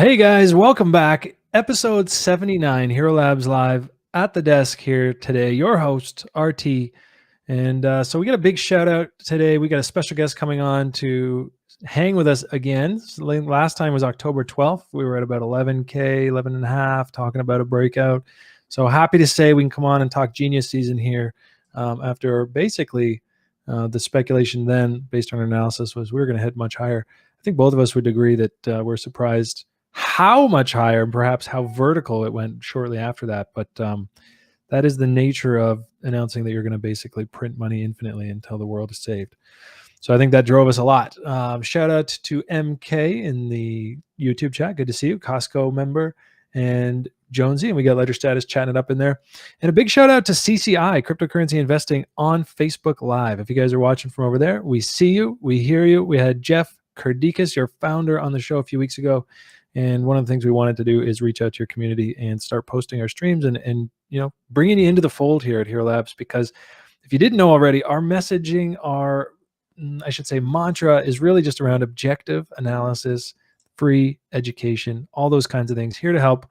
Hey guys, welcome back. Episode 79, Hero Labs Live at the desk here today. Your host, RT. And so we got a big shout out today. We got a special guest coming on to hang with us again. So last time was October 12th. We were at about 11K, 11 and a half, talking about a breakout. So happy to say we can come on and talk genius season here after basically the speculation then, based on our analysis, was we were going to head much higher. I think both of us would agree that we're surprised how much higher and perhaps how vertical it went shortly after that. But that is the nature of announcing that you're going to basically print money infinitely until the world is saved. So I think that drove us a lot. Shout out to MK in the YouTube chat. Good to see you. Costco member and Jonesy. And we got LedgerStatus chatting it up in there. And a big shout out to CCI, Cryptocurrency Investing on Facebook Live. If you guys are watching from over there, we see you. We hear you. We had Jeff Kardikis, your founder, on the show a few weeks ago. And one of the things we wanted to do is reach out to your community and start posting our streams and bringing you into the fold here at Hero Labs. Because if you didn't know already, our messaging, our mantra is really just around objective analysis, free education, all those kinds of things, here to help,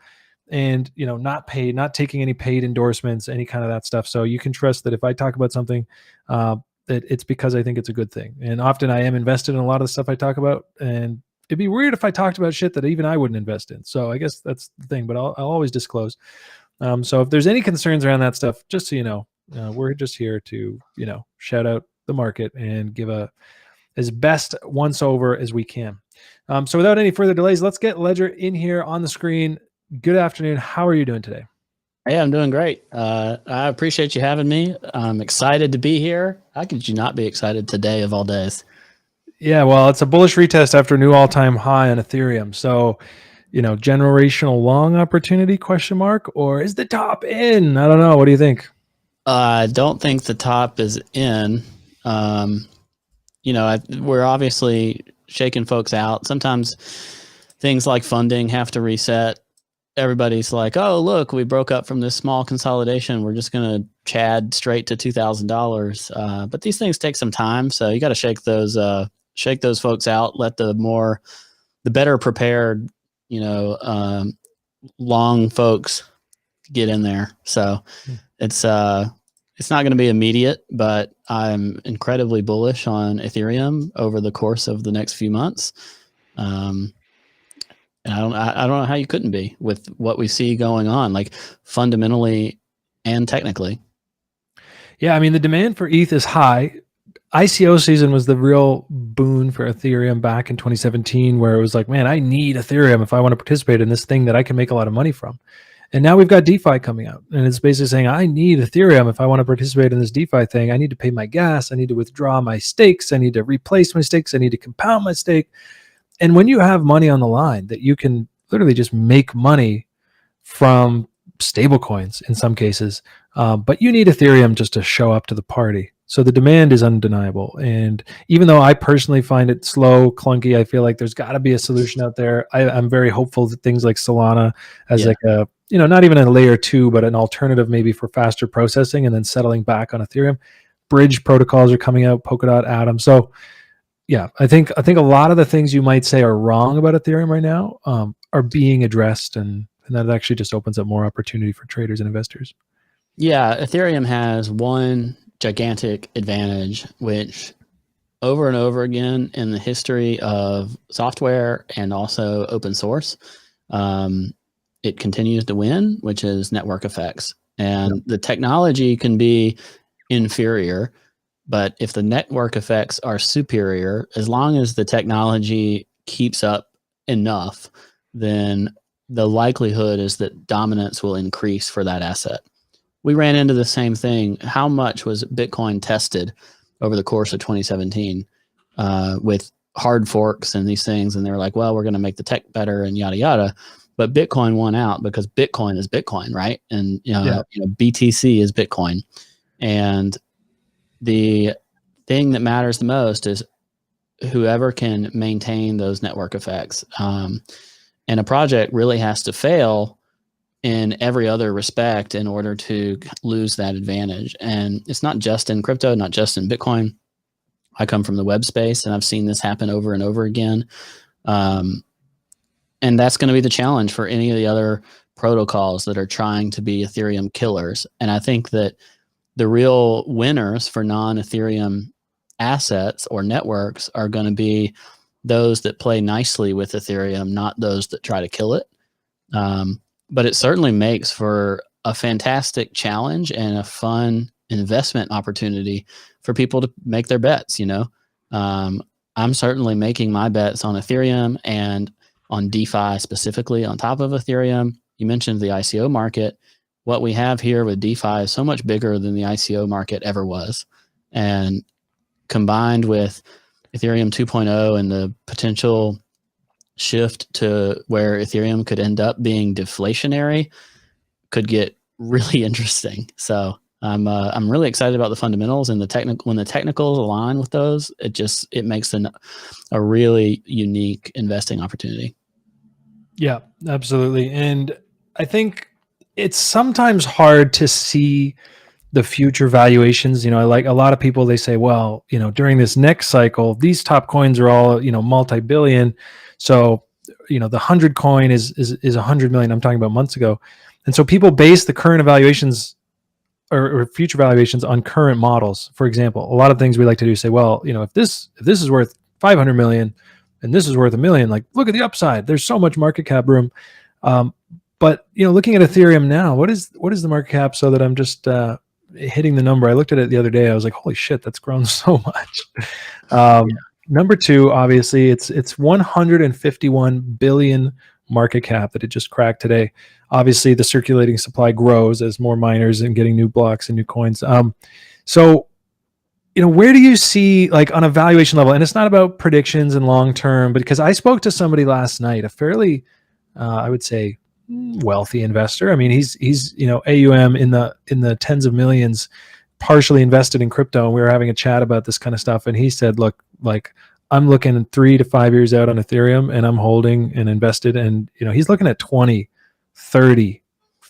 and not paid, not taking any paid endorsements, any kind of that stuff. So you can trust that if I talk about something, that it's because I think it's a good thing. And often I am invested in a lot of the stuff I talk about, and it'd be weird if I talked about shit that even I wouldn't invest in. So I guess that's the thing, but I'll always disclose. So if there's any concerns around that stuff, just so you know, we're just here to, shout out the market and give as best once over as we can. So without any further delays, let's get Ledger in here on the screen. Good afternoon. How are you doing today? Hey, I'm doing great. I appreciate you having me. I'm excited to be here. How could you not be excited today of all days? Yeah, well, it's a bullish retest after a new all-time high on Ethereum. So, generational long opportunity, question mark, or is the top in? I don't know. What do you think? I don't think the top is in. We're obviously shaking folks out. Sometimes things like funding have to reset. Everybody's like, oh, look, we broke up from this small consolidation. We're just going to chad straight to $2,000. But these things take some time. So you got to shake those folks out, let the better prepared, long folks get in there. So it's not going to be immediate, but I'm incredibly bullish on Ethereum over the course of the next few months. And I don't know how you couldn't be with what we see going on, like fundamentally and technically. Yeah, I mean, the demand for ETH is high. ICO season was the real boon for Ethereum back in 2017, where it was like, man, I need Ethereum if I want to participate in this thing that I can make a lot of money from. And now we've got DeFi coming out, and it's basically saying, I need Ethereum if I want to participate in this DeFi thing. I need to pay my gas. I need to withdraw my stakes. I need to replace my stakes. I need to compound my stake. And when you have money on the line that you can literally just make money from stable coins in some cases, but you need Ethereum just to show up to the party. So the demand is undeniable. And even though I personally find it slow, clunky, I feel like there's got to be a solution out there. I'm very hopeful that things like Solana as like a, not even a layer 2, but an alternative maybe for faster processing and then settling back on Ethereum. Bridge protocols are coming out, Polkadot, Atom. So yeah, I think a lot of the things you might say are wrong about Ethereum right now are being addressed, and that actually just opens up more opportunity for traders and investors. Yeah, Ethereum has one gigantic advantage, which over and over again in the history of software and also open source, it continues to win, which is network effects. And the technology can be inferior, but if the network effects are superior, as long as the technology keeps up enough, then the likelihood is that dominance will increase for that asset. We ran into the same thing. How much was Bitcoin tested over the course of 2017 with hard forks and these things? And they were like, well, we're going to make the tech better and yada, yada. But Bitcoin won out because Bitcoin is Bitcoin, right? And BTC is Bitcoin. And the thing that matters the most is whoever can maintain those network effects. And a project really has to fail in every other respect in order to lose that advantage. And it's not just in crypto, not just in Bitcoin. I come from the web space and I've seen this happen over and over again. And that's going to be the challenge for any of the other protocols that are trying to be Ethereum killers. And I think that the real winners for non-Ethereum assets or networks are going to be those that play nicely with Ethereum, not those that try to kill it. But it certainly makes for a fantastic challenge and a fun investment opportunity for people to make their bets. I'm certainly making my bets on Ethereum and on DeFi specifically on top of Ethereum. You mentioned the ICO market. What we have here with DeFi is so much bigger than the ICO market ever was. And combined with Ethereum 2.0 and the potential shift to where Ethereum could end up being deflationary could get really interesting. So I'm really excited about the fundamentals and when the technicals align with those, it makes a really unique investing opportunity. Yeah, absolutely. And I think it's sometimes hard to see the future valuations. Like a lot of people, they say, well, during this next cycle, these top coins are all, multi-billion. So, the 100 coin is 100 million. I'm talking about months ago. And so people base the current evaluations or future valuations on current models. For example, a lot of things we like to do say, well, if this is worth 500 million and this is worth $1 million, like look at the upside. There's so much market cap room. But looking at Ethereum now, what is the market cap so that I'm just hitting the number? I looked at it the other day. I was like, holy shit, that's grown so much. Number two, obviously, it's 151 billion market cap that it just cracked today. Obviously, the circulating supply grows as more miners and getting new blocks and new coins. So, where do you see, like on a valuation level, and it's not about predictions and long term, but because I spoke to somebody last night, a fairly, I would say, wealthy investor. I mean, he's AUM in the tens of millions, partially invested in crypto, and we were having a chat about this kind of stuff. And he said, look, like I'm looking 3 to 5 years out on Ethereum, and I'm holding and invested, and he's looking at 20, 30,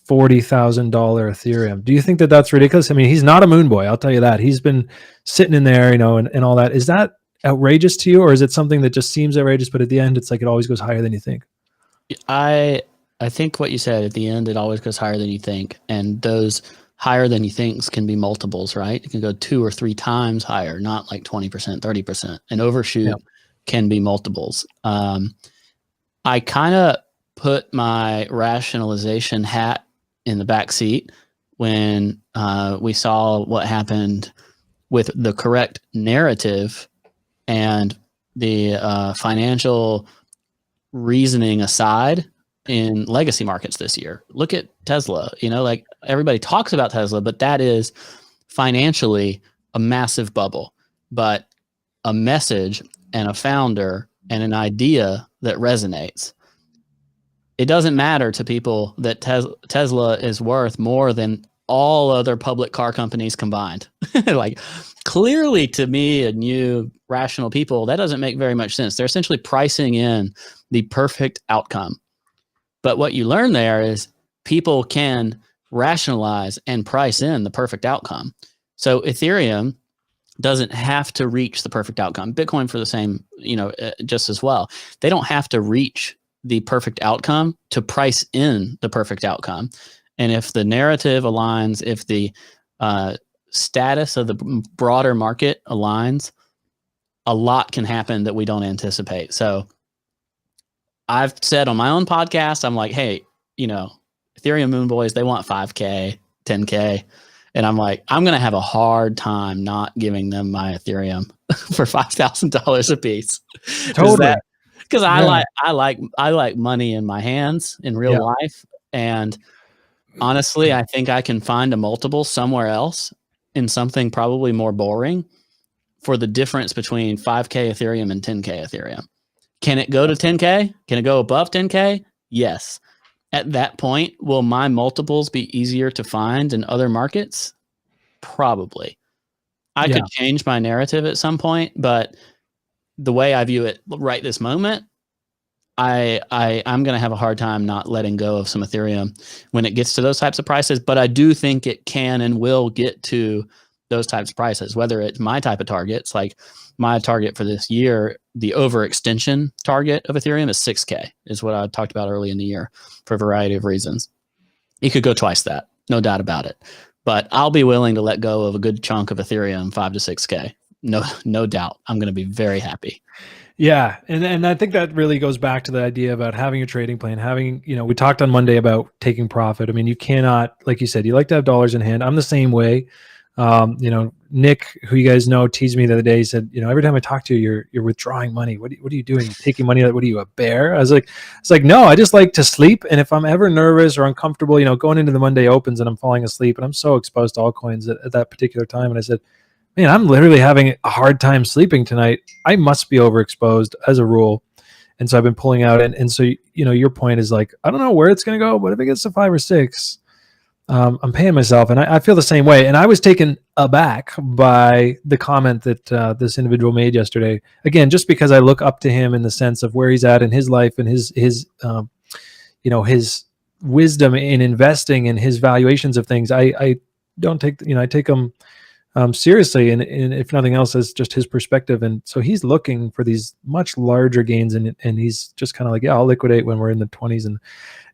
$40,000 Ethereum. Do you think that that's ridiculous? I mean, he's not a moon boy, I'll tell you that. He's been sitting in there, and all that. Is that outrageous to you, or is it something that just seems outrageous, but at the end it's like it always goes higher than you think? I think what you said at the end, it always goes higher than you think. And those higher than you thinks can be multiples, right? It can go 2 or 3 times higher, not like 20%, 30%. And overshoot can be multiples. I kind of put my rationalization hat in the back seat when we saw what happened with the correct narrative and the financial reasoning aside in legacy markets this year. Look at Tesla. Like everybody talks about Tesla, but that is financially a massive bubble. But a message and a founder and an idea that resonates. It doesn't matter to people that Tesla is worth more than all other public car companies combined. Like clearly to me and you rational people, that doesn't make very much sense. They're essentially pricing in the perfect outcome. But what you learn there is people can rationalize and price in the perfect outcome. So Ethereum doesn't have to reach the perfect outcome. Bitcoin for the same, just as well. They don't have to reach the perfect outcome to price in the perfect outcome. And if the narrative aligns, if the status of the broader market aligns, a lot can happen that we don't anticipate. So I've said on my own podcast, I'm like, hey, Ethereum Moon Boys, they want 5K, 10K. And I'm like, I'm going to have a hard time not giving them my Ethereum for $5,000 a piece. Totally. Because I like money in my hands in real life. And honestly, I think I can find a multiple somewhere else in something probably more boring for the difference between 5K Ethereum and 10K Ethereum. Can it go to 10K? Can it go above 10K? Yes. At that point, will my multiples be easier to find in other markets? Probably. I could change my narrative at some point, but the way I view it right this moment, I'm going to have a hard time not letting go of some Ethereum when it gets to those types of prices. But I do think it can and will get to those types of prices, whether it's my type of targets, like my target for this year, the overextension target of Ethereum is 6K, is what I talked about early in the year for a variety of reasons. It could go twice that, no doubt about it. But I'll be willing to let go of a good chunk of Ethereum, 5 to 6K. No doubt. I'm going to be very happy. Yeah. And I think that really goes back to the idea about having a trading plan, having, we talked on Monday about taking profit. I mean, you cannot, like you said, you like to have dollars in hand. I'm the same way. Nick, who you guys know, teased me the other day. He said, every time I talk to you, you're withdrawing money. What are you doing? You're taking money out. What are you, a bear? I was like, no, I just like to sleep. And if I'm ever nervous or uncomfortable, going into the Monday opens and I'm falling asleep and I'm so exposed to altcoins at that particular time. And I said, man, I'm literally having a hard time sleeping tonight. I must be overexposed as a rule. And so I've been pulling out. And so, your point is like, I don't know where it's going to go, but if it gets to 5 or 6, I'm paying myself. And I feel the same way. And I was taken aback by the comment that this individual made yesterday. Again, just because I look up to him in the sense of where he's at in his life and his wisdom in investing and his valuations of things. I don't take, I take him seriously, and if nothing else, as just his perspective. And so he's looking for these much larger gains, and he's just kind of like, yeah, I'll liquidate when we're in the 20s.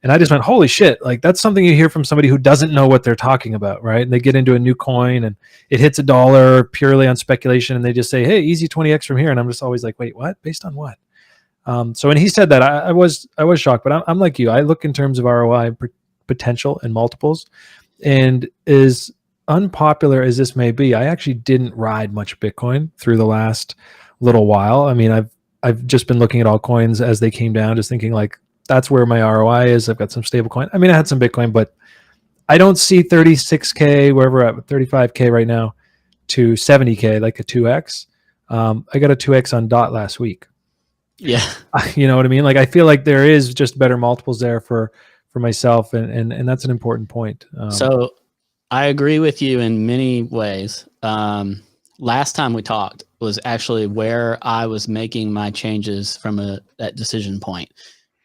And I just went, holy shit, like that's something you hear from somebody who doesn't know what they're talking about, right? And they get into a new coin and it hits $1 purely on speculation, and they just say, hey, easy 20x from here. And I'm just always like, wait, what? Based on what? So when he said that, I was shocked, but I'm like you. I look in terms of ROI potential and multiples, and is unpopular as this may be, I actually didn't ride much Bitcoin through the last little while. I mean, I've just been looking at altcoins as they came down, just thinking like, that's where my ROI is. I've got some stable coin. I mean, I had some Bitcoin, but I don't see 36K, wherever we're at, 35K right now, to 70K, like a 2X. I got a 2X on DOT last week. Yeah. You know what I mean? Like, I feel like there is just better multiples there for myself. And that's an important point. So I agree with you in many ways. Last time we talked was actually where I was making my changes from that decision point.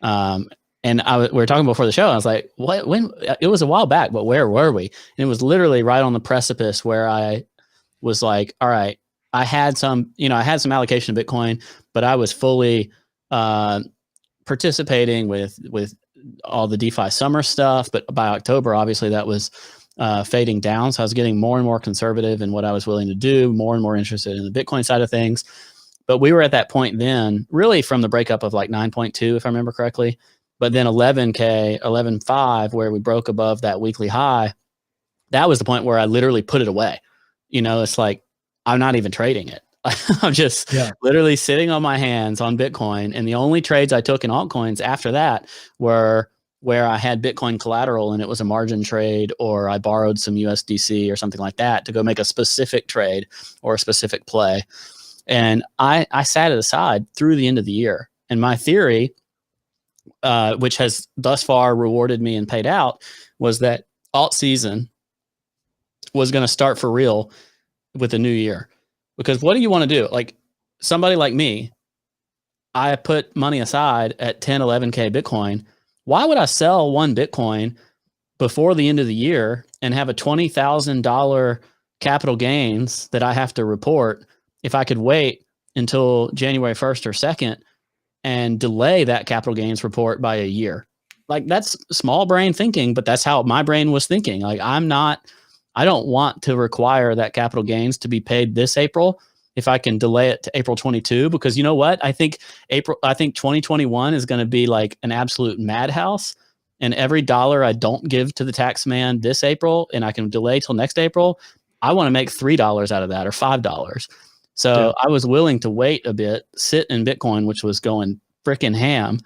And we were talking before the show. I was like, what, when it was a while back, but where were we? And it was literally right on the precipice where I was like, all right, I had some allocation of Bitcoin, but I was fully, participating with all the DeFi summer stuff. But by October, obviously that was, fading down. So I was getting more and more conservative in what I was willing to do, more and more interested in the Bitcoin side of things. But we were at that point then, really from the breakup of like 9.2, if I remember correctly, but then 11K, 11.5, where we broke above that weekly high. That was the point where I literally put it away. It's like, I'm not even trading it. I'm just literally sitting on my hands on Bitcoin. And the only trades I took in altcoins after that were where I had Bitcoin collateral and it was a margin trade, or I borrowed some USDC or something like that to go make a specific trade or a specific play. And I sat it aside through the end of the year. And my theory, which has thus far rewarded me and paid out, was that alt season was going to start for real with the new year. Because what do you want to do? Like somebody like me, I put money aside at 10, 11K Bitcoin. Why would I sell one Bitcoin before the end of the year and have a $20,000 capital gains that I have to report if I could wait until January 1st or 2nd and delay that capital gains report by a year? Like, that's small brain thinking, but that's how my brain was thinking. Like, I don't want to require that capital gains to be paid this April if I can delay it to April 22, because you know what? I think 2021 is going to be like an absolute madhouse. And every dollar I don't give to the tax man this April and I can delay till next April, I want to make $3 out of that, or $5. So I was willing to wait a bit, sit in Bitcoin, which was going freaking ham,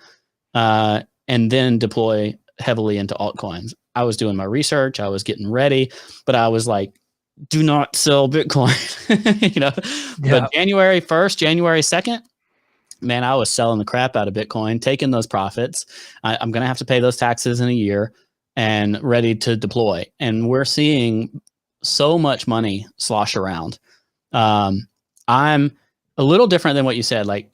and then deploy heavily into altcoins. I was doing my research. I was getting ready, but I was like, do not sell Bitcoin, But January 1st, January 2nd, man, I was selling the crap out of Bitcoin, taking those profits. I'm going to have to pay those taxes in a year and ready to deploy. And we're seeing so much money slosh around. I'm a little different than what you said. Like,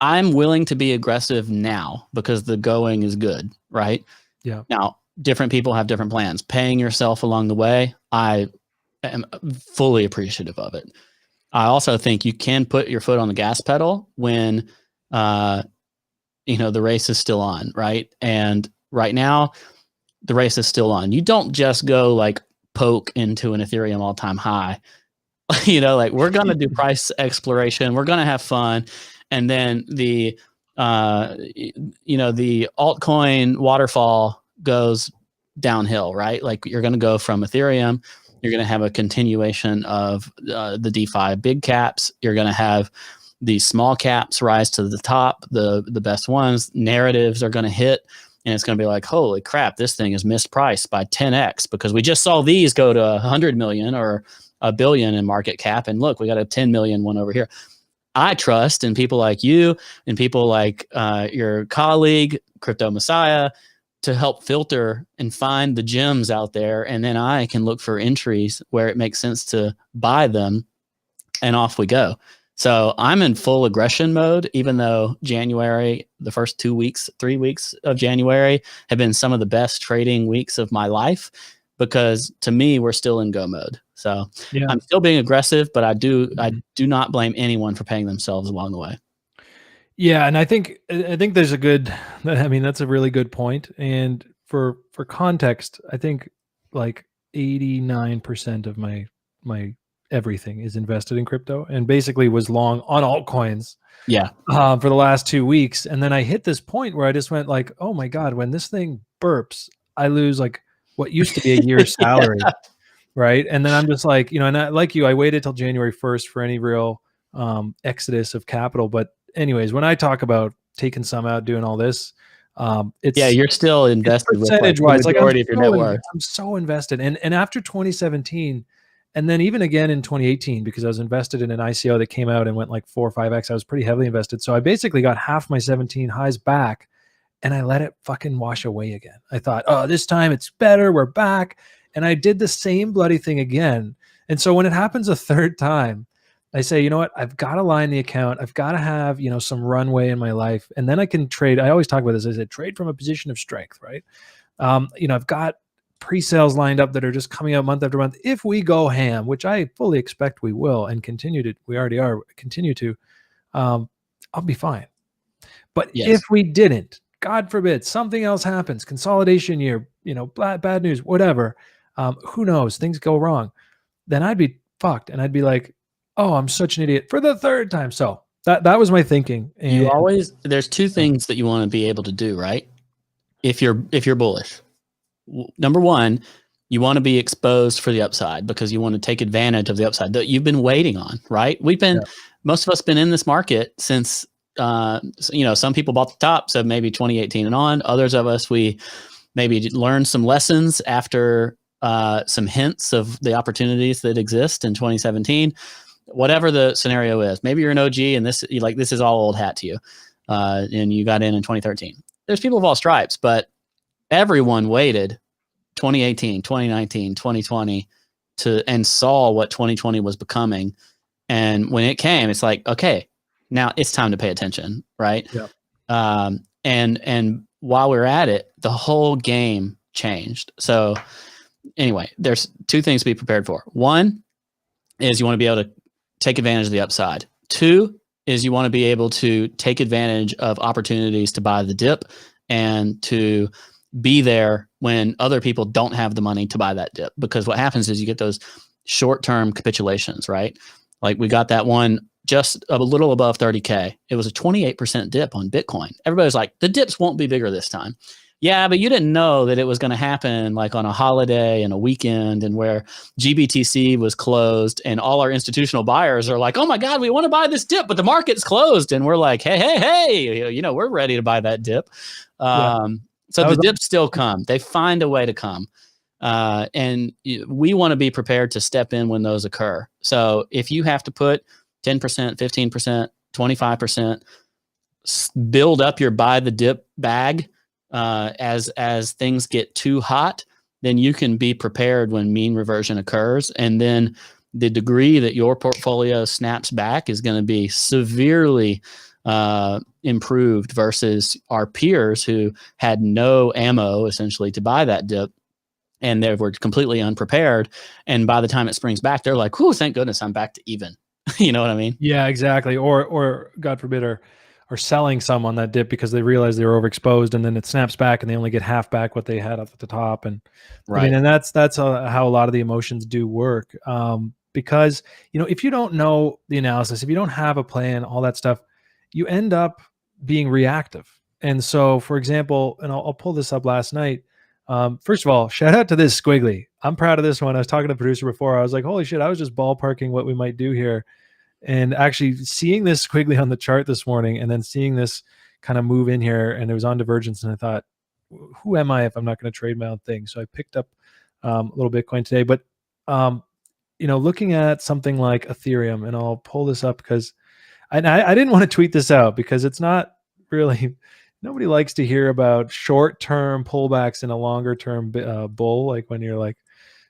I'm willing to be aggressive now because the going is good, right? Yeah. Now, different people have different plans. Paying yourself along the way, I am fully appreciative of it. I also think you can put your foot on the gas pedal when, the race is still on, right? And right now, the race is still on. You don't just go like poke into an Ethereum all-time high. Like we're going to do price exploration. We're going to have fun. And then the altcoin waterfall goes downhill, right? Like you're going to go from Ethereum. You're going to have a continuation of the DeFi big caps. You're going to have the small caps rise to the top, the best ones. Narratives are going to hit. And it's going to be like, holy crap, this thing is mispriced by 10x because we just saw these go to 100 million or a billion in market cap. And look, we got a 10 million one over here. I trust in people like you and people like your colleague, Crypto Messiah, to help filter and find the gems out there. And then I can look for entries where it makes sense to buy them, and off we go. So I'm in full aggression mode, even though January, the first 3 weeks of January have been some of the best trading weeks of my life, because to me, we're still in go mode. So yeah. I'm still being aggressive, but I do not blame anyone for paying themselves along the way. Yeah. And I think there's that's a really good point. And for context, I think like 89% of my everything is invested in crypto, and basically was long on altcoins. Yeah. For the last 2 weeks. And then I hit this point where I just went like, oh my God, when this thing burps, I lose like what used to be a year's salary. Yeah. Right. And then I'm just like, and like you, I waited till January 1st for any real exodus of capital. But anyways, when I talk about taking some out, doing all this, you're still invested percentage wise, like majority of your net worth. I'm so invested. And after 2017, and then even again in 2018, because I was invested in an ICO that came out and went like 4 or 5x, I was pretty heavily invested. So I basically got half my 17 highs back, and I let it fucking wash away again. I thought, oh, this time it's better. We're back. And I did the same bloody thing again. And so when it happens a third time, I say, you know what? I've got to line the account. I've got to have, some runway in my life. And then I can trade. I always talk about this. I said, trade from a position of strength, right? I've got pre-sales lined up that are just coming out month after month. If we go ham, which I fully expect we will, and we already are, continue to, I'll be fine. But if we didn't, God forbid, something else happens, consolidation year, bad news, whatever, who knows, things go wrong, then I'd be fucked. And I'd be like, oh, I'm such an idiot for the third time. So that was my thinking. And there's two things that you want to be able to do, right? If you're bullish. Number one, you want to be exposed for the upside because you want to take advantage of the upside that you've been waiting on, right? Most of us been in this market since, some people bought the top, so maybe 2018 and on. Others of us, we maybe learned some lessons after some hints of the opportunities that exist in 2017. Whatever the scenario is, maybe you're an OG and this is all old hat to you, and you got in 2013. There's people of all stripes, but everyone waited 2018, 2019, 2020 and saw what 2020 was becoming. And when it came, it's like, okay, now it's time to pay attention. Right. Yeah. And while we're at it, the whole game changed. So anyway, there's two things to be prepared for. One is you want to be able to take advantage of the upside. Two is you want to be able to take advantage of opportunities to buy the dip and to be there when other people don't have the money to buy that dip. Because what happens is you get those short-term capitulations, right? Like we got that one just a little above 30K. It was a 28% dip on Bitcoin. Everybody's like, the dips won't be bigger this time. Yeah, but you didn't know that it was going to happen like on a holiday and a weekend, and where GBTC was closed and all our institutional buyers are like, oh my God, we want to buy this dip, but the market's closed. And we're like, hey, we're ready to buy that dip. So the dips still come. They find a way to come. And we want to be prepared to step in when those occur. So if you have to put 10%, 15%, 25%, build up your buy the dip bag as things get too hot, then you can be prepared when mean reversion occurs. And then the degree that your portfolio snaps back is going to be severely improved versus our peers who had no ammo essentially to buy that dip and they were completely unprepared. And by the time it springs back, they're like, "Whoo, thank goodness I'm back to even." You know what I mean? Yeah, exactly. Or God forbid, are selling some on that dip because they realize they were overexposed, and then it snaps back, and they only get half back what they had up at the top. And I mean, Right. and that's how a lot of the emotions do work. Because if you don't know the analysis, if you don't have a plan, all that stuff, you end up being reactive. And so, for example, and I'll pull this up last night. First of all, shout out to this squiggly. I'm proud of this one. I was talking to the producer before. I was like, holy shit, I was just ballparking what we might do here. And actually seeing this squiggly on the chart this morning and then seeing this kind of move in here, and it was on divergence, and I thought, who am I if I'm not going to trade my own thing? So I picked up a little Bitcoin today. But looking at something like Ethereum, and I'll pull this up because I didn't want to tweet this out because it's not really, nobody likes to hear about short-term pullbacks in a longer-term bull, like when you're like,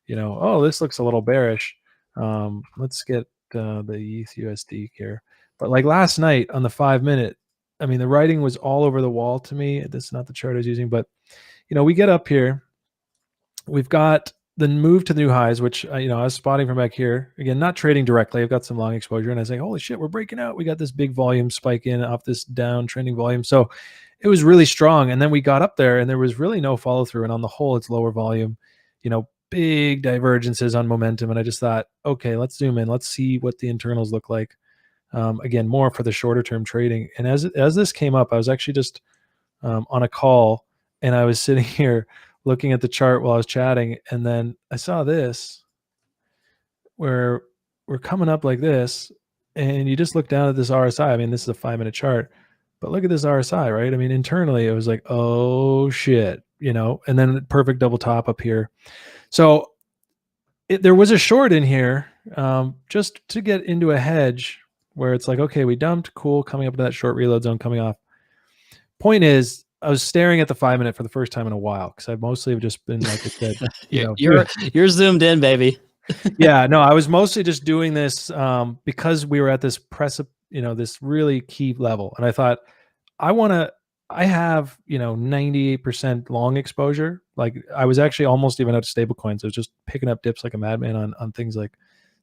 oh, this looks a little bearish. Let's get the ETH USD here. But like last night on the 5-minute, I mean, the writing was all over the wall to me. This is not the chart I was using, but we get up here. We've got the move to the new highs, which I was spotting from back here. Again, not trading directly. I've got some long exposure, and I was like, holy shit, we're breaking out. We got this big volume spike in off this down trending volume. So it was really strong. And then we got up there, and there was really no follow through. And on the whole, it's lower volume. Big divergences on momentum, and I just thought, okay, let's zoom in, let's see what the internals look like. Again, more for the shorter term trading. And as this came up, I was actually just on a call, and I was sitting here looking at the chart while I was chatting, and then I saw this where we're coming up like this, and you just look down at this RSI. I mean, this is a 5-minute chart, but look at this RSI, right? I mean, internally it was like, oh shit, and then perfect double top up here. So there was a short in here just to get into a hedge where it's like, okay, we dumped, cool, coming up to that short reload zone, coming off. Point is, I was staring at the 5-minute for the first time in a while because I've mostly have just been, like I said, you're zoomed in, baby. Yeah, no, I was mostly just doing this because we were at this this really key level, and I thought, I have 98% long exposure. Like I was actually almost even out of stable coins. I was just picking up dips like a madman on things like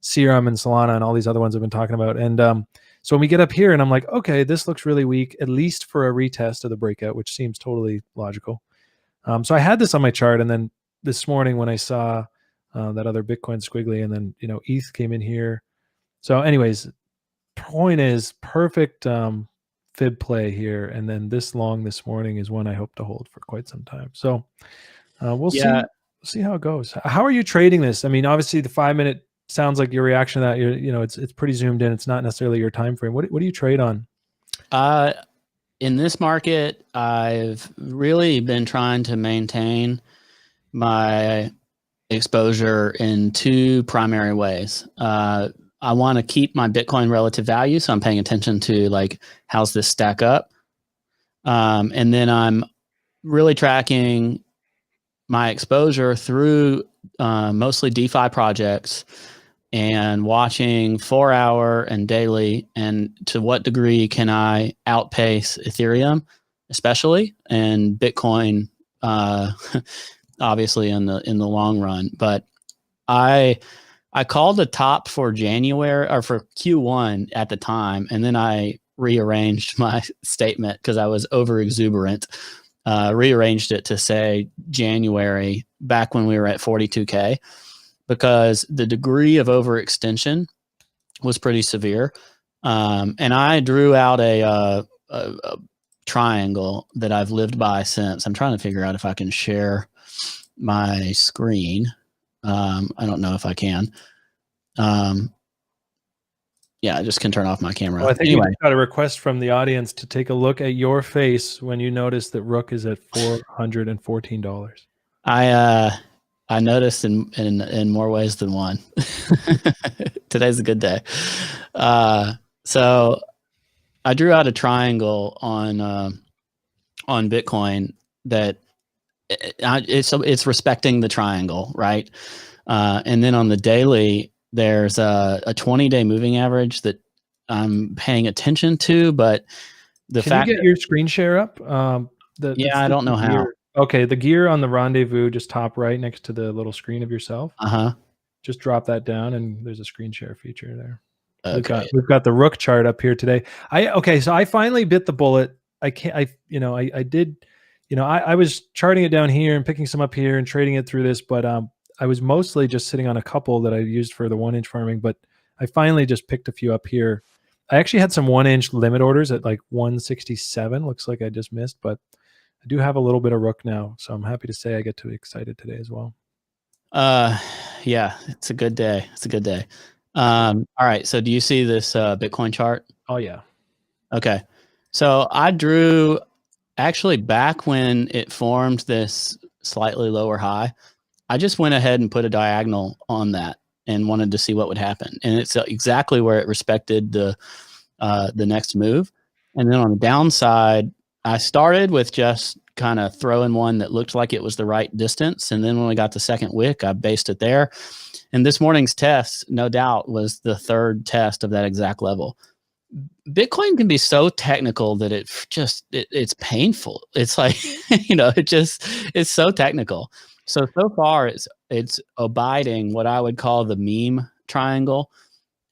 Serum and Solana and all these other ones I've been talking about. And so when we get up here and I'm like, okay, this looks really weak, at least for a retest of the breakout, which seems totally logical. So I had this on my chart, and then this morning when I saw that other Bitcoin squiggly, and then ETH came in here. So anyways, point is perfect fib play here, and then this long this morning is one I hope to hold for quite some time. So we'll see how it goes. How are you trading this? I mean, obviously the 5-minute sounds like your reaction to that. It's pretty zoomed in. It's not necessarily your time frame. What do you trade on? In this market, I've really been trying to maintain my exposure in two primary ways. I want to keep my Bitcoin relative value, so I'm paying attention to like, how's this stack up? And then I'm really tracking my exposure through mostly DeFi projects and watching 4-hour and daily, and to what degree can I outpace Ethereum, especially, and Bitcoin, obviously in the long run. But I called the top for January or for Q1 at the time, and then I rearranged my statement because I was over exuberant. Rearranged it to say January back when we were at 42K, because the degree of overextension was pretty severe. And I drew out a triangle that I've lived by since. I'm trying to figure out if I can share my screen. I don't know if I can. Yeah, I just can turn off my camera. Well, I think anyway, you got a request from the audience to take a look at your face when you notice that Rook is at $414. I noticed in more ways than one. Today's a good day. So I drew out a triangle on Bitcoin that it's respecting the triangle, right? And then on the daily, there's a 20-day moving average that I'm paying attention to, but Can you get your screen share up? I don't know how. Okay, the gear on the rendezvous, just top right next to the little screen of yourself. Just drop that down, and there's a screen share feature there. Okay. We've got the Rook chart up here today. So I finally bit the bullet. I did, I was charting it down here and picking some up here and trading it through this, but I was mostly just sitting on a couple that I used for the 1-inch farming, but I finally just picked a few up here. I actually had some 1-inch limit orders at like 167. Looks like I just missed, but I do have a little bit of Rook now, so I'm happy to say I get to be excited today as well. Yeah, it's a good day. It's a good day. All right. So do you see this Bitcoin chart? Oh yeah. Okay. So I drew actually back when it formed this slightly lower high. I just went ahead and put a diagonal on that and wanted to see what would happen. And it's exactly where it respected the next move. And then on the downside, I started with just kind of throwing one that looked like it was the right distance. And then when we got the second wick, I based it there. And this morning's test, no doubt, was the third test of that exact level. Bitcoin can be so technical that it's painful. It's like, it's so technical. So far it's abiding what I would call the meme triangle.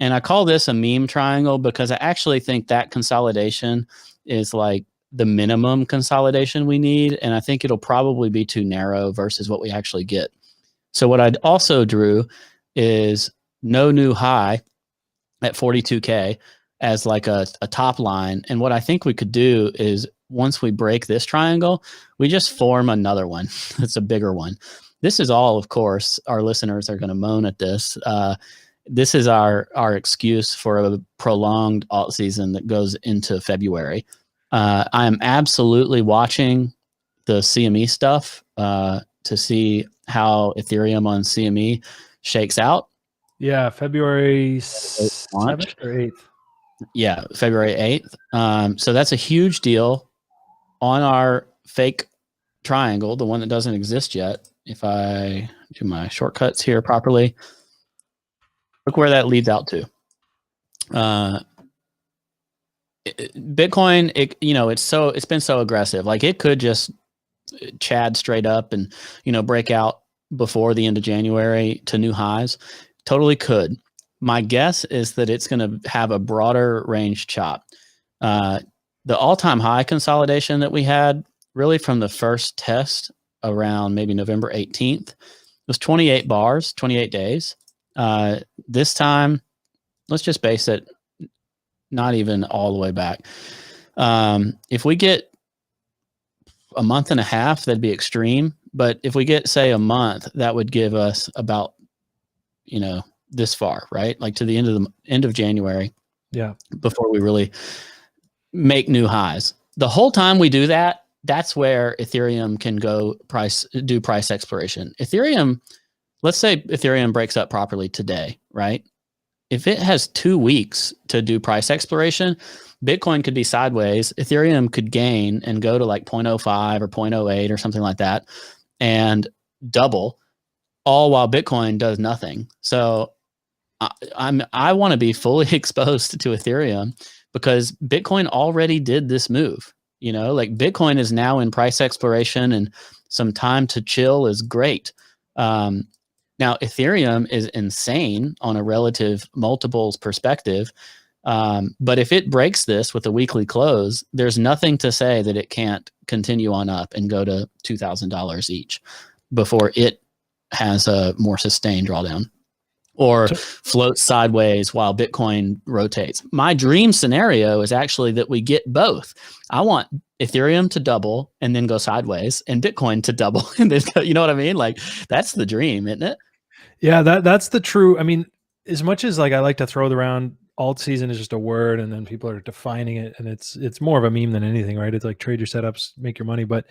And I call this a meme triangle because I actually think that consolidation is like the minimum consolidation we need. And I think it'll probably be too narrow versus what we actually get. So what I also drew is no new high at 42K as like a top line. And what I think we could do is once we break this triangle, we just form another one. It's a bigger one. This is all, of course, our listeners are going to moan at this. This is our excuse for a prolonged alt season that goes into February. I am absolutely watching the CME stuff to see how Ethereum on CME shakes out. Yeah, February 7th or 8th. Yeah, February 8th. So that's a huge deal on our fake triangle, the one that doesn't exist yet. If I do my shortcuts here properly, look where that leads out to. Bitcoin, it's been so aggressive. Like it could just chad straight up and, break out before the end of January to new highs. Totally could. My guess is that it's going to have a broader range chop. The all-time high consolidation that we had really from the first test around maybe November 18th was 28 bars, 28 days. This time, let's just base it not even all the way back. If we get a month and a half, that'd be extreme. But if we get, say, a month, that would give us about, this far, right? Like to the end of January. Yeah. Before we really make new highs. The whole time we do that, that's where Ethereum can do price exploration. Ethereum, let's say Ethereum breaks up properly today, right? If it has 2 weeks to do price exploration, Bitcoin could be sideways. Ethereum could gain and go to like 0.05 or 0.08 or something like that and double, all while Bitcoin does nothing. So I want to be fully exposed to Ethereum because Bitcoin already did this move. Like Bitcoin is now in price exploration and some time to chill is great. Now Ethereum is insane on a relative multiples perspective. But if it breaks this with a weekly close, there's nothing to say that it can't continue on up and go to $2,000 each before it has a more sustained drawdown or floats sideways while Bitcoin rotates. My dream scenario is actually that we get both. I want Ethereum to double and then go sideways and Bitcoin to double and then go, you know what I mean? Like that's the dream, isn't it? Yeah, that's the true. I mean, as much as like I like to throw it around, alt season is just a word and then people are defining it and it's more of a meme than anything, right? It's like trade your setups, make your money. But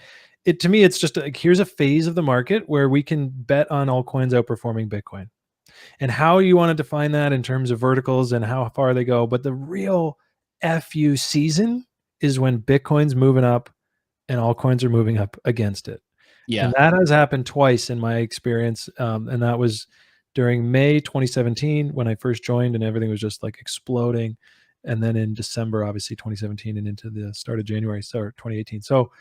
to me, it's just like, here's a phase of the market where we can bet on altcoins outperforming Bitcoin. And how you want to define that in terms of verticals and how far they go. But the real FU season is when Bitcoin's moving up and altcoins are moving up against it. Yeah. And that has happened twice in my experience. And that was during May 2017 when I first joined and everything was just like exploding. And then in December, obviously 2017 and into the start of January, so 2018. So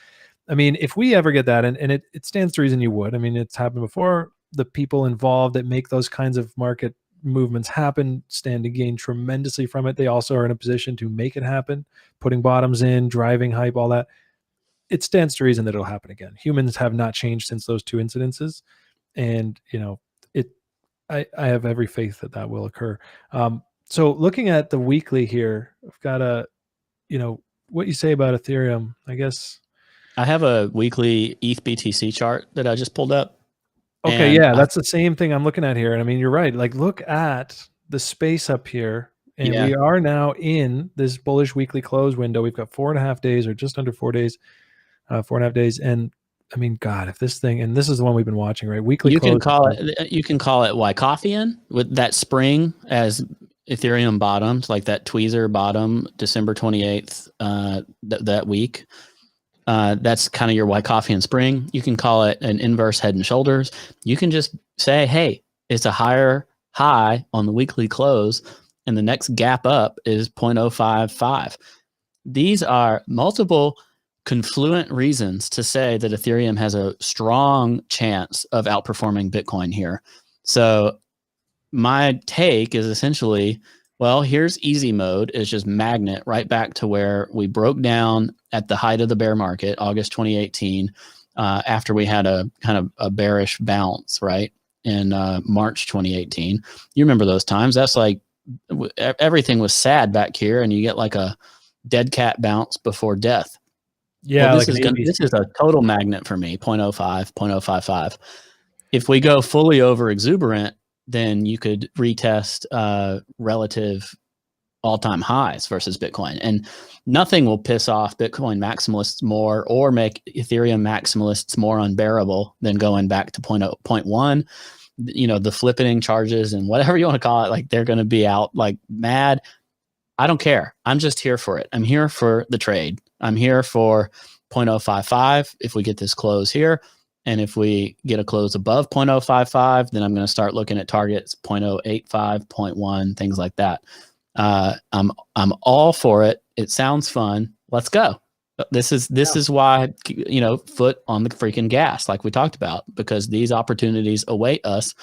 I mean, if we ever get that, and it stands to reason you would. I mean, it's happened before. The people involved that make those kinds of market movements happen stand to gain tremendously from it. They also are in a position to make it happen, putting bottoms in, driving hype, all that. It stands to reason that it'll happen again. Humans have not changed since those two incidences, and I have every faith that that will occur. So looking at the weekly here, I've got what you say about Ethereum, I guess. I have a weekly ETH BTC chart that I just pulled up. Okay, yeah, that's the same thing I'm looking at here. And I mean, you're right. Like, look at the space up here. And we are now in this bullish weekly close window. We've got 4.5 days, or just under 4 days, 4.5 days. And I mean, God, if this thing, and this is the one we've been watching, right? Weekly you close. You can call it Wyckofian with that spring as Ethereum bottomed, like that tweezer bottom December 28th, that week. That's kind of your Wyckofian spring. You can call it an inverse head and shoulders. You can just say, hey, it's a higher high on the weekly close, and the next gap up is 0.055. These are multiple confluent reasons to say that Ethereum has a strong chance of outperforming Bitcoin here. So my take is essentially, well, here's easy mode. It's just magnet right back to where we broke down at the height of the bear market, August 2018, after we had a kind of a bearish bounce, right, in March 2018. You remember those times? That's like everything was sad back here, and you get like a dead cat bounce before death. Yeah, well, this is a total magnet for me, 0.05, 0.055. If we go fully over exuberant, then you could retest relative all-time highs versus Bitcoin. And nothing will piss off Bitcoin maximalists more or make Ethereum maximalists more unbearable than going back to 0.1. The flippening charges and whatever you want to call it, like they're going to be out like mad. I don't care. I'm just here for it. I'm here for the trade. I'm here for 0.055 if we get this close here. And if we get a close above 0.055, then I'm going to start looking at targets 0.085, 0.1, things like that. I'm all for it. It sounds fun. Let's go. This is why, foot on the freaking gas, like we talked about, because these opportunities await us,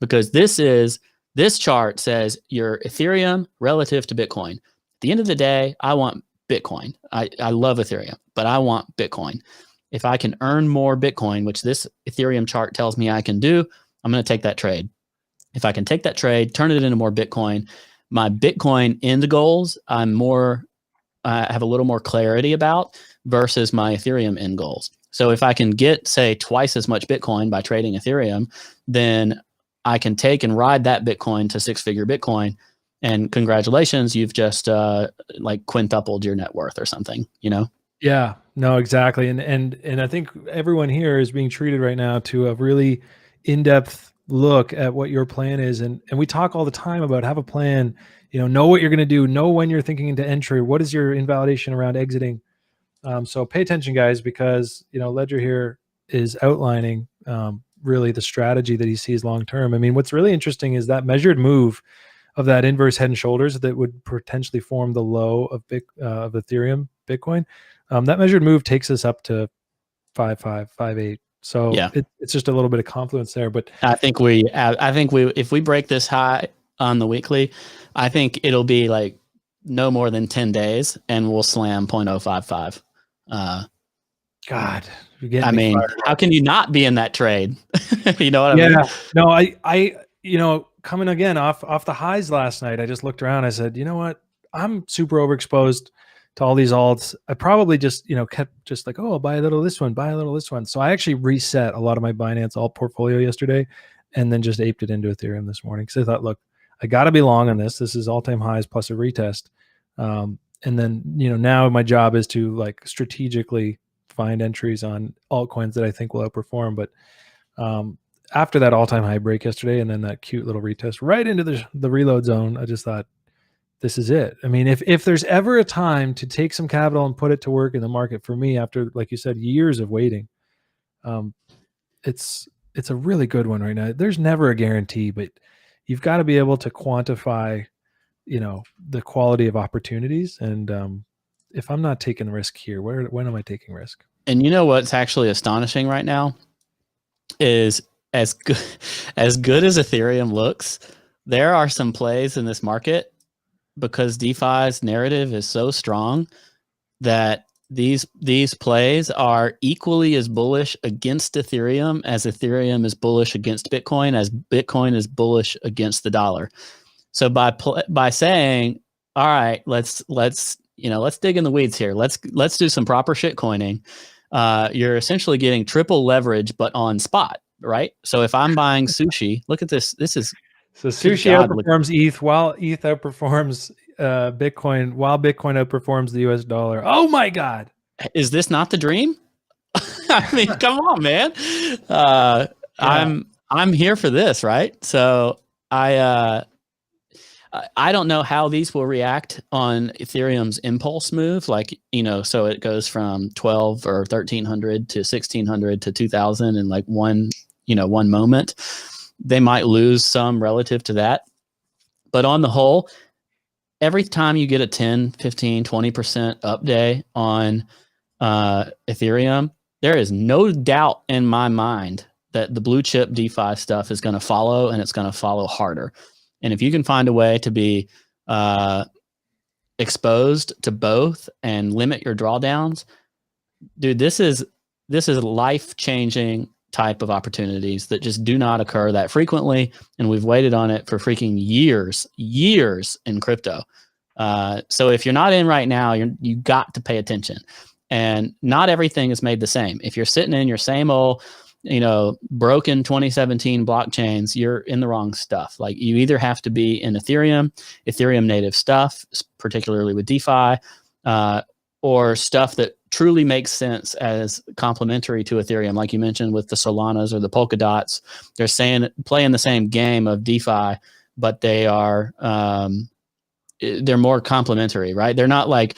because this chart says your Ethereum relative to Bitcoin. At the end of the day, I want Bitcoin. I love Ethereum, but I want Bitcoin. If I can earn more Bitcoin, which this Ethereum chart tells me I can do, I'm going to take that trade. If I can take that trade, turn it into more Bitcoin, my Bitcoin end goals, I have a little more clarity about versus my Ethereum end goals. So if I can get, say, twice as much Bitcoin by trading Ethereum, then I can take and ride that Bitcoin to six-figure Bitcoin, and congratulations, you've just like quintupled your net worth or something, Yeah, no, exactly. And I think everyone here is being treated right now to a really in-depth look at what your plan is. And we talk all the time about have a plan, know what you're going to do, know when you're thinking into entry, what is your invalidation around exiting. So pay attention, guys, because, Ledger here is outlining really the strategy that he sees long-term. I mean, what's really interesting is that measured move of that inverse head and shoulders that would potentially form the low of Ethereum, Bitcoin. That measured move takes us up to 5.5, 5.8. So yeah, it's just a little bit of confluence there. But I think if we break this high on the weekly, I think it'll be like no more than 10 days, and we'll slam 0.055. God, I mean, how can you not be in that trade? You know what I mean? Yeah, no, I coming again off the highs last night, I just looked around. I said, you know what? I'm super overexposed to all these alts. I probably just, kept just like, oh, I'll buy a little of this one, buy a little of this one. So I actually reset a lot of my Binance alt portfolio yesterday, and then just aped it into Ethereum this morning. Because I thought, look, I got to be long on this. This is all-time highs plus a retest. And then, now my job is to like strategically find entries on altcoins that I think will outperform. But after that all-time high break yesterday, and then that cute little retest right into the reload zone, I just thought, this is it. I mean, if there's ever a time to take some capital and put it to work in the market for me, after, like you said, years of waiting, it's a really good one right now. There's never a guarantee, but you've got to be able to quantify, the quality of opportunities. And if I'm not taking risk here, when am I taking risk? And you know what's actually astonishing right now is as good as Ethereum looks, there are some plays in this market because DeFi's narrative is so strong that these plays are equally as bullish against Ethereum as Ethereum is bullish against Bitcoin, as Bitcoin is bullish against the dollar. So by saying, all right, let's dig in the weeds here. Let's do some proper shit coining. You're essentially getting triple leverage, but on spot, right? So if I'm buying sushi, look at this. This is so sushi outperforms ETH while ETH outperforms Bitcoin, while Bitcoin outperforms the US dollar. Oh my God. Is this not the dream? I mean, come on, man. I'm here for this, right? So I don't know how these will react on Ethereum's impulse move. Like, so it goes from 12 or 1300 to 1600 to 2000 in like one moment. They might lose some relative to that. But on the whole, every time you get a 10, 15, 20% up day on Ethereum, there is no doubt in my mind that the blue chip DeFi stuff is going to follow, and it's going to follow harder. And if you can find a way to be exposed to both and limit your drawdowns, dude, this is life-changing type of opportunities that just do not occur that frequently. And we've waited on it for freaking years in crypto. So if you're not in right now, you got to pay attention. And not everything is made the same. If you're sitting in your same old, broken 2017 blockchains, you're in the wrong stuff. Like, you either have to be in Ethereum native stuff, particularly with DeFi, or stuff that truly makes sense as complementary to Ethereum. Like you mentioned with the Solanas or the Polkadots, they're playing the same game of DeFi, but they're more complementary, right? They're not like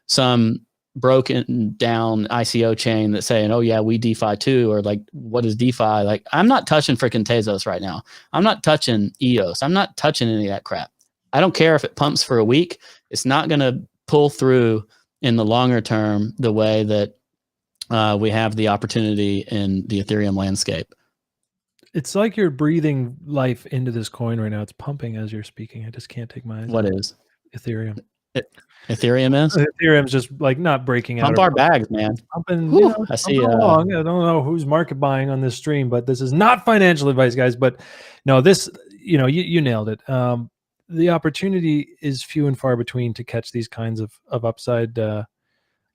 some broken down ICO chain that's saying, oh yeah, we DeFi too, or like, what is DeFi? Like, I'm not touching freaking Tezos right now. I'm not touching EOS. I'm not touching any of that crap. I don't care if it pumps for a week. It's not going to pull through in the longer term the way that we have the opportunity in the Ethereum landscape. It's like you're breathing life into this coin right now. It's pumping as you're speaking. I just can't take my eyes. What is Ethereum? Ethereum is? Ethereum's just like not breaking out. Pump our bags, man. Pumping, I see. Along. I don't know who's market buying on this stream, but this is not financial advice, guys. But no, this, you nailed it. The opportunity is few and far between to catch these kinds of upside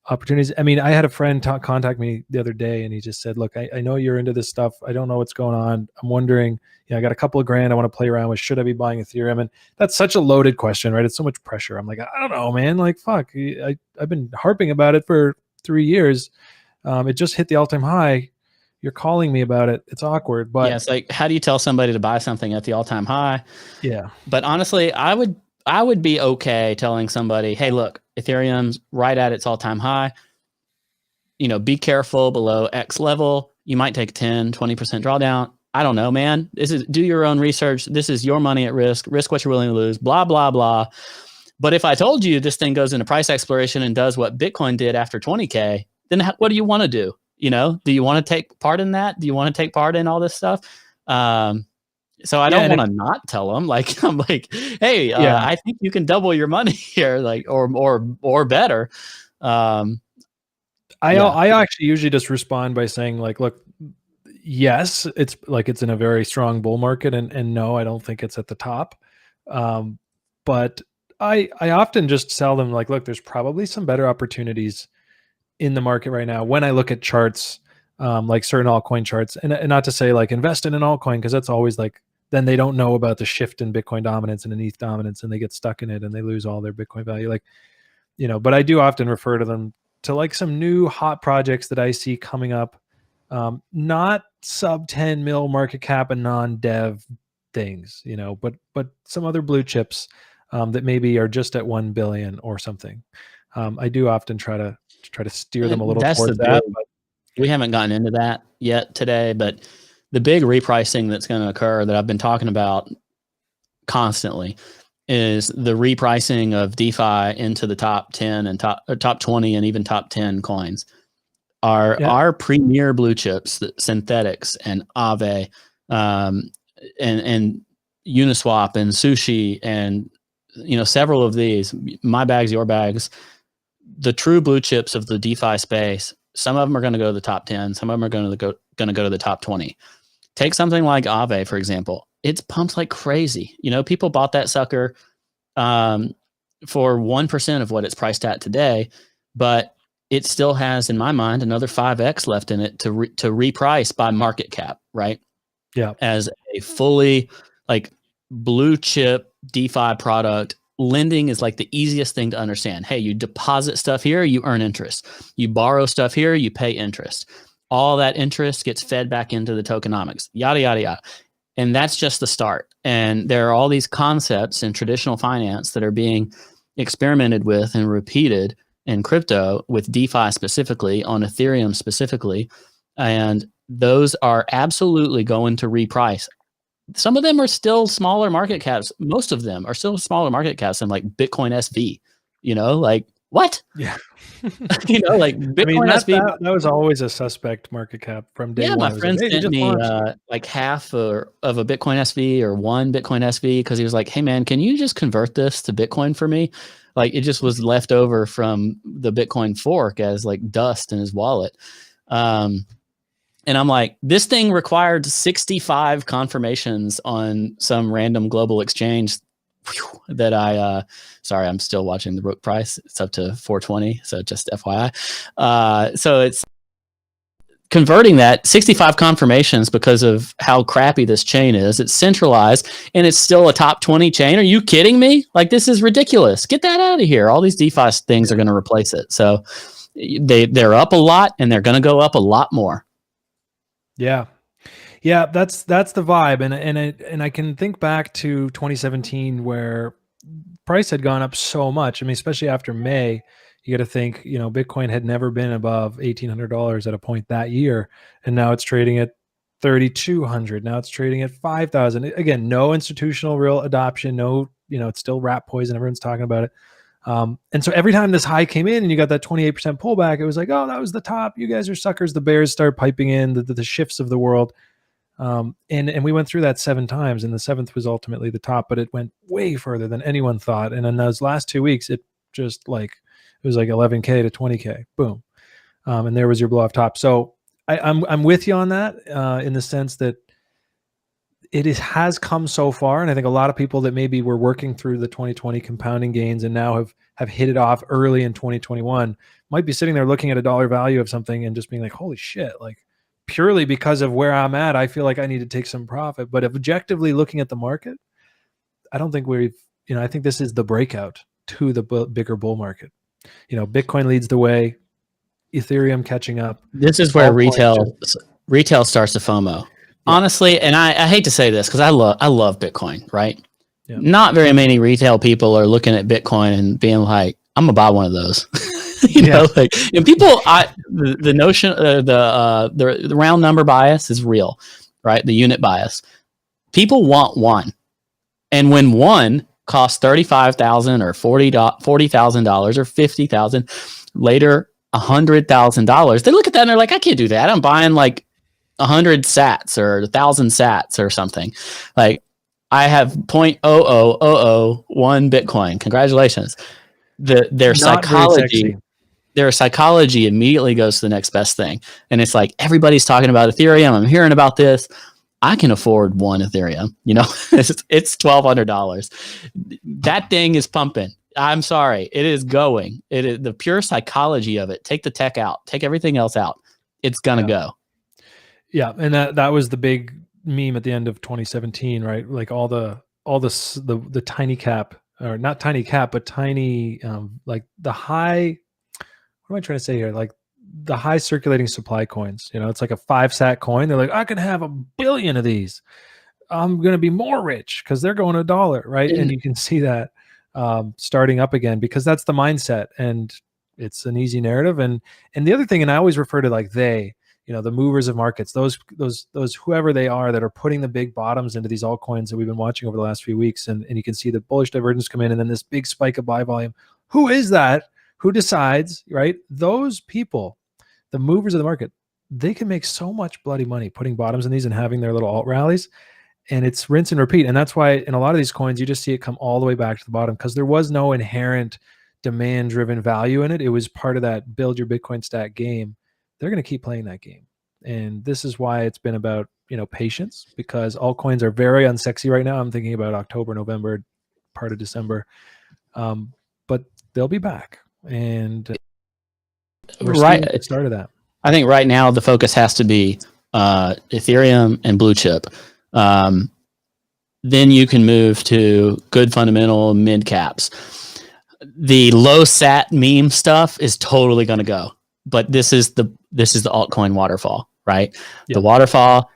opportunities. I mean, I had a friend contact me the other day, and he just said, look, I know you're into this stuff. I don't know what's going on. I'm wondering, I got a couple of grand I want to play around with. Should I be buying Ethereum? And that's such a loaded question, right? It's so much pressure. I'm like, I don't know, man. Like, fuck, I've been harping about it for 3 years. It just hit the all-time high. You're calling me about it. It's awkward, but yeah, it's like, how do you tell somebody to buy something at the all-time high? Yeah. But honestly, I would be okay telling somebody, hey, look, Ethereum's right at its all-time high. Be careful below X level. You might take 10, 20% drawdown. I don't know, man. Do your own research. This is your money at risk. Risk what you're willing to lose, blah, blah, blah. But if I told you this thing goes into price exploration and does what Bitcoin did after 20K, then what do you want to do? Do you want to take part in that? Do you want to take part in all this stuff? So I don't want to not tell them. Like, I'm like, hey, I think you can double your money here, like, or better. I actually usually just respond by saying, like, look, yes, it's in a very strong bull market, and no, I don't think it's at the top. But I often just tell them, like, look, there's probably some better opportunities in the market right now when I look at charts, like certain altcoin charts, and not to say like invest in an altcoin, because that's always like, then they don't know about the shift in Bitcoin dominance and in ETH dominance, and they get stuck in it and they lose all their Bitcoin value. Like, but I do often refer to them to like some new hot projects that I see coming up, not sub 10 mil market cap and non-dev things, but some other blue chips that maybe are just at 1 billion or something. I do often try to steer them a little towards that. But we haven't gotten into that yet today, but the big repricing that's going to occur that I've been talking about constantly is the repricing of DeFi into the top 10 and top 20 and even top 10 coins. Our premier blue chips, Synthetics and Aave, and Uniswap and Sushi, and several of these, my bags, your bags, the true blue chips of the DeFi space. Some of them are going to go to the top 10. Some of them are going to go to the top 20. Take something like Aave, for example. It's pumped like crazy. People bought that sucker for 1% of what it's priced at today, but it still has, in my mind, another 5x left in it to reprice by market cap, right? Yeah. As a fully blue chip DeFi product, lending is like the easiest thing to understand. Hey, you deposit stuff here, you earn interest. You borrow stuff here, you pay interest. All that interest gets fed back into the tokenomics, yada, yada, yada. And that's just the start. And there are all these concepts in traditional finance that are being experimented with and repeated in crypto, with DeFi specifically, on Ethereum specifically. And those are absolutely going to reprice. Some of them are still smaller market caps. Most of them are still smaller market caps than like Bitcoin SV. What? Yeah. Bitcoin SV. That was always a suspect market cap from day one. My friend sent me half of a Bitcoin SV or one Bitcoin SV, because he was like, hey man, can you just convert this to Bitcoin for me? It just was left over from the Bitcoin fork as dust in his wallet. And I'm like, this thing required 65 confirmations on some random global exchange that sorry, I'm still watching the Rook price. It's up to 420. So just FYI. So it's converting that 65 confirmations because of how crappy this chain is. It's centralized and it's still a top 20 chain. Are you kidding me? This is ridiculous. Get that out of here. All these DeFi things are going to replace it. So they're up a lot and they're going to go up a lot more. Yeah. That's the vibe, and I can think back to 2017 where price had gone up so much. I mean, especially after May, you got to think, Bitcoin had never been above $1,800 at a point that year, and now it's trading at 3,200. Now it's trading at 5,000. Again, no institutional real adoption. No, it's still rat poison. Everyone's talking about it. And so every time this high came in and you got that 28% pullback, it was like, oh, that was the top. You guys are suckers. The bears start piping in the shifts of the world. And we went through that 7 times, and the 7th was ultimately the top, but it went way further than anyone thought. And in those last 2 weeks, it just it was like 11K to 20K, boom. And there was your blow off top. So I'm with you on that, in the sense that it has come so far. And I think a lot of people that maybe were working through the 2020 compounding gains and now have hit it off early in 2021 might be sitting there looking at a dollar value of something and just being like, holy shit, purely because of where I'm at, I feel like I need to take some profit. But objectively looking at the market, I don't think I think this is the breakout to the bigger bull market. Bitcoin leads the way, Ethereum catching up. This is where retail starts to FOMO. Yeah. Honestly, and I hate to say this because I love Bitcoin, right? Yeah. Not very many retail people are looking at Bitcoin and being like, I'm gonna buy one of those. And people, the notion, the round number bias is real, right? The unit bias. People want one, and when one costs $35,000 or $40,000 or $50,000, later $100,000, they look at that and they're like, I can't do that. I'm buying 100 sats or 1,000 sats or something. I have 0.00001 Bitcoin. Congratulations. Their psychology immediately goes to the next best thing. And it's like, everybody's talking about Ethereum. I'm hearing about this. I can afford one Ethereum. It's $1,200. That thing is pumping. I'm sorry. It is going. It is the pure psychology of it. Take the tech out. Take everything else out. It's going to go. Yeah. And that was the big meme at the end of 2017, right? All the tiny cap, or not tiny cap, but tiny, the high, what am I trying to say here? The high circulating supply coins, it's like a 5 sat coin. They're like, I can have 1 billion of these. I'm going to be more rich because they're going $1, right? And you can see that starting up again, because that's the mindset, and it's an easy narrative. And the other thing, and I always refer to the movers of markets, those whoever they are that are putting the big bottoms into these altcoins that we've been watching over the last few weeks. And you can see the bullish divergence come in, and then this big spike of buy volume. Who is that? Who decides, right? Those people the movers of the market, they can make so much bloody money putting bottoms in these and having their little alt rallies. And it's rinse and repeat. And that's why in a lot of these coins, you just see it come all the way back to the bottom because there was no inherent demand driven value in it. It was part of that build your Bitcoin stack game. They're going to keep playing that game. And this is why it's been about, patience, because altcoins are very unsexy right now. I'm thinking about October, November, part of December. But they'll be back. And we're seeing the start of that. I think right now the focus has to be Ethereum and blue chip. Then you can move to good fundamental mid caps. The low sat meme stuff is totally going to go, but this is the altcoin waterfall, right? Yep. The waterfall,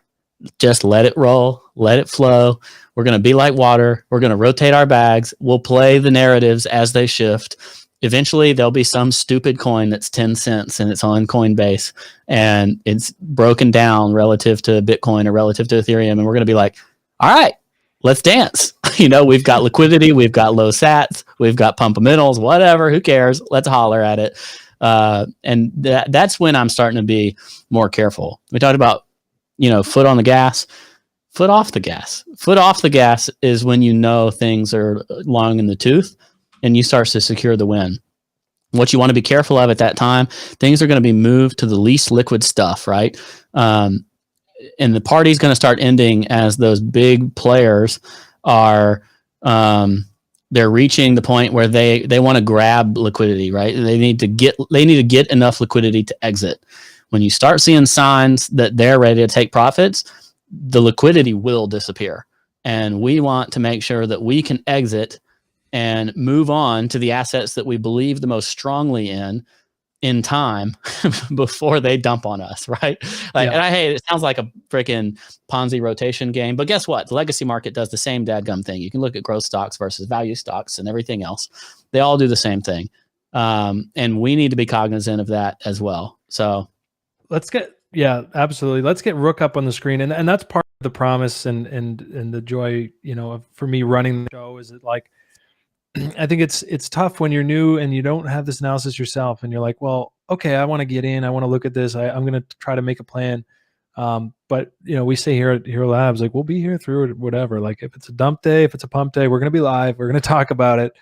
just let it roll, let it flow. We're going to be like water. We're going to rotate our bags. We'll play the narratives as they shift. Eventually there'll be some stupid coin that's 10 cents and it's on Coinbase and it's broken down relative to Bitcoin or relative to Ethereum. And we're going to be like, all right, let's dance. We've got liquidity, we've got low sats, we've got pumpamentals, whatever, who cares? Let's holler at it. And that's when I'm starting to be more careful. We talked about, foot on the gas, foot off the gas. Foot off the gas is when things are long in the tooth and you start to secure the win. What you want to be careful of at that time, things are going to be moved to the least liquid stuff, right? And the party's going to start ending as those big players are, they're reaching the point where they want to grab liquidity, right? They need to get enough liquidity to exit. When you start seeing signs that they're ready to take profits, the liquidity will disappear. And we want to make sure that we can exit and move on to the assets that we believe the most strongly in time before they dump on us, right? And I hate it sounds like a freaking Ponzi rotation game, but guess what? The legacy market does the same dadgum thing. You can look at growth stocks versus value stocks and everything else. They all do the same thing. And we need to be cognizant of that as well. So absolutely. Let's get Rook up on the screen. And that's part of the promise and the joy, for me running the show is that I think it's tough when you're new and you don't have this analysis yourself and you're like, well, okay, I want to get in. I want to look at this. I'm going to try to make a plan. But we say here at Hxro Labs, we'll be here through it, whatever. If it's a dump day, if it's a pump day, we're going to be live. We're going to talk about it.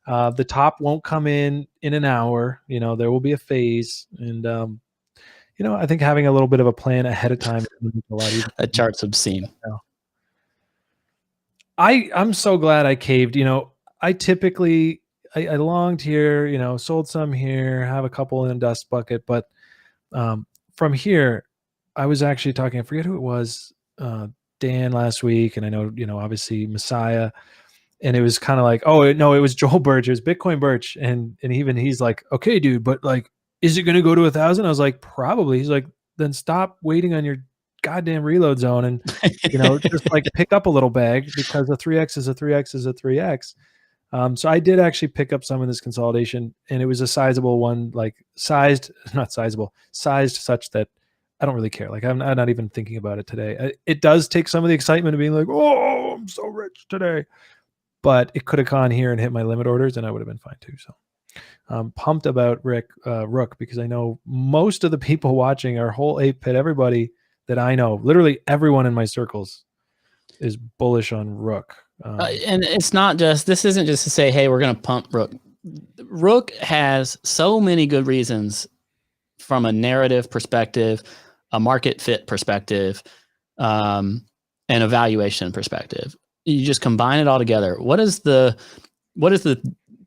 The top won't come in an hour. There will be a phase. And, I think having a little bit of a plan ahead of time is a lot easier. That chart's obscene. I'm so glad I caved. I typically, I longed here, sold some here, have a couple in a dust bucket. But from here, I was actually talking, I forget who it was, Dan last week. And I know, obviously Messiah. And it was kind of like, oh, no, it was Joel Birch. It was Bitcoin Birch. And even he's like, okay, dude, but is it going to go to 1,000? I was like, probably. He's like, then stop waiting on your goddamn reload zone and, just pick up a little bag because a 3X is a 3X is a 3X. So I did actually pick up some of this consolidation and it was a sizable one, sized such that I don't really care. I'm not even thinking about it today. It does take some of the excitement of being like, oh, I'm so rich today. But it could have gone here and hit my limit orders and I would have been fine too. So I'm pumped about Rook because I know most of the people watching our whole 8-pit, everybody that I know, literally everyone in my circles is bullish on Rook. And it's not just, this isn't just to say, hey, we're going to pump Rook. Rook has so many good reasons from a narrative perspective, a market fit perspective, and a valuation perspective. You just combine it all together. What is the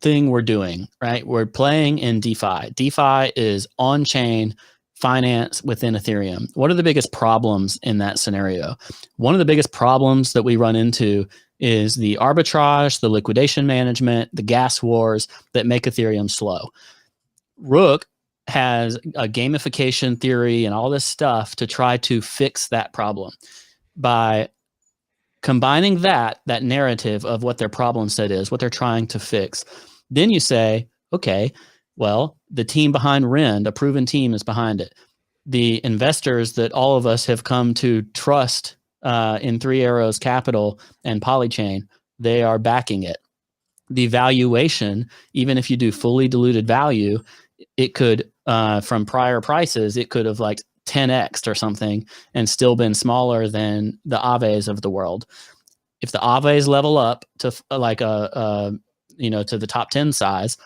thing we're doing, right? We're playing in DeFi. DeFi is on-chain finance within Ethereum. What are the biggest problems in that scenario? One of the biggest problems that we run into is the arbitrage, the liquidation management, the gas wars that make Ethereum slow. Rook has a gamification theory and all this stuff to try to fix that problem by combining that narrative of what their problem set is, what they're trying to fix. Then you say, okay, well, the team behind Rend, a proven team, is behind it. The investors that all of us have come to trust in Three Arrows Capital and Polychain, they are backing it. The valuation, even if you do fully diluted value, it could, from prior prices, it could have like 10x or something and still been smaller than the Aves of the world. If the Aves level up to like to the top 10 size,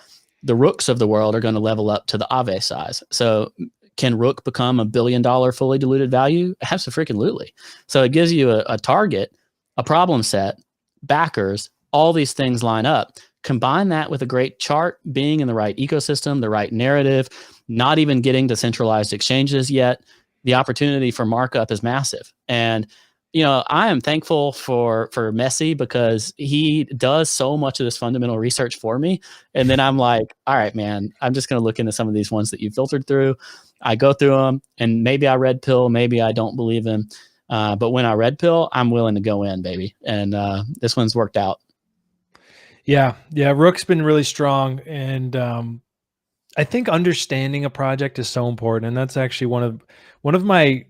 the Rooks of the world are going to level up to the Ave size. So can Rook become $1 billion fully diluted value? Absolutely. So it gives you a target, a problem set, backers, all these things line up. Combine that with a great chart, being in the right ecosystem, the right narrative, not even getting to centralized exchanges yet. The opportunity for markup is massive. And I am thankful for Messi, because he does so much of this fundamental research for me. And then I'm like, all right, man, I'm just going to look into some of these ones that you filtered through. I go through them, and maybe I red pill, maybe I don't believe him. But when I red pill, I'm willing to go in, baby. And this one's worked out. Yeah. Rook's been really strong. And I think understanding a project is so important. And that's actually one of my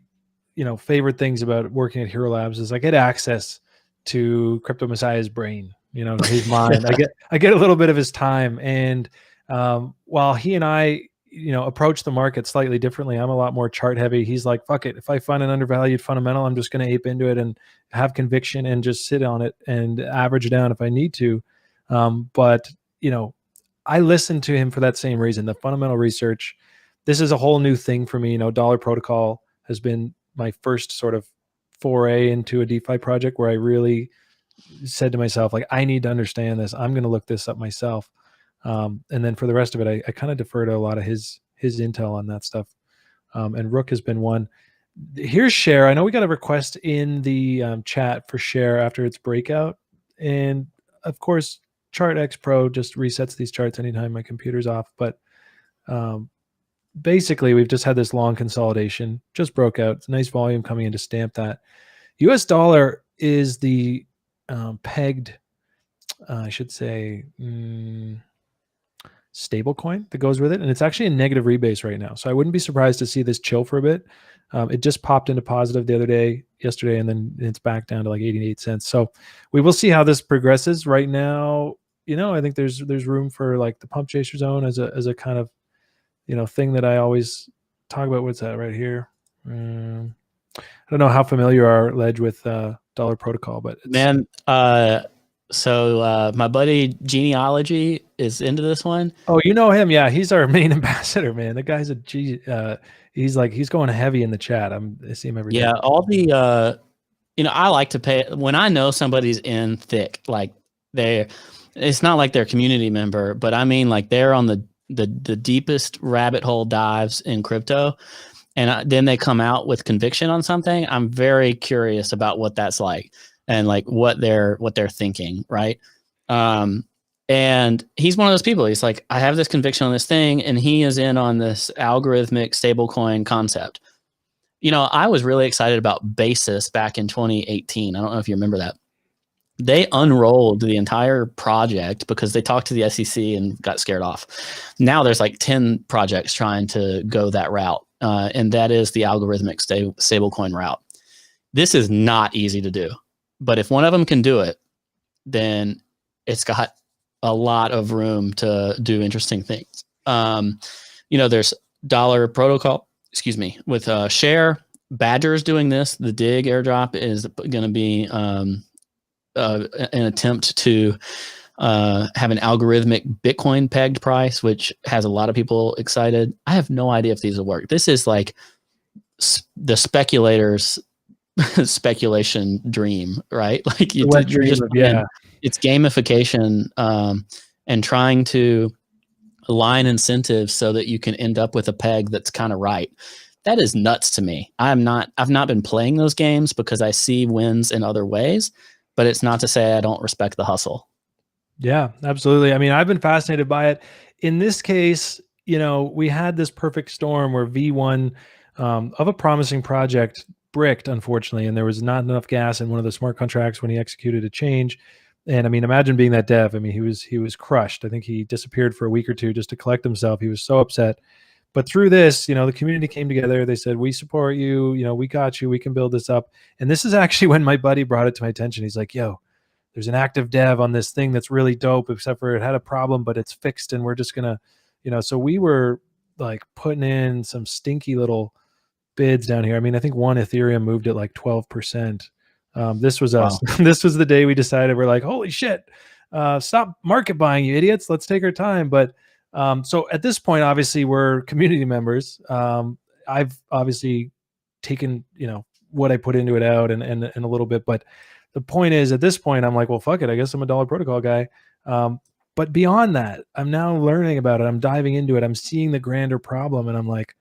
favorite things about working at Hxro Labs is I get access to Crypto Messiah's brain, his mind. I get a little bit of his time. And while he and I, approach the market slightly differently, I'm a lot more chart heavy. He's like, fuck it. If I find an undervalued fundamental, I'm just going to ape into it and have conviction and just sit on it and average down if I need to. But I listen to him for that same reason, the fundamental research. This is a whole new thing for me. Dollar protocol has been my first sort of foray into a DeFi project where I really said to myself, like, I need to understand this. I'm going to look this up myself. And then for the rest of it, I kind of defer to a lot of his intel on that stuff. And Rook has been one. Here's Share. I know we got a request in the chat for Share after its breakout. And of course, Chart X Pro just resets these charts anytime my computer's off. But basically, we've just had this long consolidation, just broke out. It's a nice volume coming in to stamp that. US dollar is the pegged, I should say, stable coin that goes with it. And it's actually a negative rebase right now. So I wouldn't be surprised to see this chill for a bit. It just popped into positive yesterday, and then it's back down to like 88 cents. So we will see how this progresses. Right now, I think there's room for like the pump chaser zone as a kind of, thing that I always talk about. What's that right here? I don't know how familiar you are, Ledge, with Dollar Protocol, but man, so my buddy Genealogy is into this one. Oh, you know him? Yeah, he's our main ambassador, man. The guy's he's going heavy in the chat. I see him every day. Yeah, all the I like to pay when I know somebody's in thick, like it's not like they're a community member, but I mean like they're on the deepest rabbit hole dives in crypto, and then they come out with conviction on something. I'm very curious about what that's like and like what they're thinking, right? And he's one of those people. He's like, I have this conviction on this thing, and he is in on this algorithmic stablecoin concept. I was really excited about Basis back in 2018. I don't know if you remember that. They unrolled the entire project because they talked to the SEC and got scared off. Now there's like 10 projects trying to go that route, and that is the algorithmic stablecoin route. This is not easy to do, but if one of them can do it, then it's got a lot of room to do interesting things. There's Dollar Protocol, with Share. Badger's doing this. The Dig airdrop is going to be an attempt to have an algorithmic Bitcoin pegged price, which has a lot of people excited. I have no idea if these will work. This is like the speculators' speculation dream, right? Like it's gamification and trying to align incentives so that you can end up with a peg that's kind of right. That is nuts to me. I've not been playing those games because I see wins in other ways, but it's not to say I don't respect the hustle. Yeah, absolutely. I mean, I've been fascinated by it. In this case, we had this perfect storm where V1 of a promising project bricked, unfortunately, and there was not enough gas in one of the smart contracts when he executed a change. And I mean, imagine being that dev. I mean, he was crushed. I think he disappeared for a week or two just to collect himself. He was so upset. But through this, the community came together. They said, we support you. We got you. We can build this up. And this is actually when my buddy brought it to my attention. He's like, yo, there's an active dev on this thing that's really dope, except for it had a problem, but it's fixed. And we're just going to, so we were like putting in some stinky little bids down here. I mean, I think one Ethereum moved at like 12%. This was us. Wow. This was the day we decided, we're like, holy shit, stop market buying, you idiots. Let's take our time. But so at this point, obviously, we're community members. I've obviously taken, what I put into it out and a little bit. But the point is, at this point, I'm like, well, fuck it. I guess I'm a dollar protocol guy. But beyond that, I'm now learning about it. I'm diving into it. I'm seeing the grander problem, and I'm like,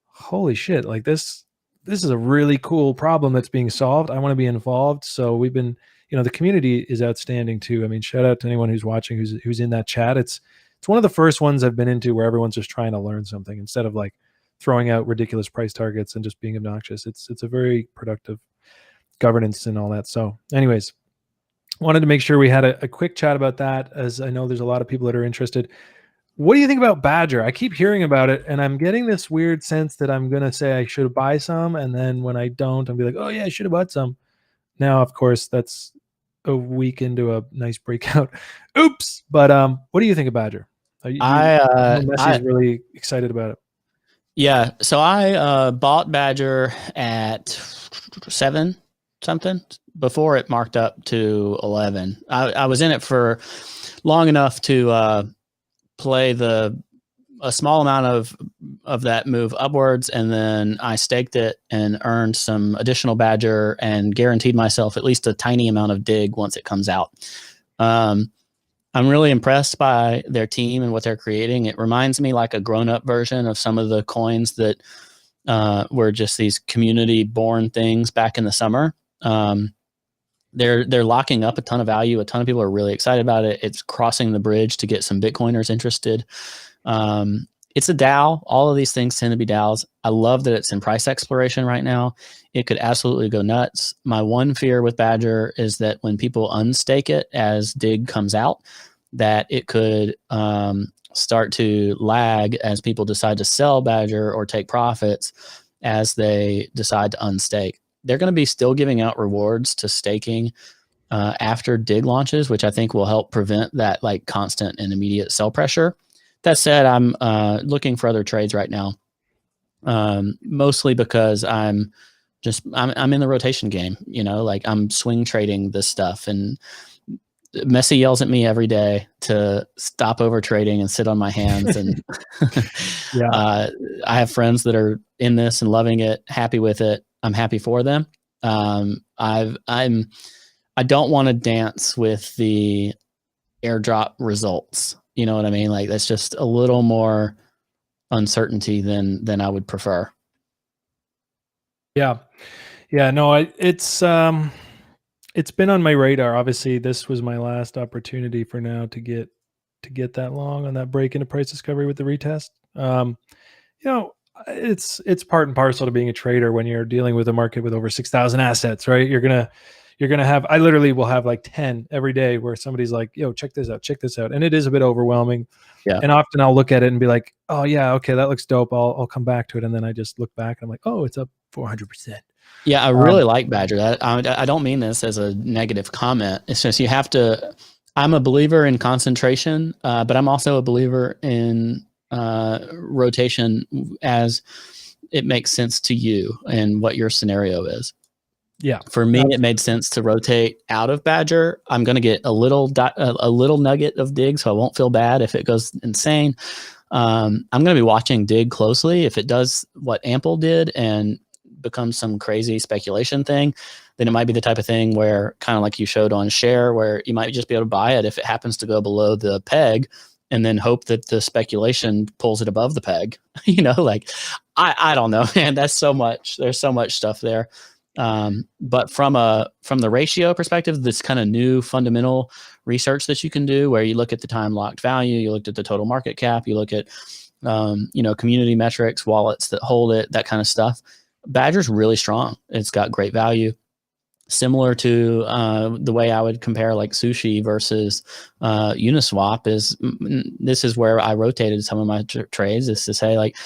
holy shit, like this is a really cool problem that's being solved. I want to be involved. So we've been, the community is outstanding too. I mean, shout out to anyone who's watching, who's in that chat. It's one of the first ones I've been into where everyone's just trying to learn something instead of like throwing out ridiculous price targets and just being obnoxious. It's a very productive governance and all that. So anyways, wanted to make sure we had a quick chat about that, as I know there's a lot of people that are interested. What do you think about Badger? I keep hearing about it, and I'm getting this weird sense that I'm going to say I should buy some, and then when I don't, I'll be like, oh yeah, I should have bought some. Now, of course, that's a week into a nice breakout. Oops. But what do you think of Badger? Messi's really excited about it. Yeah. So I bought Badger at 7 something before it marked up to 11. I was in it for long enough to play a small amount of that move upwards, and then I staked it and earned some additional Badger and guaranteed myself at least a tiny amount of dig once it comes out. I'm really impressed by their team and what they're creating. It reminds me like a grown-up version of some of the coins that were just these community-born things back in the summer. They're locking up a ton of value. A ton of people are really excited about it. It's crossing the bridge to get some Bitcoiners interested. It's a DAO. All of these things tend to be DAOs. I love that it's in price exploration right now. It could absolutely go nuts. My one fear with Badger is that when people unstake it as DIG comes out, that it could start to lag as people decide to sell Badger or take profits as they decide to unstake. They're going to be still giving out rewards to staking after DIG launches, which I think will help prevent that like constant and immediate sell pressure. That said, I'm looking for other trades right now, mostly because I'm in the rotation game. Like I'm swing trading this stuff, and Messi yells at me every day to stop over trading and sit on my hands. And I have friends that are in this and loving it, happy with it. I'm happy for them. I don't want to dance with the airdrop results. You know what I mean? Like that's just a little more uncertainty than I would prefer. Yeah. No, it's been on my radar. Obviously, this was my last opportunity for now to get that long on that break into price discovery with the retest. It's part and parcel to being a trader when you're dealing with a market with over 6,000 assets, right? You're gonna have, I literally will have like 10 every day where somebody's like, yo, check this out. And it is a bit overwhelming. Yeah. And often I'll look at it and be like, oh yeah, okay, that looks dope. I'll come back to it. And then I just look back and I'm like, oh, it's up 400%. Yeah, I really like Badger. I don't mean this as a negative comment. It's just you have to. I'm a believer in concentration, but I'm also a believer in rotation as it makes sense to you and what your scenario is. Yeah, for me, it made sense to rotate out of Badger. I'm going to get a little nugget of dig, so I won't feel bad if it goes insane. I'm going to be watching dig closely. If it does what Ample did and becomes some crazy speculation thing, then it might be the type of thing where, kind of like you showed on Share, where you might just be able to buy it if it happens to go below the peg, and then hope that the speculation pulls it above the peg. Like I don't know, man. There's so much stuff there. But from the ratio perspective, this kind of new fundamental research that you can do, where you look at the time locked value, you looked at the total market cap, you look at community metrics, wallets that hold it, that kind of stuff. Badger's really strong. It's got great value. Similar to the way I would compare like Sushi versus Uniswap this is where I rotated some of my trades, is to say like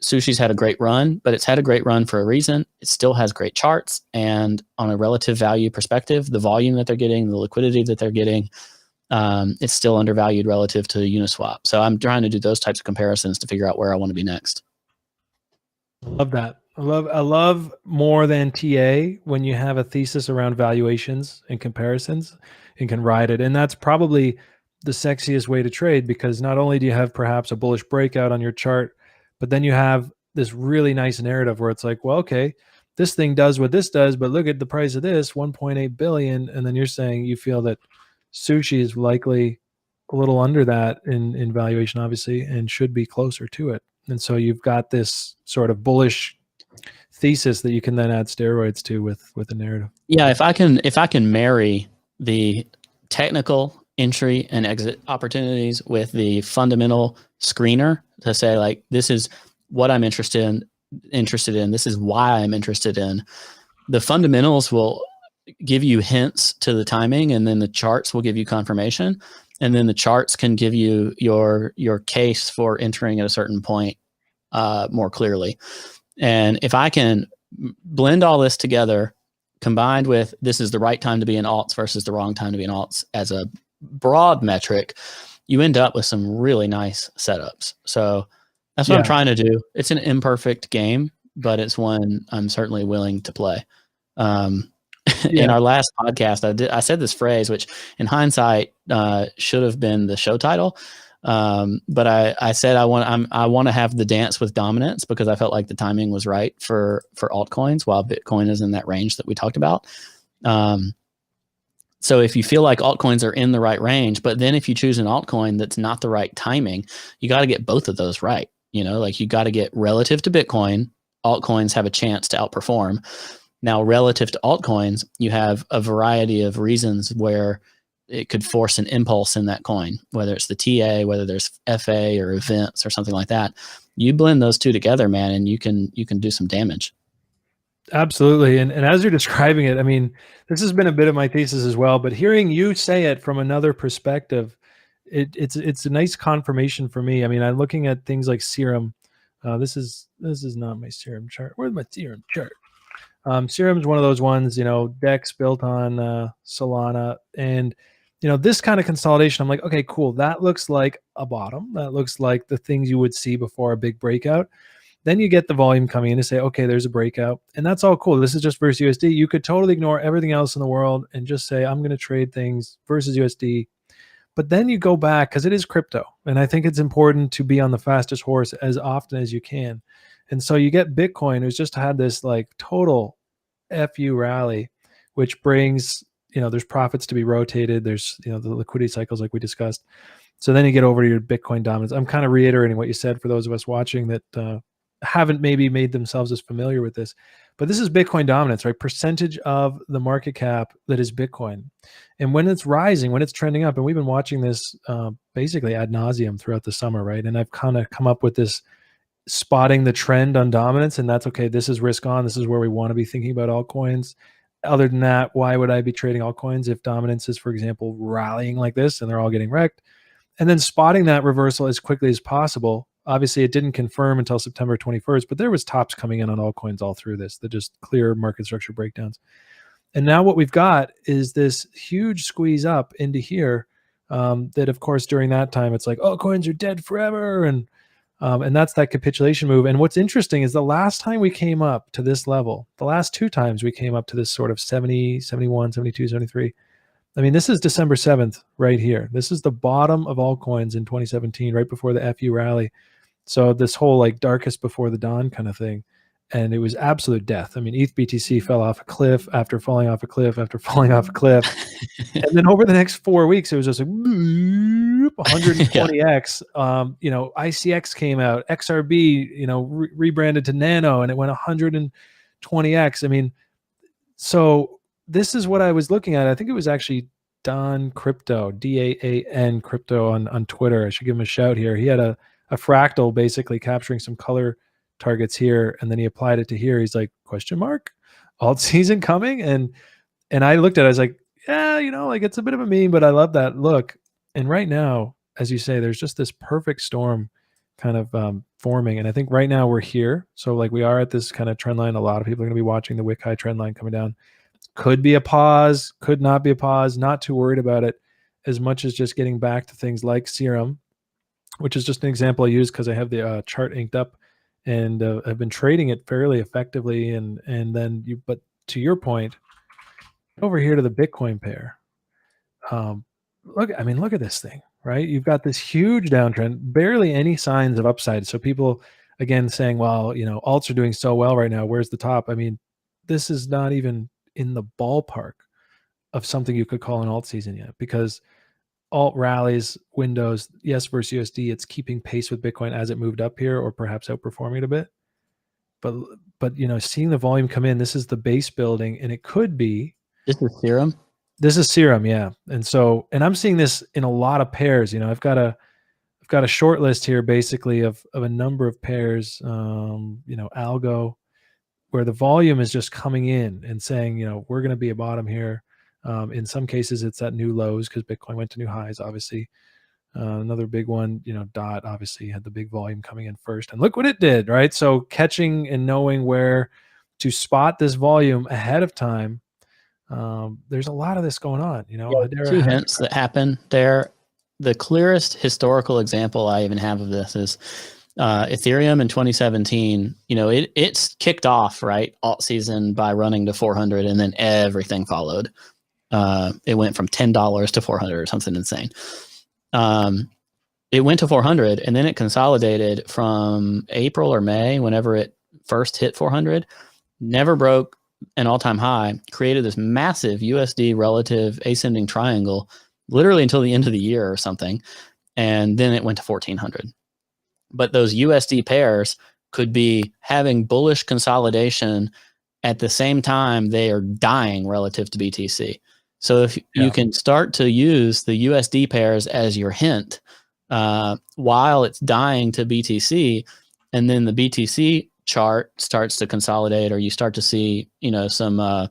Sushi's had a great run, but it's had a great run for a reason. It still has great charts, and on a relative value perspective, the volume that they're getting, the liquidity that they're getting, it's still undervalued relative to Uniswap. So I'm trying to do those types of comparisons to figure out where I want to be next. I love that. I love more than TA when you have a thesis around valuations and comparisons and can ride it. And that's probably the sexiest way to trade, because not only do you have perhaps a bullish breakout on your chart, but then you have this really nice narrative where it's like, well, okay, this thing does what this does, but look at the price of this, 1.8 billion. And then you're saying you feel that sushi is likely a little under that in valuation, obviously, and should be closer to it. And so you've got this sort of bullish thesis that you can then add steroids to with the narrative. Yeah, if I can marry the technical entry and exit opportunities with the fundamental screener to say, like, this is what I'm interested in, this is why I'm interested in. The fundamentals will give you hints to the timing, and then the charts will give you confirmation, and then the charts can give you your case for entering at a certain point more clearly. And if I can blend all this together, combined with this is the right time to be in alts versus the wrong time to be in alts as a broad metric, you end up with some really nice setups. So that's what I'm trying to do. It's an imperfect game, but it's one I'm certainly willing to play. In our last podcast, I said this phrase, which in hindsight should have been the show title. But I said I want to have the dance with dominance, because I felt like the timing was right for altcoins, while Bitcoin is in that range that we talked about. So if you feel like altcoins are in the right range, but then if you choose an altcoin that's not the right timing, you got to get both of those right. You know, like you got to get relative to Bitcoin, altcoins have a chance to outperform. Now, relative to altcoins, you have a variety of reasons where it could force an impulse in that coin, whether it's the TA, whether there's FA or events or something like that. You blend those two together, man, and you can do some damage. Absolutely. And as you're describing it, I mean, this has been a bit of my thesis as well, but hearing you say it from another perspective, it's a nice confirmation for me. I mean, I'm looking at things like Serum. This is not my Serum chart. Where's my Serum chart? Serum is one of those ones, you know, DEX built on Solana, and you know, this kind of consolidation, I'm like, okay, cool. That looks like a bottom. That looks like the things you would see before a big breakout. Then you get the volume coming in to say, okay, there's a breakout, and that's all cool. This is just versus USD. You could totally ignore everything else in the world and just say, I'm going to trade things versus USD. But then you go back, because it is crypto, and I think it's important to be on the fastest horse as often as you can. And so you get Bitcoin, who's just had this like total FU rally, which brings, you know, there's profits to be rotated. There's, you know, the liquidity cycles like we discussed. So then you get over to your Bitcoin dominance. I'm kind of reiterating what you said for those of us watching that haven't maybe made themselves as familiar with this, but this is Bitcoin dominance, right? Percentage of the market cap that is Bitcoin. And when it's rising, when it's trending up, and we've been watching this basically ad nauseum throughout the summer, right? And I've kind of come up with this spotting the trend on dominance, and that's okay. This is risk on. This is where we want to be thinking about altcoins. Other than that, why would I be trading altcoins if dominance is, for example, rallying like this and they're all getting wrecked? And then spotting that reversal as quickly as possible. Obviously, it didn't confirm until September 21st, but there was tops coming in on altcoins all through this, that just clear market structure breakdowns. And now what we've got is this huge squeeze up into here that, of course, during that time, it's like, altcoins are dead forever. And that's that capitulation move. And what's interesting is the last time we came up to this level, the last two times we came up to this sort of 70, 71, 72, 73. I mean, this is December 7th right here. This is the bottom of altcoins in 2017, right before the FU rally. So this whole like darkest before the dawn kind of thing. And it was absolute death. I mean, ETH BTC fell off a cliff after falling off a cliff after falling off a cliff. And then over the next 4 weeks, it was just like 120x. You know, ICX came out, XRB, you know, rebranded to Nano, and it went 120x. I mean, so this is what I was looking at. I think it was actually Don Crypto, DAAN Crypto on Twitter. I should give him a shout here. He had a fractal basically capturing some color targets here, and then he applied it to here. He's like, question mark, alt season coming. And I looked at it, I was like, yeah, you know, like it's a bit of a meme, but I love that look. And right now, as you say, there's just this perfect storm kind of forming. And I think right now we're here. So like we are at this kind of trend line. A lot of people are going to be watching the wick high trend line coming down. Could be a pause, could not be a pause, not too worried about it. as much as just getting back to things like Serum, which is just an example I use because I have the chart inked up, and I've been trading it fairly effectively. And then but to your point, over here to the Bitcoin pair, look at this thing, right? You've got this huge downtrend, barely any signs of upside. So people again saying, well, alts are doing so well right now, where's the top? I mean, this is not even in the ballpark of something you could call an alt season yet, because alt rallies, windows, yes, versus USD, it's keeping pace with Bitcoin as it moved up here, or perhaps outperforming it a bit. But seeing the volume come in, this is the base building, and it could be. This is Serum. This is Serum, yeah. And I'm seeing this in a lot of pairs. I've got a short list here, basically of a number of pairs. Algo, where the volume is just coming in and saying, we're going to be a bottom here. In some cases, it's at new lows because Bitcoin went to new highs, obviously. Another big one, DOT obviously had the big volume coming in first. And look what it did, right? So catching and knowing where to spot this volume ahead of time. There's a lot of this going on. Two hints that happen there. The clearest historical example I even have of this is Ethereum in 2017. It's kicked off, right, alt season by running to 400, and then everything followed. It went from $10 to 400 or something insane. It went to 400, and then it consolidated from April or May, whenever it first hit 400, never broke an all-time high, created this massive USD relative ascending triangle, literally until the end of the year or something, and then it went to 1400. But those USD pairs could be having bullish consolidation at the same time they are dying relative to BTC. So if you can start to use the USD pairs as your hint while it's dying to BTC, and then the BTC chart starts to consolidate, or you start to see, some,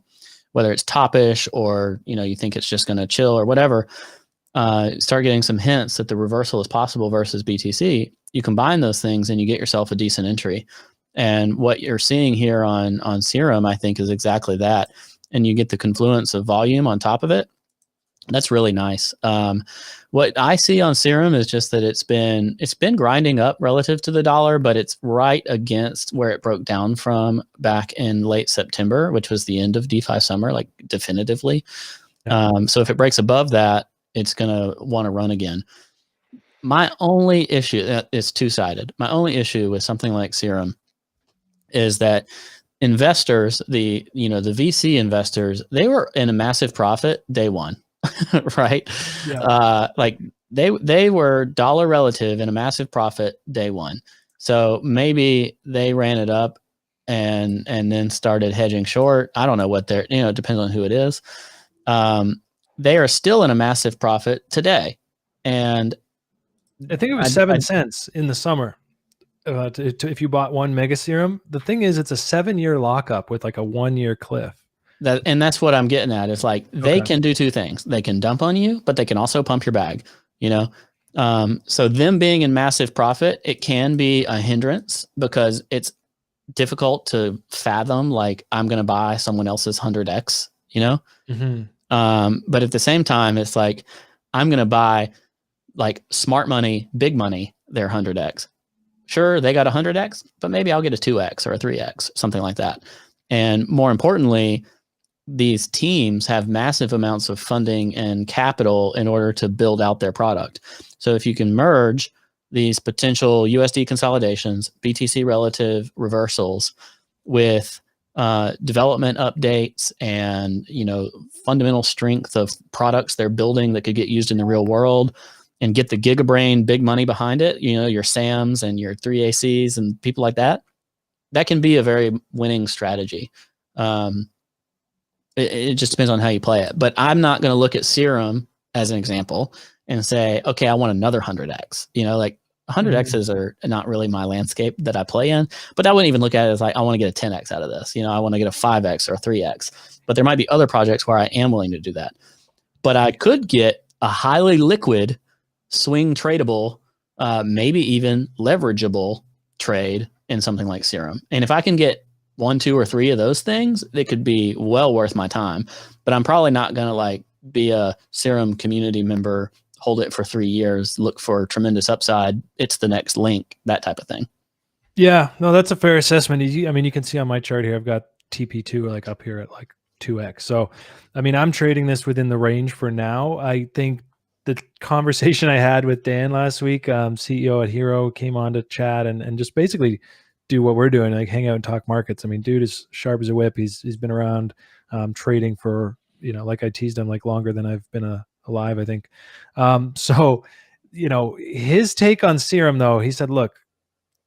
whether it's topish or, you think it's just going to chill or whatever, start getting some hints that the reversal is possible versus BTC. You combine those things and you get yourself a decent entry. And what you're seeing here on Serum, I think, is exactly that. And you get the confluence of volume on top of it. That's really nice. What I see on Serum is just that it's been grinding up relative to the dollar, but it's right against where it broke down from back in late September, which was the end of DeFi summer, like definitively. Yeah. So if it breaks above that, it's going to want to run again. My only issue is two-sided. My only issue with something like Serum is that investors, the VC investors, they were in a massive profit day one. Right? Yeah. Like they were dollar relative in a massive profit day one. So maybe they ran it up and then started hedging short. I don't know what they're, it depends on who it is. They are still in a massive profit today. And I think it was 7 cents in the summer. If you bought one mega Serum, the thing is, it's a 7-year lockup with like a 1-year cliff. And that's what I'm getting at. It's like they can do two things. They can dump on you, but they can also pump your bag, So them being in massive profit, it can be a hindrance because it's difficult to fathom, like, I'm going to buy someone else's 100x, Mm-hmm. But at the same time, it's like, I'm going to buy like smart money, big money, their 100x. Sure, they got 100x, but maybe I'll get a 2x or a 3x, something like that. And more importantly, these teams have massive amounts of funding and capital in order to build out their product. So if you can merge these potential USD consolidations, BTC relative reversals with development updates and, fundamental strength of products they're building that could get used in the real world, and get the gigabrain big money behind it, your SAMs and your 3ACs and people like that, that can be a very winning strategy. It just depends on how you play it. But I'm not going to look at Serum as an example and say, okay, I want another 100x. Like 100x's are not really my landscape that I play in. But I wouldn't even look at it as like, I want to get a 10x out of this. I want to get a 5x or a 3x. But there might be other projects where I am willing to do that. But I could get a highly liquid, swing tradable, maybe even leverageable trade in something like Serum. And if I can get 1, 2, or 3 of those things, it could be well worth my time. But I'm probably not going to like be a Serum community member, hold it for 3 years, look for tremendous upside. It's the next link, that type of thing. Yeah, no, that's a fair assessment. I mean, you can see on my chart here, I've got TP2 like up here at like 2x. So, I mean, I'm trading this within the range for now. I think the conversation I had with Dan last week, CEO at Hxro, came on to chat and just basically do what we're doing, like hang out and talk markets. I mean, dude is sharp as a whip. He's been around trading for, like I teased him, like longer than I've been alive, I think. So, his take on Serum, though, he said, look,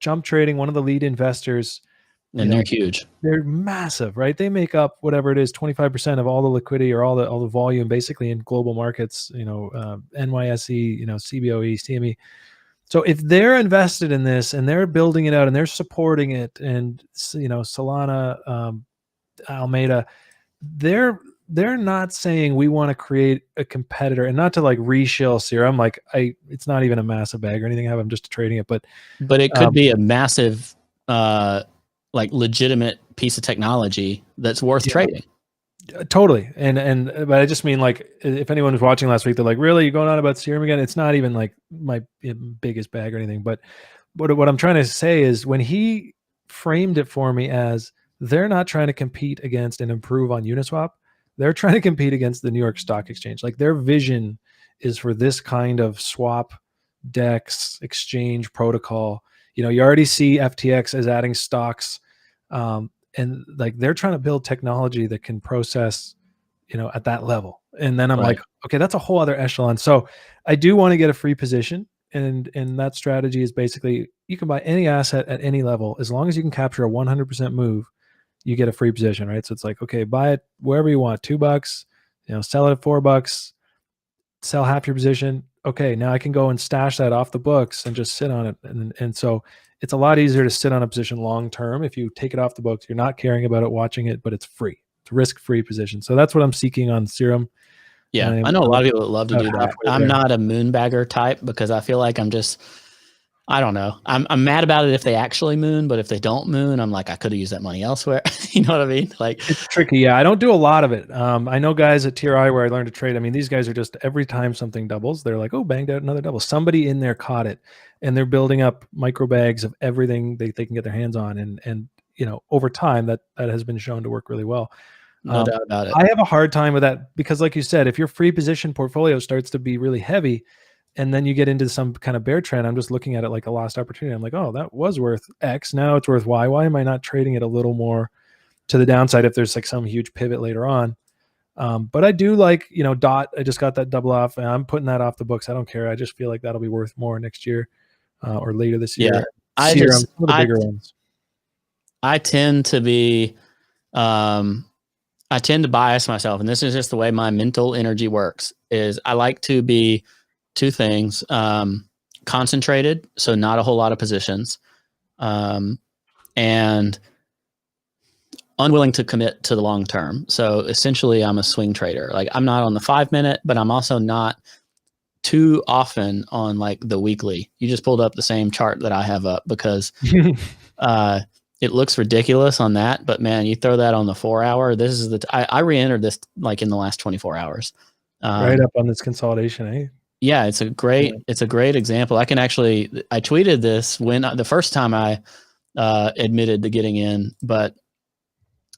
Jump Trading, one of the lead investors, And they're huge. they're massive, right? They make up whatever it is, 25% of all the liquidity or all the volume basically in global markets, NYSE, CBOE, CME. So if they're invested in this and they're building it out and they're supporting it, and Solana, Alameda, they're not saying we want to create a competitor, and not to like reshill Serum. Like it's not even a massive bag or anything. I'm just trading it, but it could be a massive, like legitimate piece of technology that's worth trading. Totally. But I just mean, like, if anyone was watching last week, they're like, really, you're going on about Serum again? It's not even like my biggest bag or anything. But what I'm trying to say is, when he framed it for me as they're not trying to compete against and improve on Uniswap, they're trying to compete against the New York Stock Exchange. Like, their vision is for this kind of swap DEX exchange protocol. You already see FTX as adding stocks, and like they're trying to build technology that can process, at that level. And then I'm like, okay, that's a whole other echelon. So I do want to get a free position, and that strategy is basically, you can buy any asset at any level as long as you can capture a 100% move. You get a free position, right? So it's like, okay, buy it wherever you want, $2, sell it at $4, sell half your position. Okay, now I can go and stash that off the books and just sit on it. And so it's a lot easier to sit on a position long term if you take it off the books. You're not caring about it, watching it, but it's free. It's a risk-free position. So that's what I'm seeking on Serum. Yeah, I know a lot of people that love to do that. I'm not a moonbagger type, because I feel like I don't know. I'm mad about it if they actually moon, but if they don't moon, I'm like, I could have used that money elsewhere. You know what I mean? Like, it's tricky. Yeah, I don't do a lot of it. I know guys at TRI where I learned to trade. I mean, these guys are just, every time something doubles, they're like, oh, banged out another double. Somebody in there caught it, and they're building up micro bags of everything they can get their hands on. And over time, that has been shown to work really well. No doubt about it. I have a hard time with that, because like you said, if your free position portfolio starts to be really heavy, and then you get into some kind of bear trend, I'm just looking at it like a lost opportunity. I'm like, oh, that was worth X. Now it's worth Y. Why am I not trading it a little more to the downside if there's like some huge pivot later on? But I do like, DOT. I just got that double off, and I'm putting that off the books. I don't care. I just feel like that'll be worth more next year or later this year. Yeah, some of the bigger ones. I tend to be, I tend to bias myself, and this is just the way my mental energy works. Is I like to be two things: concentrated, so not a whole lot of positions, and unwilling to commit to the long term. So essentially, I'm a swing trader. Like, I'm not on the 5-minute, but I'm also not too often on like the weekly. You just pulled up the same chart that I have up, because it looks ridiculous on that, but man, you throw that on the 4-hour. This is I re-entered this like in the last 24 hours. Right up on this consolidation, eh? Yeah, it's a great example. I tweeted this when the first time I admitted to getting in, but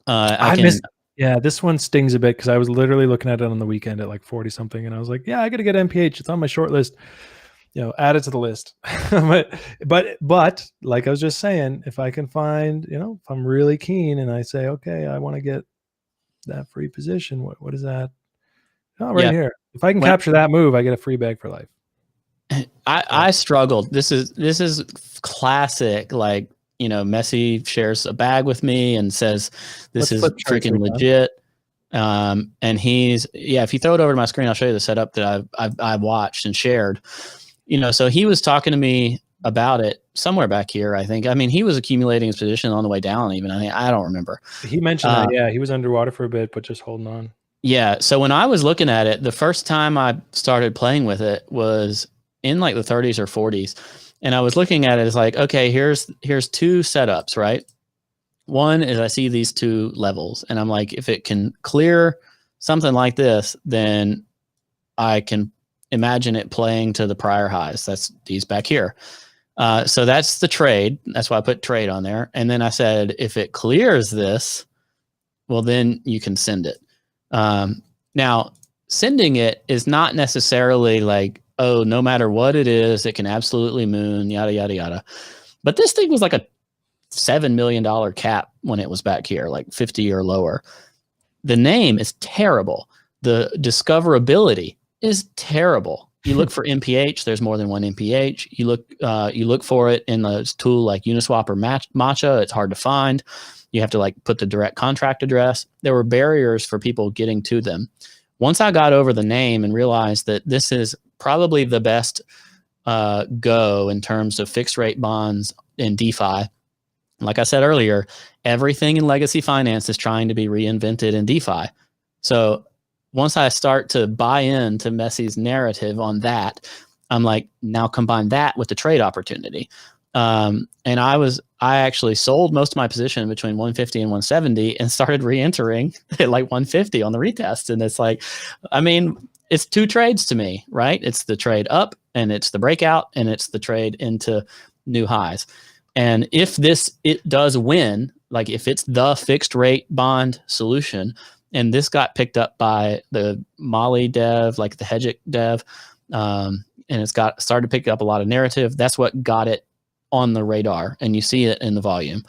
this one stings a bit, because I was literally looking at it on the weekend at like 40 something, and I was like, yeah, I got to get MPH. It's on my short list. Add it to the list. but like I was just saying, if I can find, if I'm really keen and I say, okay, I want to get that free position, what is that? Oh, right here. If I can capture that move, I get a free bag for life. I struggled. This is classic. Like, Messi shares a bag with me and says, this is freaking legit. And if you throw it over to my screen, I'll show you the setup that I've watched and shared. So he was talking to me about it somewhere back here, I think. I mean, he was accumulating his position on the way down, even. I don't remember. He mentioned that, yeah, he was underwater for a bit, but just holding on. Yeah. So when I was looking at it, the first time I started playing with it was in like the 30s or 40s. And I was looking at it as like, okay, here's two setups, right? One is I see these two levels, and I'm like, if it can clear something like this, then I can imagine it playing to the prior highs. That's these back here. So that's the trade. That's why I put trade on there. And then I said, if it clears this, well, then you can send it. Now, sending it is not necessarily like, oh, no matter what it is, it can absolutely moon, yada, yada, yada. But this thing was like a $7 million cap when it was back here, like 50 or lower. The name is terrible. The discoverability is terrible. You look for MPH, there's more than one MPH. You look for it in a tool like Uniswap or Matcha, it's hard to find. You have to like put the direct contract address. There were barriers for people getting to them. Once I got over the name and realized that this is probably the best go in terms of fixed rate bonds in DeFi, like I said earlier, everything in legacy finance is trying to be reinvented in DeFi. So once I start to buy into Messi's narrative on that, I'm like, now combine that with the trade opportunity. And I actually sold most of my position between 150 and 170 and started re-entering at like 150 on the retest. And it's like, I mean, it's two trades to me, right? It's the trade up and it's the breakout and it's the trade into new highs. And if it does win, like if it's the fixed rate bond solution, and this got picked up by the Molly dev, like the Hxro dev, and it's started to pick up a lot of narrative. That's what got it on the radar, and you see it in the volume.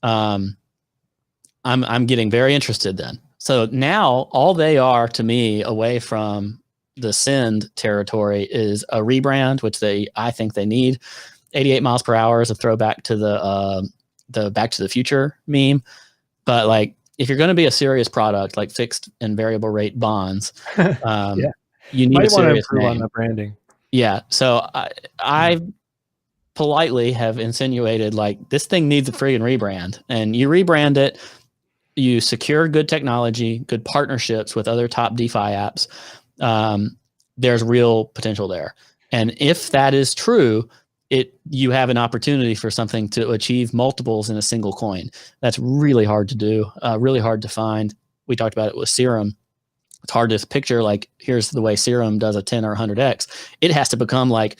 I'm getting very interested then. So now all they are to me, away from the send territory, is a rebrand, which I think they need. 88 miles per hour is a throwback to the Back to the Future meme, but like, if you're going to be a serious product like fixed and variable rate bonds, you need a serious name on the branding. Yeah. So I politely have insinuated like this thing needs a friggin' rebrand, and you rebrand it, you secure good technology, good partnerships with other top DeFi apps. There's real potential there. And if that is true, you have an opportunity for something to achieve multiples in a single coin. That's really hard to do, really hard to find. We talked about it with Serum. It's hard to picture, like, here's the way Serum does a 10 or 100x. It has to become like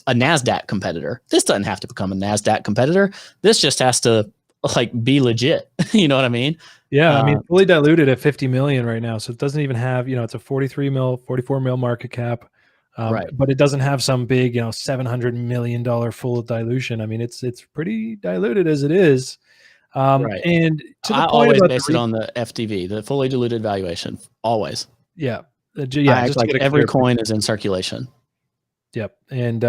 a NASDAQ competitor. This doesn't have to become a NASDAQ competitor. This just has to like be legit. You know what I mean? Yeah. I mean, fully diluted at 50 million right now. So it doesn't even have, it's a 44 mil market cap. Right. But it doesn't have some big, $700 million full dilution. I mean, it's pretty diluted as it is. Right. And to the I point always about base it on the FDV, the fully diluted valuation. Always. Yeah. I act like every coin is in circulation. Yep. And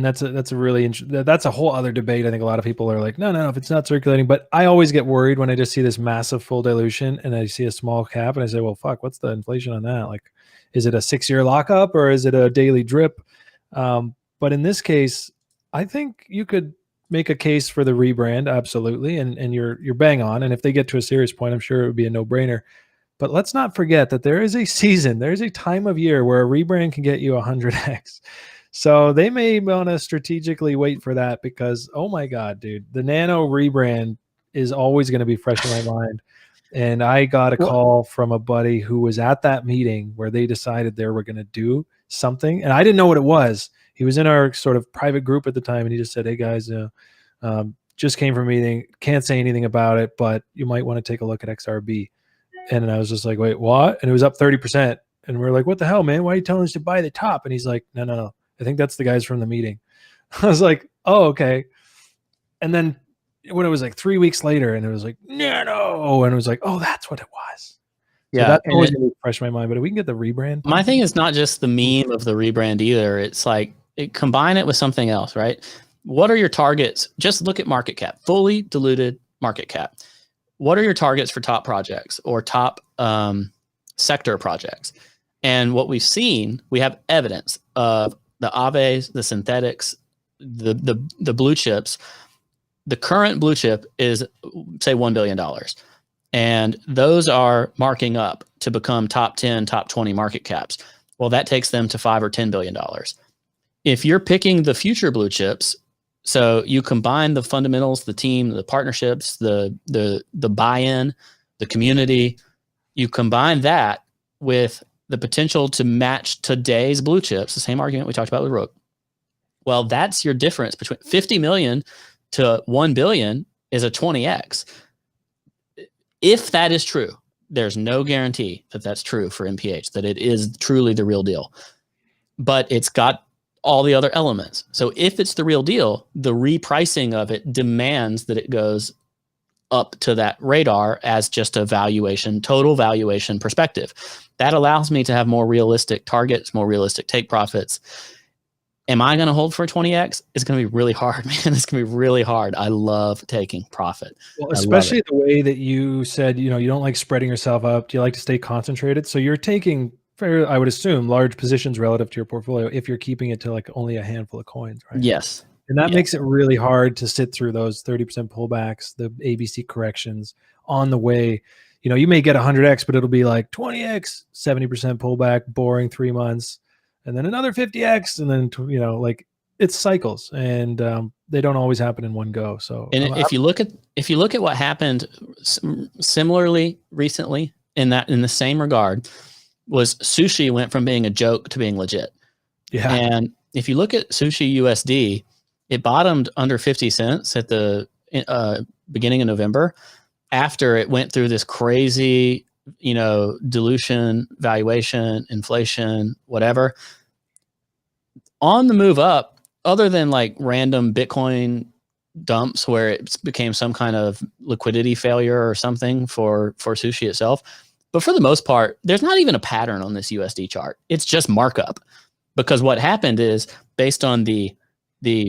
that's a really that's a whole other debate. I think a lot of people are like, no, if it's not circulating. But I always get worried when I just see this massive full dilution and I see a small cap and I say, well, fuck, what's the inflation on that? Like, is it a 6-year lockup or is it a daily drip? But in this case, I think you could make a case for the rebrand, absolutely, and you're bang on. And if they get to a serious point, I'm sure it would be a no-brainer. But let's not forget that there is a season, there is a time of year where a rebrand can get you 100x. So they may want to strategically wait for that because, oh my God, dude, the Nano rebrand is always going to be fresh in my mind. And I got a call from a buddy who was at that meeting where they decided they were going to do something. And I didn't know what it was. He was in our sort of private group at the time. And he just said, hey, guys, just came from a meeting. Can't say anything about it, but you might want to take a look at XRB. And I was just like, wait, what? And it was up 30%. And we're like, what the hell, man? Why are you telling us to buy the top? And he's like, no. I think that's the guys from the meeting. I was like, oh, okay. And then when it was like 3 weeks later and it was like, no. And it was like, oh, that's what it was. Yeah. So that's always going to be fresh in my mind. But if we can get the rebrand. My thing is not just the meme of the rebrand either. It's like, combine it with something else, right? What are your targets? Just look at market cap, fully diluted market cap. What are your targets for top projects or top sector projects? And what we've seen, we have evidence of the Aves, the synthetics, the blue chips. The current blue chip is, say, $1 billion. And those are marking up to become top 10, top 20 market caps. Well, that takes them to $5 or $10 billion. If you're picking the future blue chips, so you combine the fundamentals, the team, the partnerships, the buy-in, the community, you combine that with the potential to match today's blue chips, the same argument we talked about with Rook. Well, that's your difference between 50 million to 1 billion is a 20x. If that is true, there's no guarantee that that's true for MPH, that it is truly the real deal. But it's got all the other elements. So if it's the real deal, the repricing of it demands that it goes up to that radar as just a valuation, total valuation perspective. That allows me to have more realistic targets, more realistic take profits. Am I going to hold for a 20x? It's going to be really hard, man. It's going to be really hard. I love taking profit. Well, especially the way that you said, you don't like spreading yourself up. Do you like to stay concentrated? So you're taking, I would assume, large positions relative to your portfolio if you're keeping it to like only a handful of coins, right? Yes. And that makes it really hard to sit through those 30% pullbacks, the ABC corrections on the way. You may get 100x, but it'll be like 20x, 70% pullback, boring 3 months, and then another 50x, and then like it's cycles, and they don't always happen in one go. So, and if you look at what happened similarly recently in the same regard, was Sushi went from being a joke to being legit. Yeah. And if you look at Sushi USD, it bottomed under 50 cents at the beginning of November after it went through this crazy, dilution, valuation, inflation, whatever. On the move up, other than like random Bitcoin dumps where it became some kind of liquidity failure or something for Sushi itself. But for the most part, there's not even a pattern on this USD chart. It's just markup. Because what happened is based on the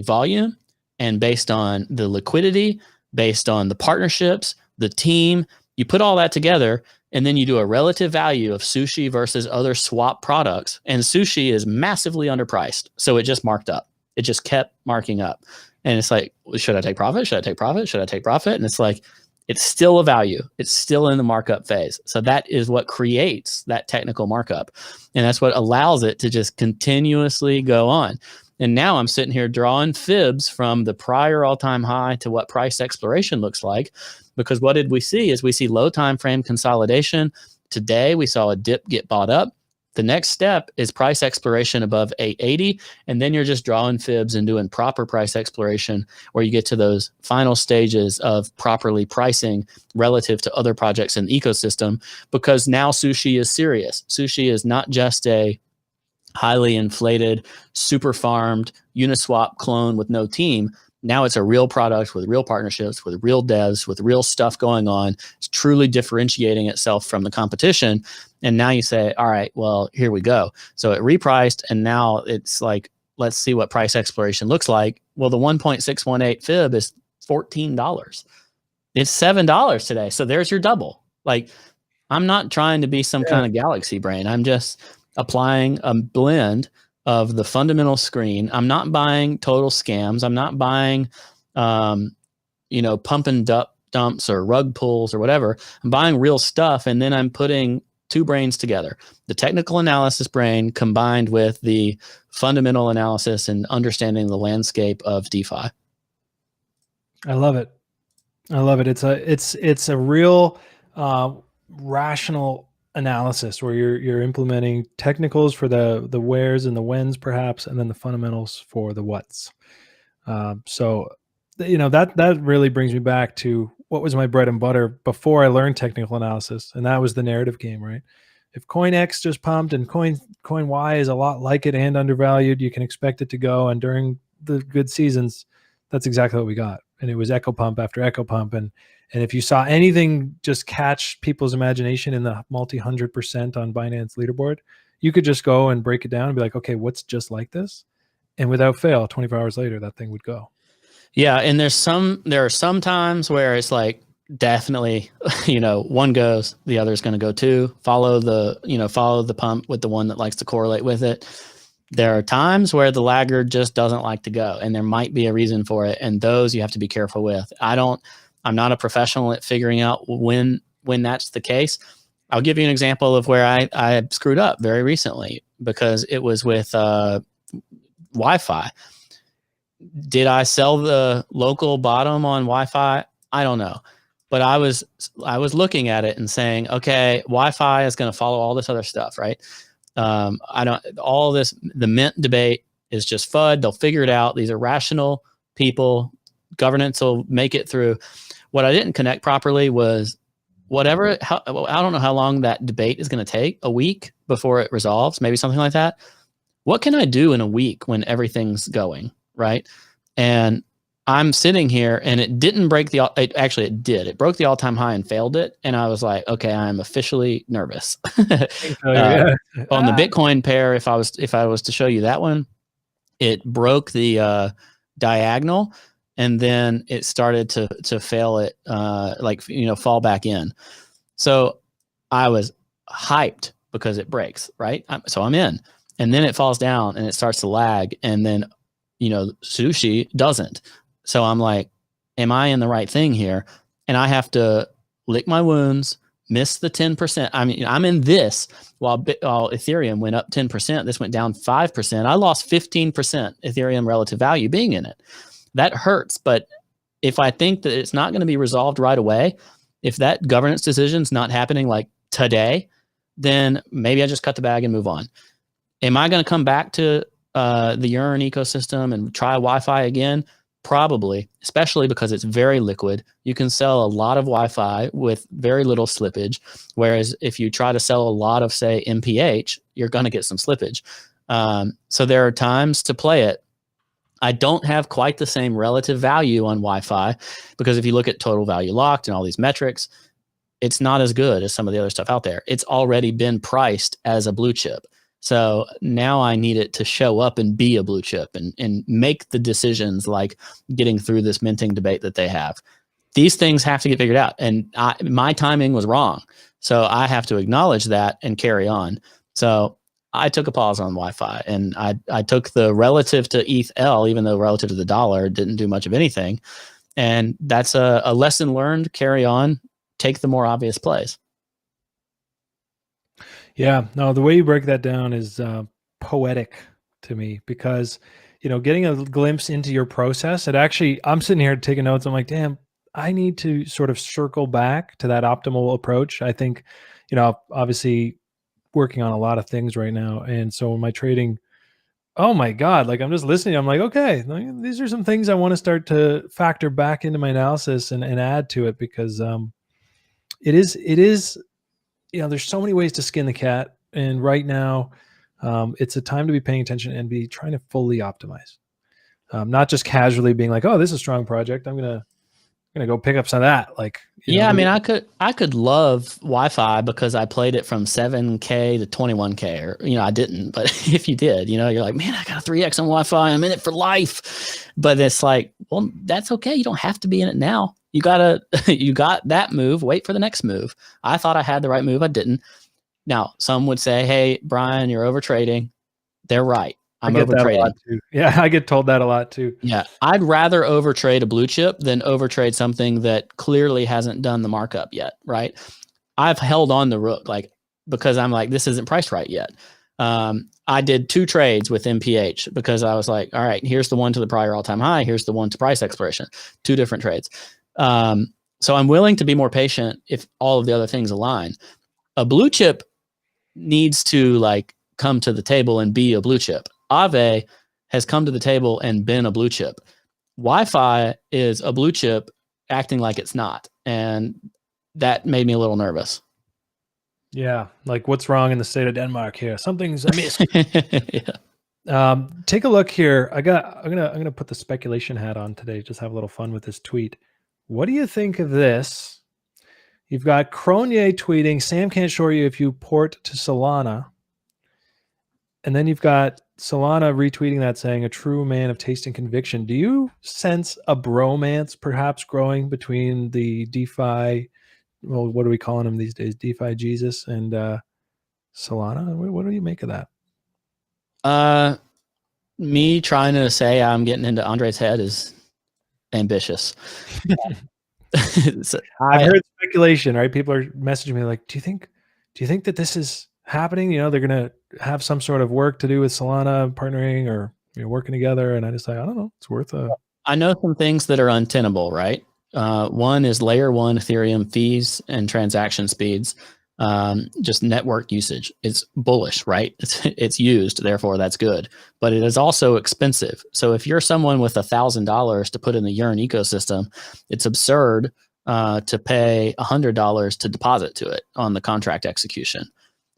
volume and based on the liquidity, based on the partnerships, the team, you put all that together and then you do a relative value of Sushi versus other swap products. And Sushi is massively underpriced. So it just marked up. It just kept marking up. And it's like, should I take profit? Should I take profit? Should I take profit? And it's like, it's still a value. It's still in the markup phase. So that is what creates that technical markup. And that's what allows it to just continuously go on. And now I'm sitting here drawing fibs from the prior all-time high to what price exploration looks like. Because what did we see is we see low time frame consolidation. Today, we saw a dip get bought up. The next step is price exploration above 880. And then you're just drawing fibs and doing proper price exploration where you get to those final stages of properly pricing relative to other projects in the ecosystem. Because now Sushi is serious. Sushi is not just a highly inflated, super farmed Uniswap clone with no team. Now it's a real product with real partnerships, with real devs, with real stuff going on. It's truly differentiating itself from the competition. And now you say, all right, well, here we go. So it repriced, and now it's like, let's see what price exploration looks like. Well, the 1.618 fib is $14. It's $7 today. So there's your double. Like, I'm not trying to be some kind of galaxy brain. I'm just applying a blend of the fundamental screen. I'm not buying total scams. I'm not buying, pump and dumps or rug pulls or whatever. I'm buying real stuff. And then I'm putting two brains together, the technical analysis brain combined with the fundamental analysis and understanding the landscape of DeFi. I love it. I love it. It's a real rational analysis where you're implementing technicals for the wheres and the whens perhaps, and then the fundamentals for the whats. So that really brings me back to what was my bread and butter before I learned technical analysis, and that was the narrative game, right? If coin X just pumped and coin Y is a lot like it and undervalued, you can expect it to go. And during the good seasons, that's exactly what we got. And it was echo pump after echo pump. And if you saw anything just catch people's imagination in the multi-100% on Binance leaderboard, you could just go and break it down and be like, okay, what's just like this? And without fail, 24 hours later, that thing would go. Yeah. And there are some times where it's like, definitely, one goes, the other is going to go too. Follow the pump with the one that likes to correlate with it. There are times where the laggard just doesn't like to go, and there might be a reason for it. And those you have to be careful with. I'm not a professional at figuring out when that's the case. I'll give you an example of where I screwed up very recently, because it was with Wi-Fi. Did I sell the local bottom on Wi-Fi? I don't know. But I was looking at it and saying, okay, Wi-Fi is going to follow all this other stuff, right? I don't. All this, the mint debate is just FUD. They'll figure it out. These are rational people. Governance will make it through. What I didn't connect properly was whatever. I don't know how long that debate is going to take. A week before it resolves, maybe something like that. What can I do in a week when everything's going right? And I'm sitting here, and it didn't break actually it did. It broke the all-time high and failed it. And I was like, okay, I'm officially nervous. On the Bitcoin pair, if I was to show you that one, it broke the diagonal, and then it started to fail it, fall back in. So I was hyped because it breaks, right? So I'm in, and then it falls down and it starts to lag, and then Sushi doesn't. So I'm like, am I in the right thing here? And I have to lick my wounds, miss the 10%. I mean, I'm in this while Ethereum went up 10%. This went down 5%. I lost 15% Ethereum relative value being in it. That hurts. But if I think that it's not going to be resolved right away, if that governance decision is not happening like today, then maybe I just cut the bag and move on. Am I going to come back to the Yearn ecosystem and try Wi-Fi again? Probably, especially because it's very liquid. You can sell a lot of Wi-Fi with very little slippage. Whereas if you try to sell a lot of, say, MPH, you're going to get some slippage. So there are times to play it. I don't have quite the same relative value on Wi-Fi because if you look at total value locked and all these metrics, it's not as good as some of the other stuff out there. It's already been priced as a blue chip. So now I need it to show up and be a blue chip and make the decisions like getting through this minting debate that they have. These things have to get figured out. And my timing was wrong. So I have to acknowledge that and carry on. So I took a pause on Wi-Fi, and I took the relative to ETH-L, even though relative to the dollar didn't do much of anything. And that's a lesson learned. Carry on. Take the more obvious plays. Yeah, no, the way you break that down is poetic to me because, getting a glimpse into your process, I'm sitting here taking notes. I'm like, damn, I need to sort of circle back to that optimal approach. I think, obviously working on a lot of things right now. And so in my trading, oh my God, like I'm just listening. I'm like, okay, these are some things I want to start to factor back into my analysis and add to it because it is, there's so many ways to skin the cat. And right now it's a time to be paying attention and be trying to fully optimize. Not just casually being like, oh, this is a strong project. I'm going to go pick up some of that. Like, I mean, I could love Wi-Fi because I played it from 7K to 21K, or, I didn't, but if you did, you're like, man, I got a 3X on Wi-Fi. I'm in it for life. But it's like, well, that's okay. You don't have to be in it now. You got that move, wait for the next move. I thought I had the right move. I didn't. Now, some would say, hey, Brian, you're over trading. They're right. I'm over trading. Yeah, I get told that a lot too. Yeah, I'd rather overtrade a blue chip than overtrade something that clearly hasn't done the markup yet, right? I've held on the rook because I'm like, this isn't priced right yet. I did 2 trades with MPH because I was like, all right, here's the one to the prior all-time high. Here's the one to price expiration. 2 different trades. So I'm willing to be more patient if all of the other things align. A blue chip needs to come to the table and be a blue chip. Aave has come to the table and been a blue chip. Wi-Fi is a blue chip acting like it's not. And that made me a little nervous. Yeah. Like, what's wrong in the state of Denmark here? Something's amiss. Yeah. Take a look here. I'm gonna put the speculation hat on today. Just have a little fun with this tweet. What do you think of this? You've got Cronje tweeting, Sam can't short you if you port to Solana. And then you've got Solana retweeting that saying, a true man of taste and conviction. Do you sense a bromance perhaps growing between the DeFi, well, what are we calling him these days? DeFi Jesus and Solana? What do you make of that? Me trying to say I'm getting into Andre's head is ambitious. So I've heard speculation, right? People are messaging me like, do you think that this is happening? They're going to have some sort of work to do with Solana partnering or working together. And I just like, I don't know. It's worth I know some things that are untenable, right? One is layer 1 Ethereum fees and transaction speeds. just network usage. It's bullish, right? It's used, therefore that's good. But it is also expensive. So if you're someone with $1,000 to put in the Yearn ecosystem, it's absurd to pay $100 to deposit to it on the contract execution.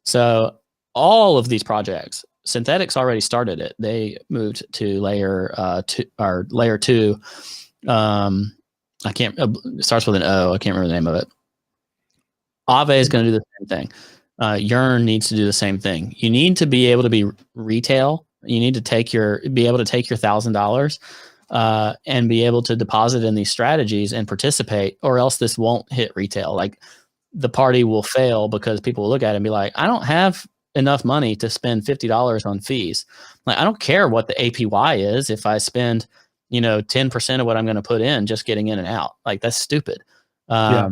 So all of these projects, Synthetics already started it. They moved to layer two. I can't. It starts with an O. I can't remember the name of it. Aave is going to do the same thing. Yearn needs to do the same thing. You need to be able to be retail. You need to be able to take your $1,000 and be able to deposit in these strategies and participate, or else this won't hit retail. Like the party will fail because people will look at it and be like, I don't have enough money to spend $50 on fees. Like, I don't care what the APY is if I spend, 10% of what I'm going to put in just getting in and out. Like, that's stupid. Yeah.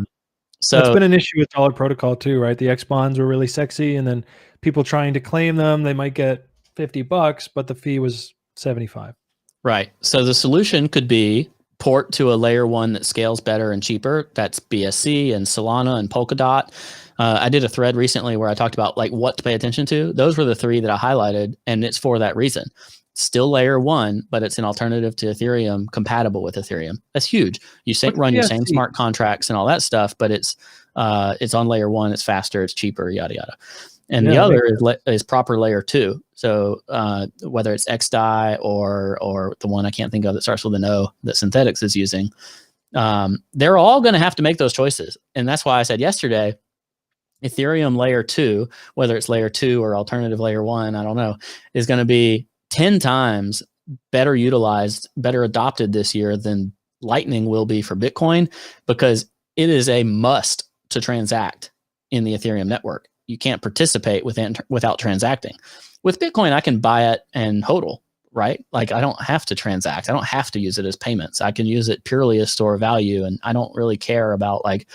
So that's been an issue with dollar protocol too, right? The X bonds were really sexy, and then people trying to claim them, they might get $50, but the fee was 75. Right. So the solution could be port to a layer one that scales better and cheaper. That's BSC and Solana and Polkadot. I did a thread recently where I talked about like what to pay attention to. Those were the three that I highlighted, and it's for that reason. Still layer one, but it's an alternative to Ethereum, compatible with Ethereum. That's huge. You run your same smart contracts and all that stuff, but it's on layer one. It's faster. It's cheaper. Yada yada. And the other is proper layer two. So whether it's XDAI or the one I can't think of that starts with an O that Synthetics is using, they're all going to have to make those choices. And that's why I said yesterday, Ethereum layer two, whether it's layer two or alternative layer one, I don't know, is going to be 10 times better utilized, better adopted this year than Lightning will be for Bitcoin, because it is a must to transact in the Ethereum network. You can't participate without transacting. With Bitcoin, I can buy it and hodl, right? Like, I don't have to transact. I don't have to use it as payments. I can use it purely as store of value, and I don't really care about like,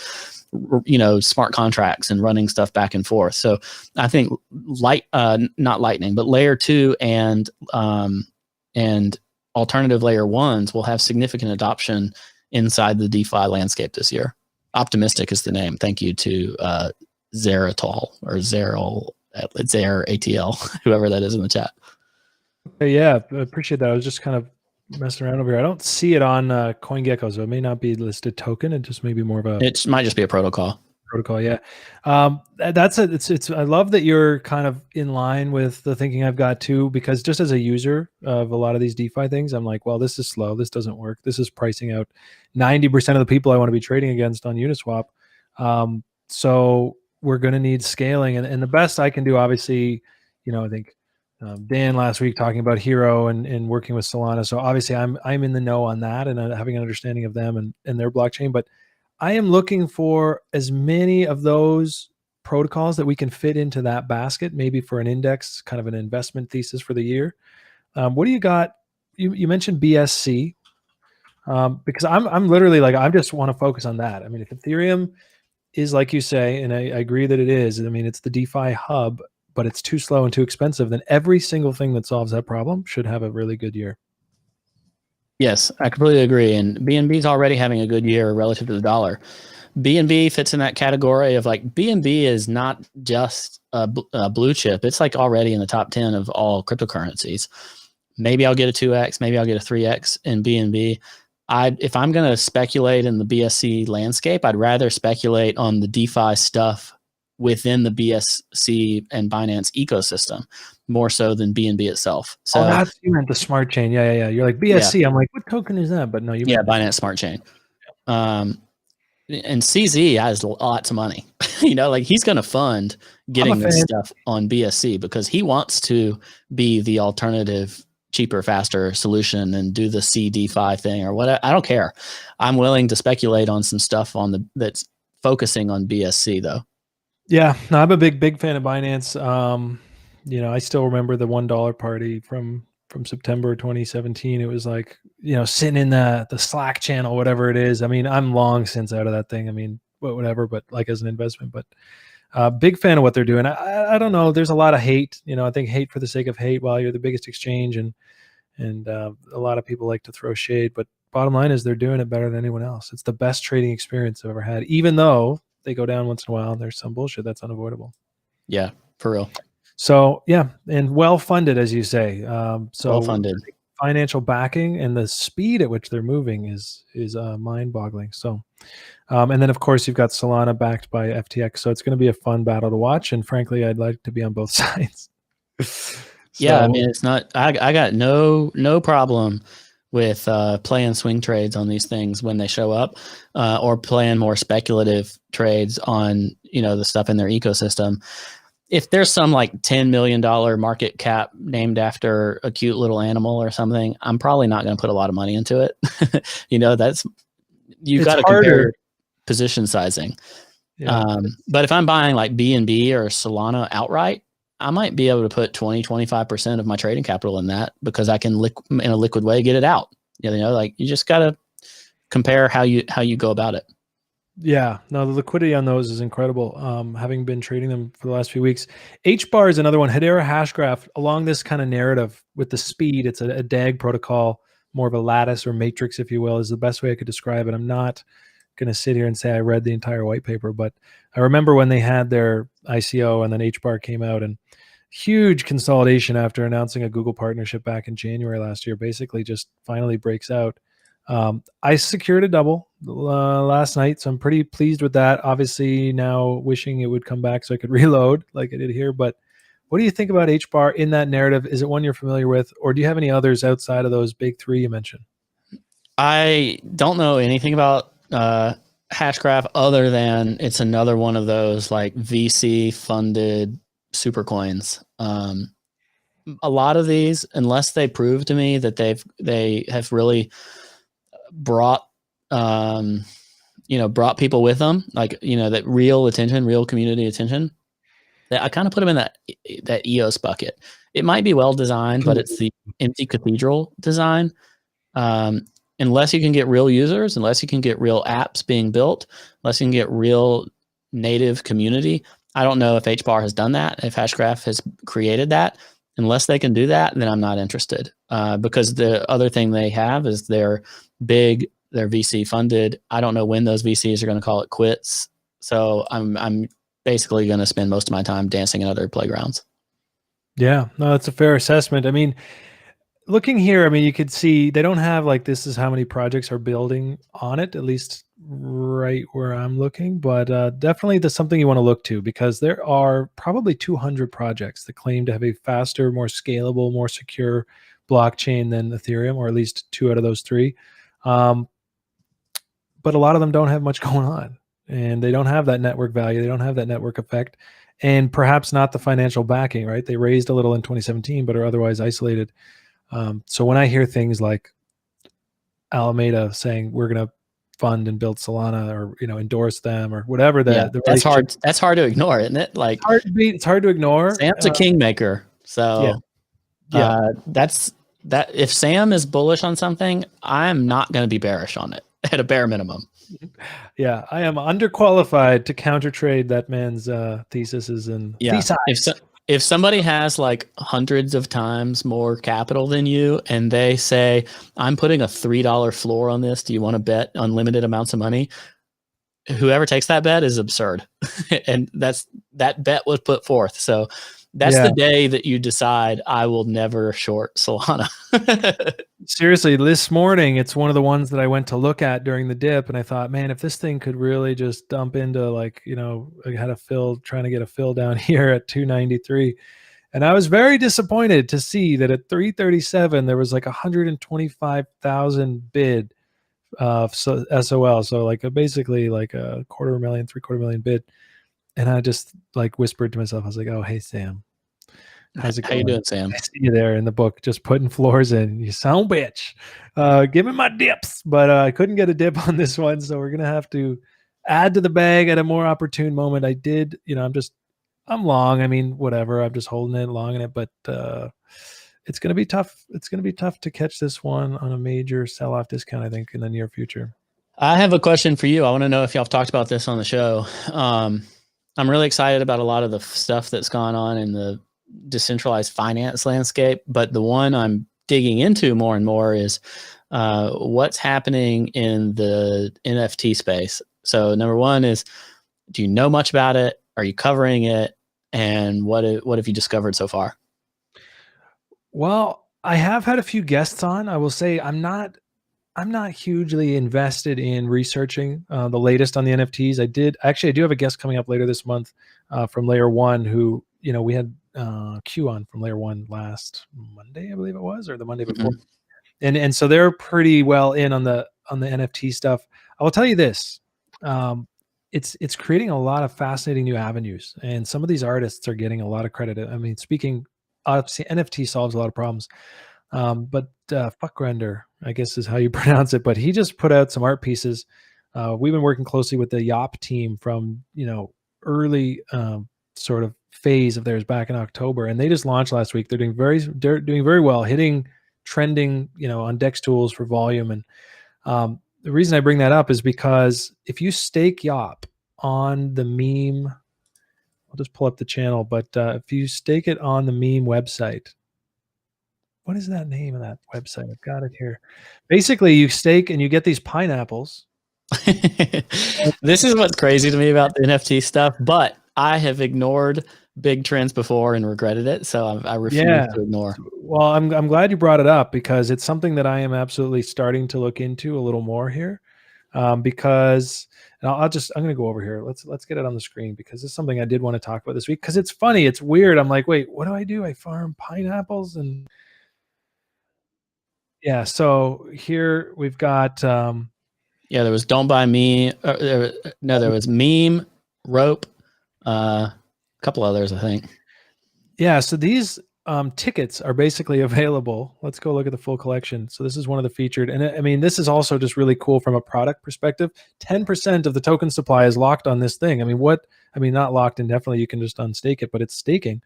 smart contracts and running stuff back and forth. So I think not Lightning, but layer two and alternative layer ones will have significant adoption inside the DeFi landscape this year. Optimistic is the name. Thank you to Zeratol or Zeril, ATL, whoever that is in the chat. Yeah, I appreciate that. I was just kind of messing around over here. I don't see it on CoinGecko, so it may not be listed token. It just may be more of a. It might just be a protocol. Yeah. That's it. It's. I love that you're kind of in line with the thinking I've got too, because just as a user of a lot of these DeFi things, I'm like, well, this is slow. This doesn't work. This is pricing out 90% of the people I want to be trading against on Uniswap. So we're going to need scaling, and the best I can do, obviously, I think. Dan last week talking about Hxro and working with Solana. So obviously I'm in the know on that and having an understanding of them and their blockchain, but I am looking for as many of those protocols that we can fit into that basket, maybe for an index, kind of an investment thesis for the year. What do you got? You mentioned BSC, because I'm literally like, I just want to focus on that. I mean, if Ethereum is like you say, and I agree that it is, I mean, it's the DeFi hub, but it's too slow and too expensive, then every single thing that solves that problem should have a really good year. Yes, I completely agree. And BNB is already having a good year relative to the dollar. BNB fits in that category of like, BNB is not just a blue chip. It's like already in the top 10 of all cryptocurrencies. Maybe I'll get a 2X, maybe I'll get a 3X in BNB. If I'm going to speculate in the BSC landscape, I'd rather speculate on the DeFi stuff within the BSC and Binance ecosystem more so than BNB itself. So that's, you meant the smart chain. Yeah. You're like BSC. Yeah. I'm like, what token is that? But no, you meant Binance Smart Chain. And CZ has lots of money. Like he's going to fund getting this stuff on BSC because he wants to be the alternative, cheaper, faster solution and do the CDFI thing or what. I don't care. I'm willing to speculate on some stuff that's focusing on BSC though. Yeah, no, I'm a big fan of Binance. I still remember the $1 party from September 2017. It was like, sitting in the Slack channel, whatever it is. I mean, I'm long since out of that thing. I mean, whatever, but like as an investment, but big fan of what they're doing. I don't know. There's a lot of hate, I think hate for the sake of hate while you're the biggest exchange and a lot of people like to throw shade, but bottom line is they're doing it better than anyone else. It's the best trading experience I've ever had, even though they go down once in a while. And there's some bullshit that's unavoidable. Yeah, for real. So yeah, and well funded, as you say. So Well funded. financial backing and the speed at which they're moving is mind boggling. So, and then of course you've got Solana backed by FTX. So it's going to be a fun battle to watch. And frankly, I'd like to be on both sides. Yeah, I mean, it's not. I got no problem with playing swing trades on these things when they show up, or playing more speculative trades on the stuff in their ecosystem. If there's some like $10 million market cap named after a cute little animal or something, I'm probably not going to put a lot of money into it. You've got to compare position sizing. Yeah. But if I'm buying like BNB or Solana outright, I might be able to put 20-25% of my trading capital in that, because I can in a liquid way get it out. Like you just got to compare how you go about it. Yeah, no, the liquidity on those is incredible. Having been trading them for the last few weeks, HBAR is another one. Hedera Hashgraph, along this kind of narrative with the speed, it's a DAG protocol, more of a lattice or matrix, if you will, is the best way I could describe it. I'm not going to sit here and say I read the entire white paper, but I remember when they had their ICO and then HBAR came out, and huge consolidation after announcing a Google partnership back in January last year, basically just finally breaks out. I secured a double last night, so I'm pretty pleased with that. Obviously now wishing it would come back so I could reload like I did here. But what do you think about HBAR in that narrative? Is it one you're familiar with, or do you have any others outside of those big three you mentioned? I don't know anything about Hashgraph other than it's another one of those like VC funded super coins. A lot of these, unless they prove to me that they have really brought brought people with them, like that real attention, real community attention, that I kind of put them in that EOS bucket. It might be well designed, but it's the empty cathedral design. Unless you can get real users, unless you can get real apps being built, unless you can get real native community. I don't know if HBAR has done that, if Hashgraph has created that. Unless they can do that, then I'm not interested. Because the other thing they have is they're big, they're VC funded. I don't know when those VCs are going to call it quits. So I'm basically going to spend most of my time dancing in other playgrounds. Yeah, no, that's a fair assessment. I mean, looking here, I mean, you could see they don't have like this is how many projects are building on it, at least right where I'm looking. But definitely that's something you want to look to, because there are probably 200 projects that claim to have a faster, more scalable, more secure blockchain than Ethereum, or at least 2 out of those 3. But a lot of them don't have much going on, and they don't have that network value. They don't have that network effect, and perhaps not the financial backing, right? They raised a little in 2017, but are otherwise isolated. So when I hear things like Alameda saying we're going to fund and build Solana, or endorse them, or whatever, that's hard. That's hard to ignore, isn't it? Like it's hard to ignore. Sam's a kingmaker, so that's that. If Sam is bullish on something, I'm not going to be bearish on it at a bare minimum. Yeah, I am underqualified to counter trade that man's theses and theses. If somebody has like hundreds of times more capital than you, and they say, I'm putting a $3 floor on this, do you want to bet unlimited amounts of money? Whoever takes that bet is absurd. And that bet was put forth. So that's the day that you decide I will never short Solana. Seriously, this morning, it's one of the ones that I went to look at during the dip, and I thought, man, if this thing could really just dump into like, I had a fill, trying to get a fill down here at 293. And I was very disappointed to see that at 337, there was like 125,000 bid of SOL. So like basically like a $250,000 bid. And I just like whispered to myself, I was like, oh, hey, Sam. How's it going? How you doing, Sam? I see you there in the book, just putting floors in. You sound bitch. Give me my dips. But I couldn't get a dip on this one, so we're going to have to add to the bag at a more opportune moment. I did, I'm long. I mean, whatever. I'm just holding it, long in it. But it's going to be tough. It's going to be tough to catch this one on a major sell-off discount, I think, in the near future. I have a question for you. I want to know if y'all have talked about this on the show. I'm really excited about a lot of the stuff that's gone on in the decentralized finance landscape, but the one I'm digging into more and more is what's happening in the NFT space. So number one is Do you know much about it? Are you covering it? And what have you discovered so far? Well, I have had a few guests on. I will say I'm not hugely invested in researching the latest on the NFTs. I do have a guest coming up later this month from Layer One, who we had Q on from Layer One last Monday, I believe it was, or the Monday before, and so they're pretty well in on the NFT stuff. I will tell you this. It's creating a lot of fascinating new avenues, and some of these artists are getting a lot of credit. I mean, obviously, NFT solves a lot of problems. But Fuckrender, I guess is how you pronounce it. But he just put out some art pieces. We've been working closely with the Yop team from early sort of phase of theirs back in October, and they just launched last week. They're doing very well, hitting trending on Dex tools for volume. And the reason I bring that up is because if you stake Yop on the meme, I'll just pull up the channel. But if you stake it on the meme website. What is that name of that website? I've got it here. Basically, you stake and you get these pineapples. This is what's crazy to me about the NFT stuff, but I have ignored big trends before and regretted it, so I refuse to ignore. Well, I'm glad you brought it up because it's something that I am absolutely starting to look into a little more here. Because and I'm going to go over here. Let's get it on the screen because it's something I did want to talk about this week because it's funny. It's weird. I'm like, wait, what do? I farm pineapples and yeah, so here we've got there was Don't Buy Me. There was Meme, Rope, a couple others, I think. Yeah, so these tickets are basically available. Let's go look at the full collection. So this is one of the featured, and I mean, this is also just really cool from a product perspective. 10% of the token supply is locked on this thing. I mean, not locked indefinitely. You can just unstake it, but it's staking.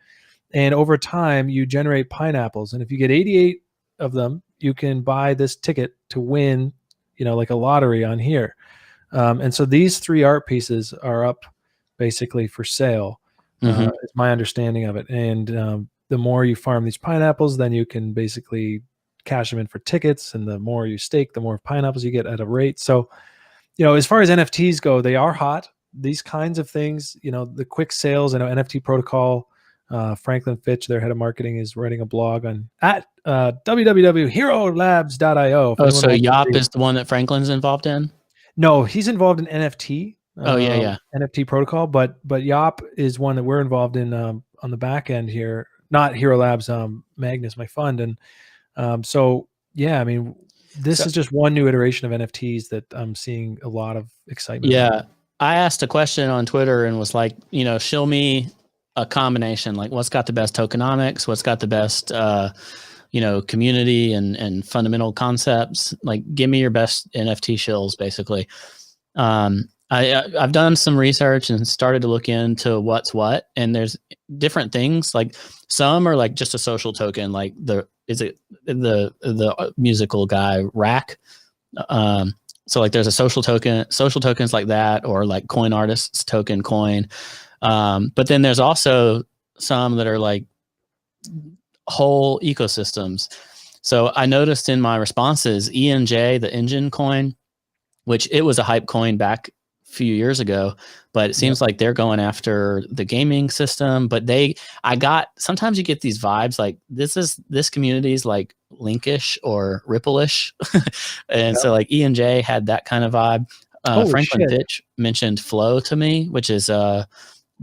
And over time, you generate pineapples, and if you get 88 of them, you can buy this ticket to win, like a lottery on here. And so these 3 art pieces are up basically for sale. Is my understanding of it. And the more you farm these pineapples, then you can basically cash them in for tickets. And the more you stake, the more pineapples you get at a rate. So, as far as NFTs go, they are hot. These kinds of things, the quick sales, I know NFT Protocol, Franklin Fitch, their head of marketing, is writing a blog at www.herolabs.io. Oh, so Yop is the one that Franklin's involved in? No, he's involved in NFT. NFT Protocol, but Yop is one that we're involved in on the back end here. Not Hero Labs, Magnus, my fund, and so yeah, I mean, this is just one new iteration of NFTs that I'm seeing a lot of excitement. Yeah, I asked a question on Twitter and was like, show me a combination, like what's got the best tokenomics, what's got the best community and fundamental concepts. Like, give me your best NFT shills, basically. I've done some research and started to look into what's what, and there's different things. Like some are like just a social token, like the musical guy Rack. So like there's a social tokens like that, or like coin artists token coin. But then there's also some that are like whole ecosystems. So I noticed in my responses, ENJ, the engine coin, which it was a hype coin back a few years ago, but it seems like they're going after the gaming system. But sometimes you get these vibes like this community is like Linkish or Ripple-ish. And so like ENJ had that kind of vibe. Franklin Fitch mentioned Flow to me, which is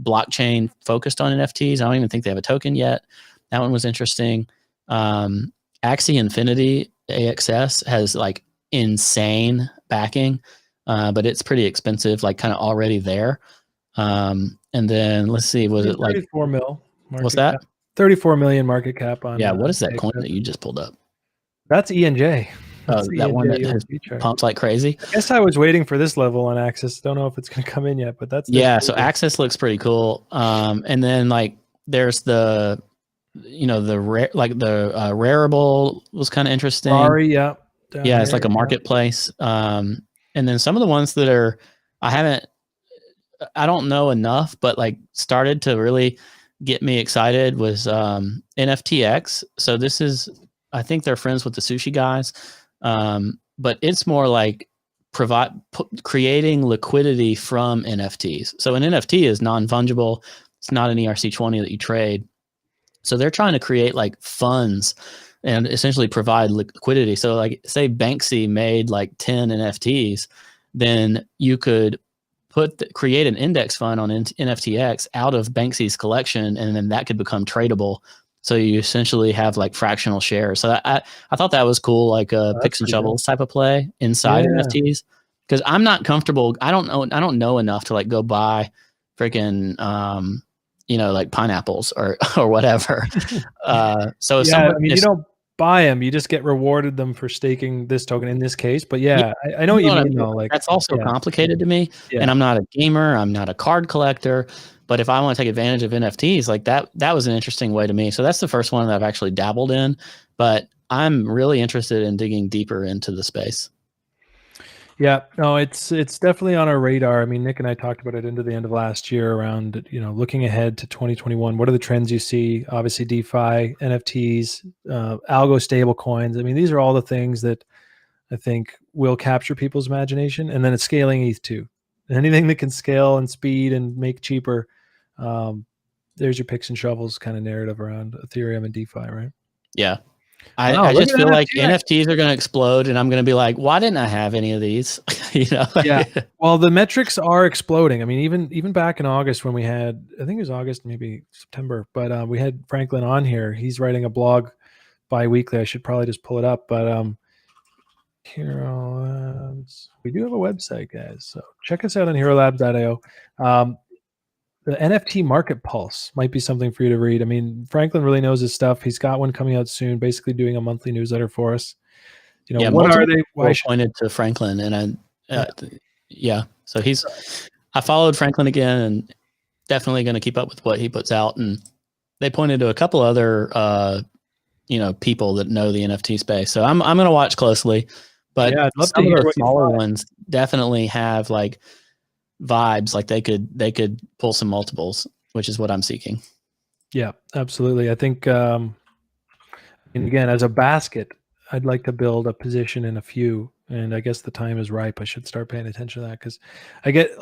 blockchain focused on NFTs. I don't even think they have a token yet. That one was interesting. Axie Infinity AXS has like insane backing, but it's pretty expensive, like kind of already there. And then let's see, was it like 34 mil? What's that? Cap. 34 million market cap on. Yeah, what is that coin that you just pulled up? That's ENJ. That ENJ one that has pumps like crazy. I guess I was waiting for this level on Axis. Don't know if it's going to come in yet, but that's so Axis looks pretty cool. And then like there's the Rarible was kind of interesting. Rari, it's like a marketplace. And then some of the ones that are, I don't know enough, but like started to really get me excited was NFTX. So I think they're friends with the sushi guys. But it's more like creating liquidity from NFTs. So an NFT is non-fungible. It's not an ERC-20 that you trade. So they're trying to create like funds and essentially provide liquidity. So like say Banksy made like 10 NFTs, then you could create an index fund on NFTX out of Banksy's collection, and then that could become tradable. So you essentially have like fractional shares. So I thought that was cool, like a picks and shovels type of play inside NFTs. Because I'm not comfortable. I don't know enough to like go buy freaking like pineapples or whatever. So I mean, you don't buy them, you just get rewarded them for staking this token in this case. But I know what you mean though. Like that's also complicated to me. And I'm not a gamer, I'm not a card collector. But if I want to take advantage of NFTs, like that was an interesting way to me. So that's the first one that I've actually dabbled in, but I'm really interested in digging deeper into the space. Yeah, no, it's definitely on our radar. I mean, Nick and I talked about it into the end of last year around, looking ahead to 2021. What are the trends you see? Obviously, DeFi, NFTs, algo stable coins. I mean, these are all the things that I think will capture people's imagination. And then it's scaling ETH too. Anything that can scale and speed and make cheaper. There's your picks and shovels kind of narrative around Ethereum and DeFi, right? Yeah. I just feel like NFTs are going to explode, and I'm going to be like, why didn't I have any of these? Yeah. Well, the metrics are exploding. I mean, even back in August when we had, I think it was August, maybe September, but we had Franklin on here. He's writing a blog bi-weekly. I should probably just pull it up, but Hxro Labs. We do have a website, guys. So check us out on HeroLabs.io. The NFT Market Pulse might be something for you to read. I mean, Franklin really knows his stuff. He's got one coming out soon, basically doing a monthly newsletter for us. What are they? Why pointed to Franklin, and So I followed Franklin again, and definitely going to keep up with what he puts out. And they pointed to a couple other, people that know the NFT space. So I'm going to watch closely. But I'd love some to hear of the what smaller ones definitely have like vibes, like they could pull some multiples, which is what I'm seeking. Yeah, absolutely. I think, and again, as a basket, I'd like to build a position in a few, and I guess the time is ripe. I should start paying attention to that because I get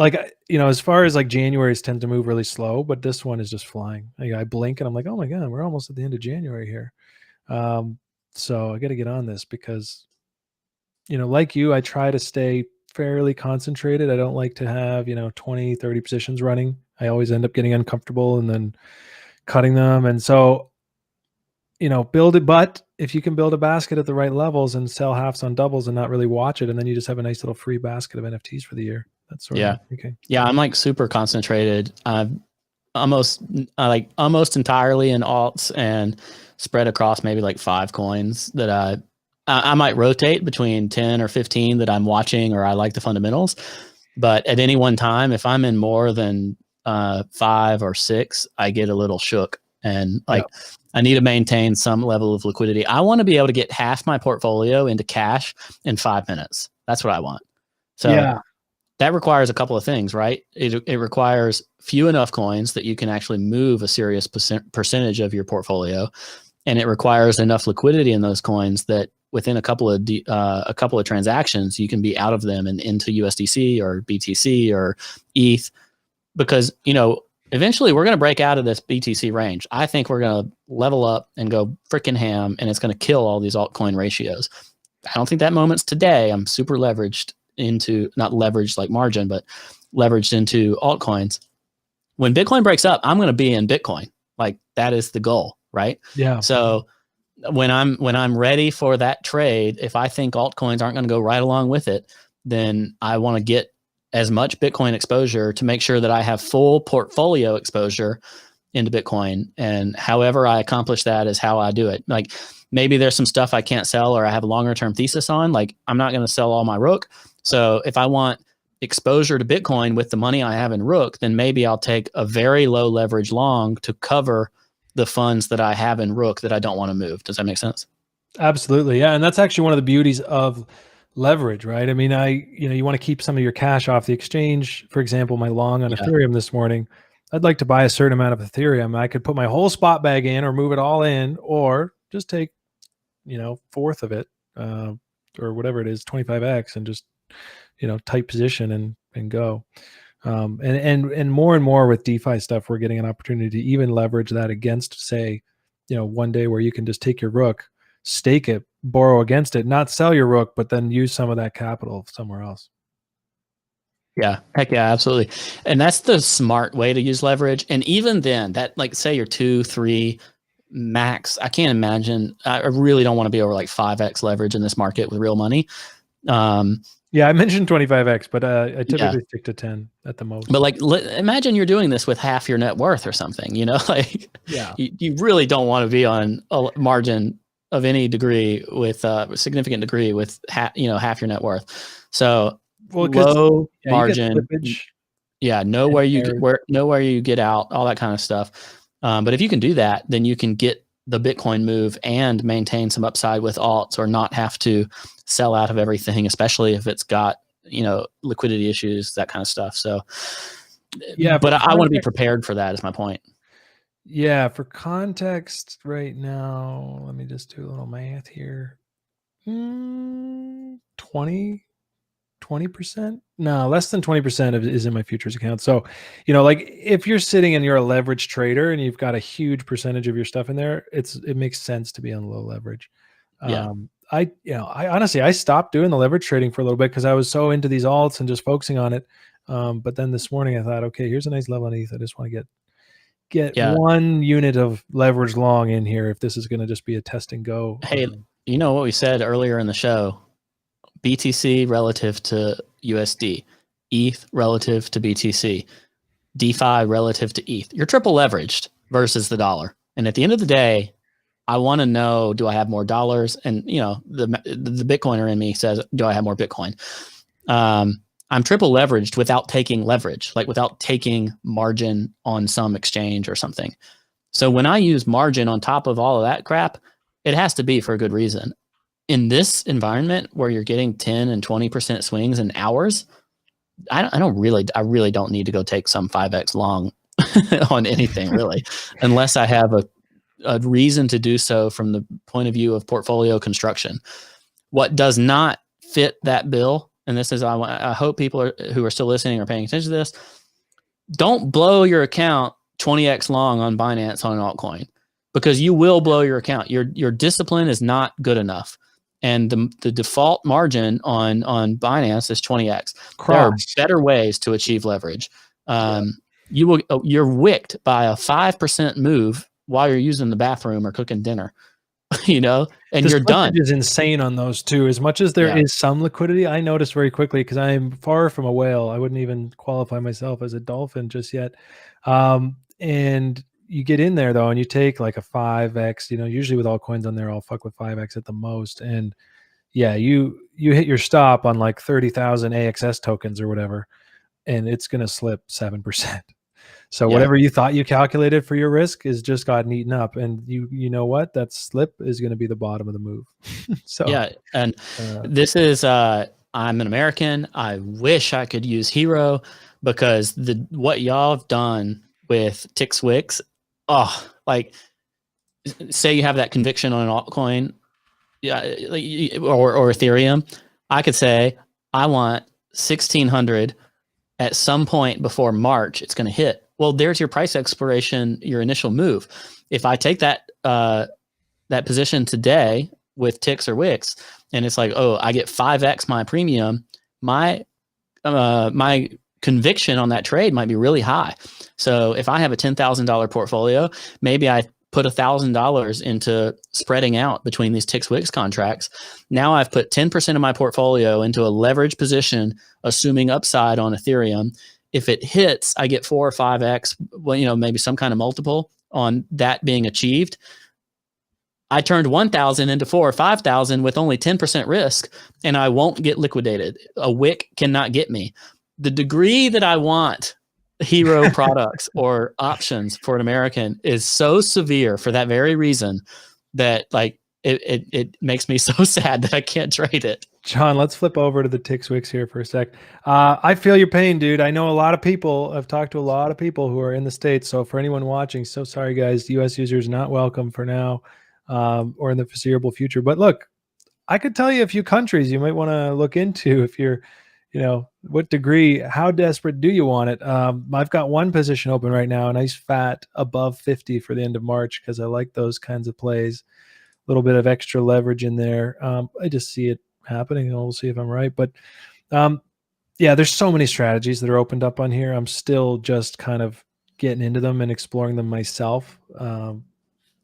as far as like January's tend to move really slow, but this one is just flying. I blink and I'm like, oh my God, we're almost at the end of January here. So I got to get on this because, like you, I try to stay fairly concentrated. I don't like to have, 20, 30 positions running. I always end up getting uncomfortable and then cutting them. And so, build it. But if you can build a basket at the right levels and sell halves on doubles and not really watch it, and then you just have a nice little free basket of NFTs for the year. That's sort of okay. Yeah, I'm like super concentrated. Almost entirely in alts and spread across maybe like 5 coins that I might rotate between 10 or 15 that I'm watching or I like the fundamentals. But at any one time, if I'm in more than 5 or 6, I get a little shook. And I need to maintain some level of liquidity. I want to be able to get half my portfolio into cash in 5 minutes. That's what I want. So that requires a couple of things, right? It requires few enough coins that you can actually move a serious percentage of your portfolio. And it requires enough liquidity in those coins that within a couple of transactions, you can be out of them and into USDC or BTC or ETH, because eventually we're going to break out of this BTC range. I think we're going to level up and go freaking ham, and it's going to kill all these altcoin ratios. I don't think that moment's today. I'm super leveraged into, not leveraged like margin, but leveraged into altcoins. When Bitcoin breaks up, I'm going to be in Bitcoin. Like that is the goal, right? Yeah. So when I'm ready for that trade, if I think altcoins aren't going to go right along with it, then I want to get as much Bitcoin exposure to make sure that I have full portfolio exposure into Bitcoin. And however I accomplish that is how I do it. Like maybe there's some stuff I can't sell or I have a longer term thesis on. Like I'm not going to sell all my Rook. So if I want exposure to Bitcoin with the money I have in Rook, then maybe I'll take a very low leverage long to cover the funds that I have in Rook that I don't want to move. Does that make sense? Absolutely. Yeah. And that's actually one of the beauties of leverage, right? I mean, you want to keep some of your cash off the exchange. For example, my long on Ethereum this morning, I'd like to buy a certain amount of Ethereum. I could put my whole spot bag in or move it all in, or just take, fourth of it, or whatever it is, 25x, and just tight position and go. And more with DeFi stuff, we're getting an opportunity to even leverage that against, say, one day where you can just take your Rook, stake it, borrow against it, not sell your Rook, but then use some of that capital somewhere else. Yeah, heck yeah, absolutely. And that's the smart way to use leverage. And even then, that, like, say you're 2, 3 max, I can't imagine. I really don't want to be over like 5x leverage in this market with real money. Yeah, I mentioned 25x, but I typically stick to 10 at the most. But like, imagine you're doing this with half your net worth or something, like you really don't want to be on a margin of any degree with a significant degree with half your net worth. So low margin, know where you get out, all that kind of stuff. But if you can do that, then you can get the Bitcoin move and maintain some upside with alts, or not have to sell out of everything, especially if it's got, liquidity issues, that kind of stuff. So yeah, but I want to be prepared for that, is my point. Yeah. For context right now, let me just do a little math here. 20%? No, less than 20% is in my futures account. So, like if you're sitting and you're a leverage trader and you've got a huge percentage of your stuff in there, it makes sense to be on low leverage. Yeah. I honestly, I stopped doing the leverage trading for a little bit because I was so into these alts and just focusing on it. But then this morning I thought, okay, here's a nice level on ETH. I just want to get one unit of leverage long in here if this is going to just be a test and go. Hey, you know what we said earlier in the show? BTC relative to USD, ETH relative to BTC, DeFi relative to ETH. You're triple leveraged versus the dollar. And at the end of the day, I want to know, do I have more dollars? And the Bitcoiner in me says, do I have more Bitcoin? I'm triple leveraged without taking leverage, like without taking margin on some exchange or something. So when I use margin on top of all of that crap, it has to be for a good reason. In this environment where you're getting 10 and 20% swings in hours, I really don't need to go take some 5x long on anything really, unless I have a reason to do so from the point of view of portfolio construction. What does not fit that bill, and this is, I hope people who are still listening are paying attention to this, don't blow your account 20x long on Binance on an altcoin, because you will blow your account. Your discipline is not good enough. And the default margin on Binance is 20x. There are better ways to achieve leverage. You're wicked by a 5% move while you're using the bathroom or cooking dinner, and you're done. Is insane on those too. As much as there is some liquidity, I noticed very quickly, because I am far from a whale. I wouldn't even qualify myself as a dolphin just yet. And you get in there though, and you take like a 5x, usually with all coins on there, I'll fuck with 5x at the most. And you hit your stop on like 30,000 AXS tokens or whatever, and it's going to slip 7%. So whatever you thought you calculated for your risk is just gotten eaten up. And you know what? That slip is going to be the bottom of the move. And this is, I'm an American. I wish I could use Hxro, because what y'all have done with TixWix, like, say you have that conviction on an altcoin, or Ethereum, I could say, I want 1,600 at some point before March. It's going to hit. Well, there's your price exploration, your initial move. If I take that position today with Tix or Wix, and it's like, I get 5x my premium, my conviction on that trade might be really high. So if I have a $10,000 portfolio, maybe I put $1,000 into spreading out between these TixWix contracts. Now I've put 10% of my portfolio into a leverage position, assuming upside on Ethereum. If it hits, I get 4 or 5x, maybe some kind of multiple on that being achieved. I turned 1,000 into 4 or 5,000 with only 10% risk, and I won't get liquidated. A wick cannot get me. The degree that I want Hxro products or options for an American is so severe for that very reason that, like, it makes me so sad that I can't trade it. John, let's flip over to the TixWix here for a sec. I feel your pain, dude. I know a lot of people. I've talked to a lot of people who are in the States. So for anyone watching, so sorry, guys. U.S. users not welcome for now, or in the foreseeable future. But look, I could tell you a few countries you might want to look into if you're what degree, how desperate do you want it? I've got one position open right now, a nice fat above 50 for the end of March, because I like those kinds of plays. A little bit of extra leverage in there. I just see it happening, and we'll see if I'm right. But yeah, there's so many strategies that are opened up on here. I'm still just kind of getting into them and exploring them myself. And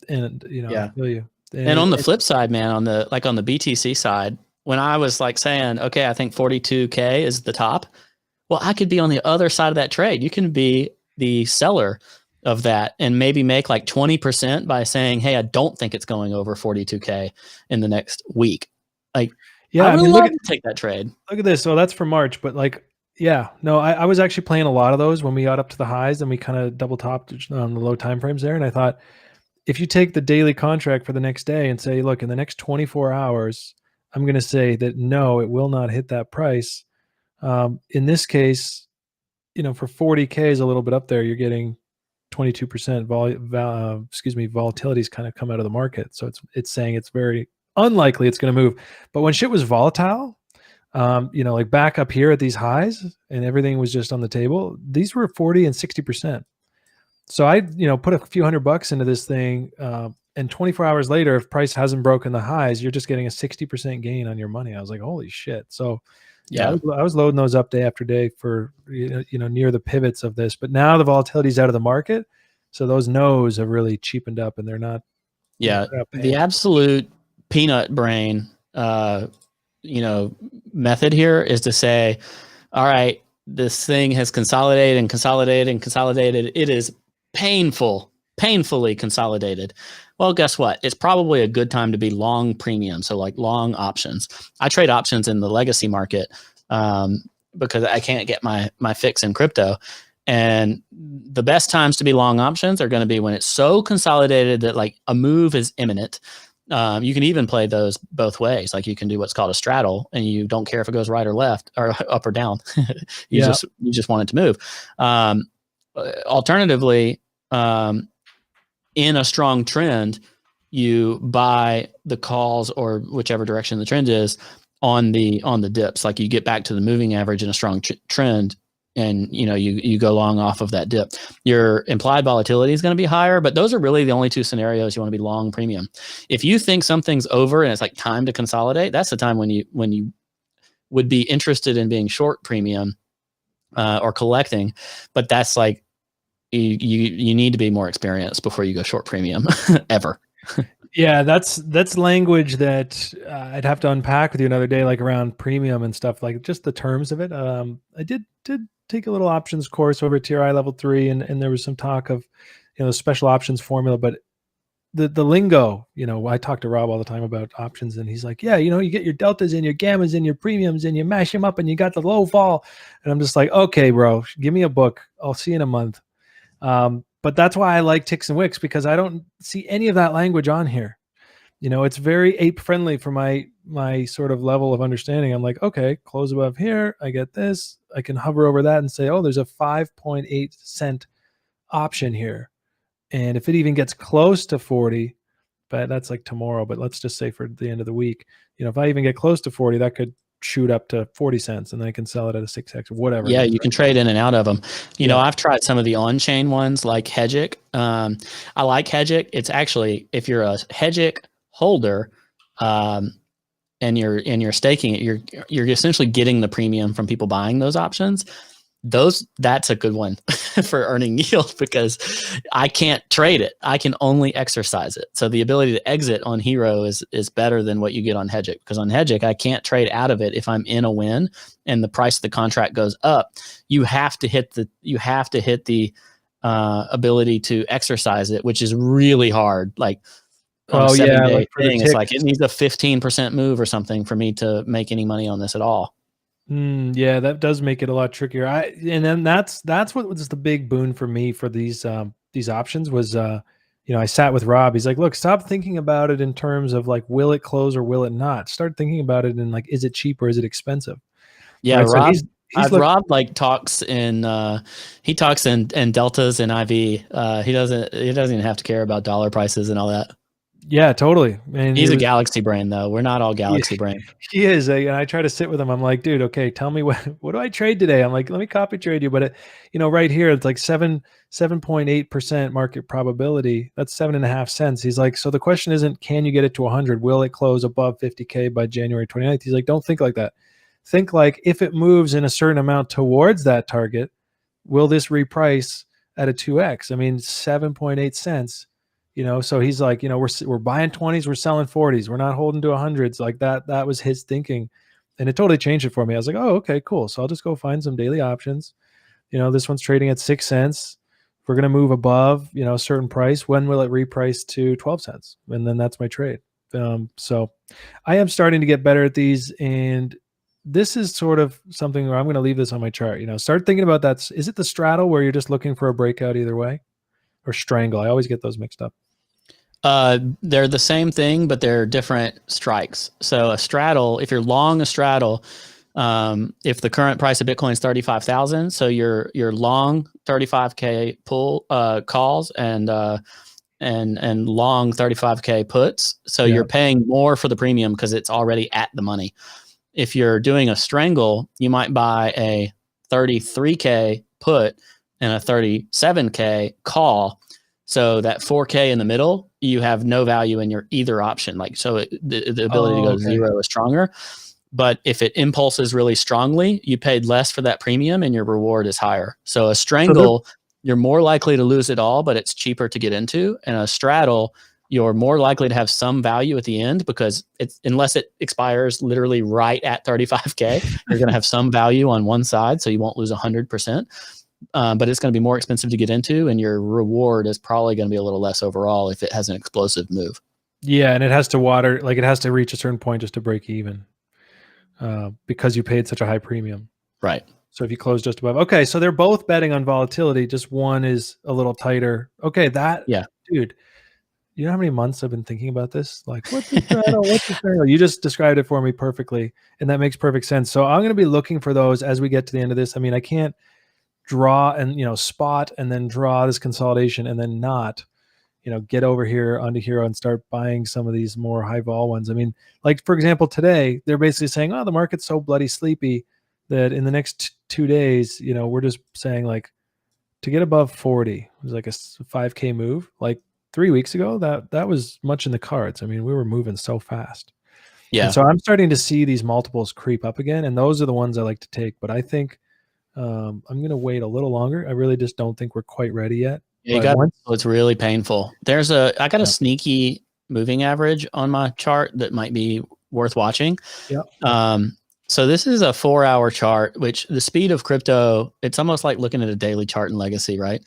I feel you. And on the flip side, man, on the BTC side, when I was like saying, okay, I think 42K is the top. Well, I could be on the other side of that trade. You can be the seller of that and maybe make like 20% by saying, hey, I don't think it's going over 42K in the next week. Like, yeah, I really love to take that trade. Look at this. So that's for March, but like, yeah, no, I was actually playing a lot of those when we got up to the highs, and we kind of double topped on the low time frames there. And I thought, if you take the daily contract for the next day and say, look, in the next 24 hours, I'm going to say that no, it will not hit that price. In this case, for 40K is a little bit up there, you're getting 22% volatility's kind of come out of the market. So it's saying it's very unlikely it's going to move. But when shit was volatile, like back up here at these highs and everything was just on the table, these were 40 and 60%. So I, put a few $100 into this thing, and 24 hours later, if price hasn't broken the highs, you're just getting a 60% gain on your money. I was like, holy shit. So yeah, I was loading those up day after day for, near the pivots of this, but now the volatility's out of the market. So those no's have really cheapened up, and they're not. Yeah. The absolute peanut brain, method here is to say, all right, this thing has consolidated and consolidated and consolidated. It is painfully consolidated. Well, guess what? It's probably a good time to be long premium. So like long options. I trade options in the legacy market because I can't get my fix in crypto. And the best times to be long options are going to be when it's so consolidated that like a move is imminent. You can even play those both ways. Like you can do what's called a straddle, and you don't care if it goes right or left or up or down. You just want it to move. Alternatively, in a strong trend, you buy the calls or whichever direction the trend is on the dips. Like you get back to the moving average in a strong trend, and you go long off of that dip. Your implied volatility is going to be higher, but those are really the only two scenarios you want to be long premium. If you think something's over and it's like time to consolidate, that's the time when you would be interested in being short premium or collecting. But that's like you need to be more experienced before you go short premium ever. Yeah, that's language that I'd have to unpack with you another day, like around premium and stuff, like just the terms of it. I did take a little options course over at TRI level 3, and there was some talk of special options formula, but the lingo, I talk to Rob all the time about options, and he's like, yeah, you get your deltas and your gammas and your premiums and you mash them up and you got the low vol. And I'm just like, okay, bro, give me a book. I'll see you in a month. But that's why I like ticks and wicks, because I don't see any of that language on here. It's very ape friendly for my sort of level of understanding. I'm like, okay, close above here, I get this. I can hover over that and say, oh, there's a 5.8 cent option here. And if it even gets close to 40, but that's like tomorrow, but let's just say for the end of the week, if I even get close to 40, that could shoot up to 40 cents, and then I can sell it at a 6x or whatever. Yeah, you can trade in and out of them. I've tried some of the on-chain ones like Hedgic. I like Hedgic. It's actually, if you're a Hedgic holder and you're staking it, you're essentially getting the premium from people buying those options. That's a good one for earning yield, because I can't trade it. I can only exercise it. So the ability to exit on Hxro is better than what you get on Hedgic, because on Hedgic, I can't trade out of it if I'm in a win and the price of the contract goes up. You have to hit the ability to exercise it, which is really hard. Like on a 7-day thing, it's like it needs a 15% move or something for me to make any money on this at all. Yeah, that does make it a lot trickier. And then that's what was the big boon for me for these options was, I sat with Rob. He's like, look, stop thinking about it in terms of like, will it close or will it not? Start thinking about it in like, is it cheap or is it expensive? Yeah, right? Rob, Rob like talks in he talks in deltas and IV. He doesn't even have to care about dollar prices and all that. Yeah, totally. And He's a galaxy brain, though. We're not all galaxy brain. he is. And I try to sit with him. I'm like, dude, okay, tell me what do I trade today? I'm like, let me copy trade you. But right here, it's like 7.8% market probability. That's 7.5 cents. He's like, so the question isn't, can you get it to 100? Will it close above 50K by January 29th? He's like, don't think like that. Think like if it moves in a certain amount towards that target, will this reprice at a 2x? I mean, 7.8 cents. So he's like, we're buying 20s, we're selling 40s, we're not holding to 100s. Like that was his thinking, and it totally changed it for me. I was like, oh, okay, cool. So I'll just go find some daily options. This one's trading at 6 cents. If we're going to move above a certain price, when will it reprice to 12 cents? And then that's my trade. So I am starting to get better at these, and this is sort of something where I'm going to leave this on my chart. Start thinking about that. Is it the straddle where you're just looking for a breakout either way, or strangle? I always get those mixed up. They're the same thing, but they're different strikes. So a straddle, if you're long a straddle, if the current price of Bitcoin is 35,000, so you're long 35K pull calls and long 35K puts. So you're paying more for the premium because it's already at the money. If you're doing a strangle, you might buy a 33K put and a 37K call. So that 4K in the middle, you have no value in your either option. Like, so the ability to go to zero is stronger. But if it impulses really strongly, you paid less for that premium and your reward is higher. So a strangle, you're more likely to lose it all, but it's cheaper to get into. And a straddle, you're more likely to have some value at the end because unless it expires literally right at 35K, you're going to have some value on one side. So you won't lose 100%. But it's going to be more expensive to get into, and your reward is probably going to be a little less overall if it has an explosive move. Yeah, and it has to it has to reach a certain point just to break even, because you paid such a high premium. Right. So if you close just above, okay, so they're both betting on volatility. Just one is a little tighter. Okay, dude. You know how many months I've been thinking about this? Like, what's the straddle? What's the straddle? You just described it for me perfectly, and that makes perfect sense. So I'm going to be looking for those as we get to the end of this. I mean, I can't draw and spot and then draw this consolidation and then not get over here onto Hxro and start buying some of these more high vol ones. I mean, like, for example, today they're basically saying, oh, the market's so bloody sleepy that in the next 2 days, we're just saying, like, to get above 40 it was like a 5K move. Like 3 weeks ago, that was much in the cards. I mean, we were moving so fast. Yeah. And so I'm starting to see these multiples creep up again, and those are the ones I like to take. But I think I'm going to wait a little longer. I really just don't think we're quite ready yet. Yeah, it's really painful. I got a sneaky moving average on my chart that might be worth watching. Yeah. So this is a 4-hour chart, which the speed of crypto, it's almost like looking at a daily chart in Legacy, right?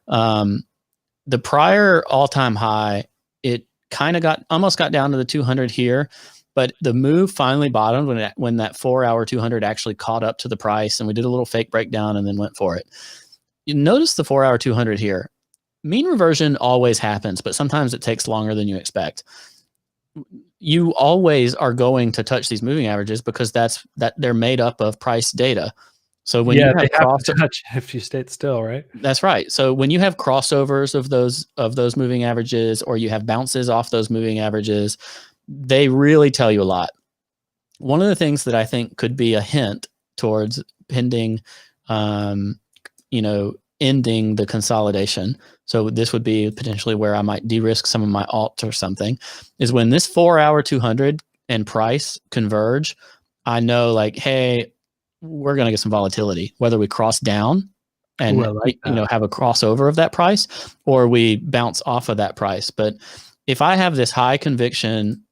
The prior all-time high, it kind of almost got down to the 200 here. But the move finally bottomed when that 4-hour 200 actually caught up to the price, and we did a little fake breakdown and then went for it. You notice the 4-hour 200 here. Mean reversion always happens, but sometimes it takes longer than you expect. You always are going to touch these moving averages because they're made up of price data. So when you have to touch if you stay still, right? That's right. So when you have crossovers of those moving averages, or you have bounces off those moving averages, they really tell you a lot. One of the things that I think could be a hint towards pending, ending the consolidation. So this would be potentially where I might de-risk some of my alts or something, is when this 4-hour 200 and price converge. I know, like, hey, we're going to get some volatility, whether we cross down and have a crossover of that price, or we bounce off of that price. But if I have this high conviction,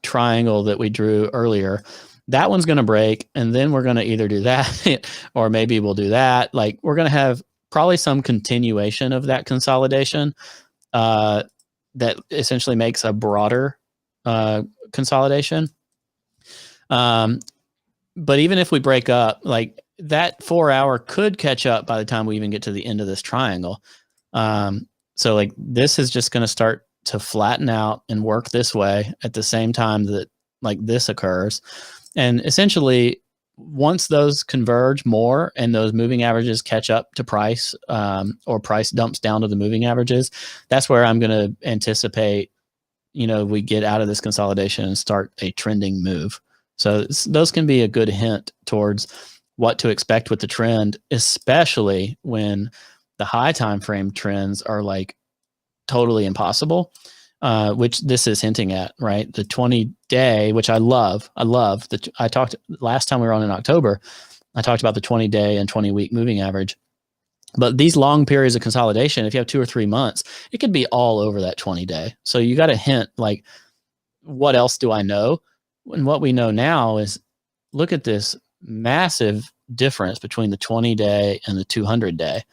triangle that we drew earlier, that one's going to break. And then we're going to either do that or maybe we'll do that. Like, we're going to have probably some continuation of that consolidation that essentially makes a broader consolidation. But even if we break up, like, that 4-hour could catch up by the time we even get to the end of this triangle. So like, this is just going to start to flatten out and work this way at the same time that, like, this occurs. And essentially, once those converge more and those moving averages catch up to price, or price dumps down to the moving averages, that's where I'm going to anticipate we get out of this consolidation and start a trending move. So those can be a good hint towards what to expect with the trend, especially when the high time frame trends are like totally impossible, which this is hinting at, right? The 20-day, which I love. I talked last time we were on in October, I talked about the 20-day and 20-week moving average. But these long periods of consolidation, if you have 2 or 3 months, it could be all over that 20-day. So you got to hint like, what else do I know? And what we know now is, look at this massive difference between the 20-day and the 200-day.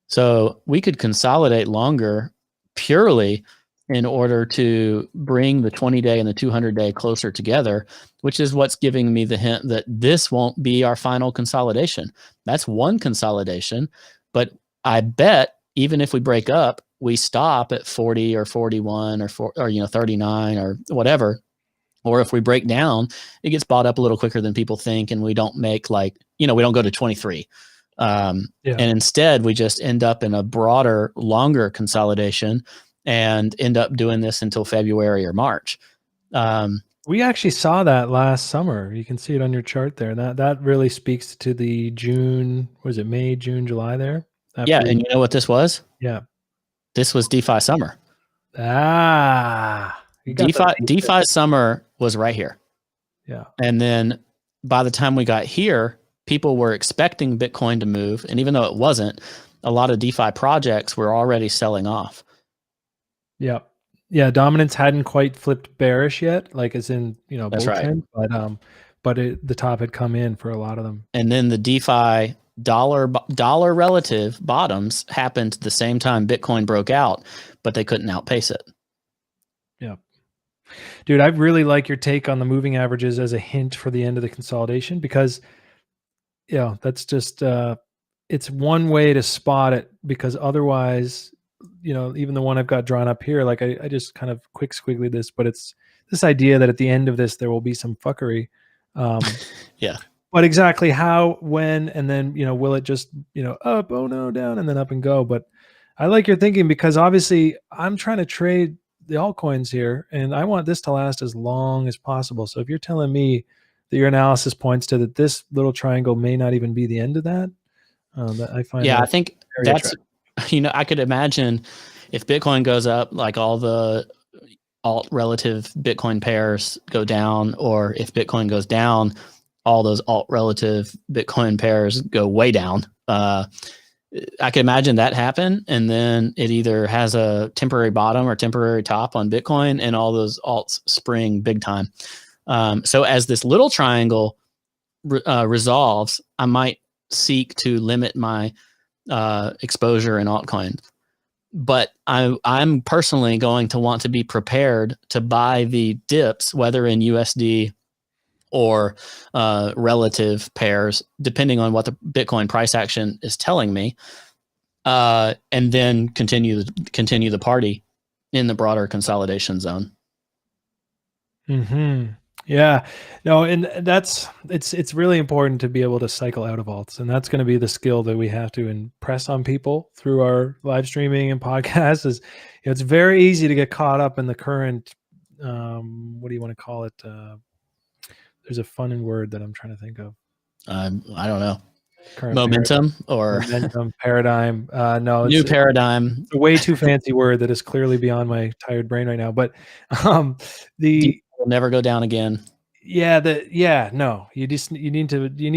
So we could consolidate longer purely in order to bring the 20-day and the 200-day closer together, which is what's giving me the hint that this won't be our final consolidation. That's one consolidation, but I bet even if we break up, we stop at 40 or 41 or 39 or whatever. Or if we break down, it gets bought up a little quicker than people think, and we don't make we don't go to 23. And instead, we just end up in a broader, longer consolidation and end up doing this until February or March. We actually saw that last summer. You can see it on your chart there. That really speaks to the June, was it May, June, July there? Yeah, and you know what this was? Yeah. This was DeFi summer. DeFi summer was right here. Yeah. And then by the time we got here, people were expecting Bitcoin to move. And even though it wasn't, a lot of DeFi projects were already selling off. Yeah. Yeah. Dominance hadn't quite flipped bearish yet, like as in, That's bull right. trend, but the top had come in for a lot of them. And then the DeFi dollar relative bottoms happened at the same time Bitcoin broke out, but they couldn't outpace it. Yeah. Dude, I really like your take on the moving averages as a hint for the end of the consolidation, because that's just it's one way to spot it, because otherwise, even the one I've got drawn up here, like I just kind of quick squiggly this, but it's this idea that at the end of this there will be some fuckery. Yeah. But exactly how, when, and then will it just up, oh no, down, and then up and go? But I like your thinking, because obviously I'm trying to trade the altcoins here, and I want this to last as long as possible. So if you're telling me that your analysis points to that this little triangle may not even be the end of that, that I find. Yeah, I think that's I could imagine if Bitcoin goes up, like all the alt relative Bitcoin pairs go down, or if Bitcoin goes down, all those alt relative Bitcoin pairs go way down. I can imagine that happen, and then it either has a temporary bottom or temporary top on Bitcoin, and all those alts spring big time. So as this little triangle resolves, I might seek to limit my exposure in altcoins. But I'm personally going to want to be prepared to buy the dips, whether in USD or relative pairs, depending on what the Bitcoin price action is telling me, and then continue the party in the broader consolidation zone. Mm-hmm. Yeah, no, and it's really important to be able to cycle out of alts, and that's going to be the skill that we have to impress on people through our live streaming and podcasts. Is it's very easy to get caught up in the current, what do you want to call it? There's a fun word that I'm trying to think of. I don't know. Current momentum paradigm. No, new paradigm. It's a way too fancy word that is clearly beyond my tired brain right now. But the will never go down again. No. You need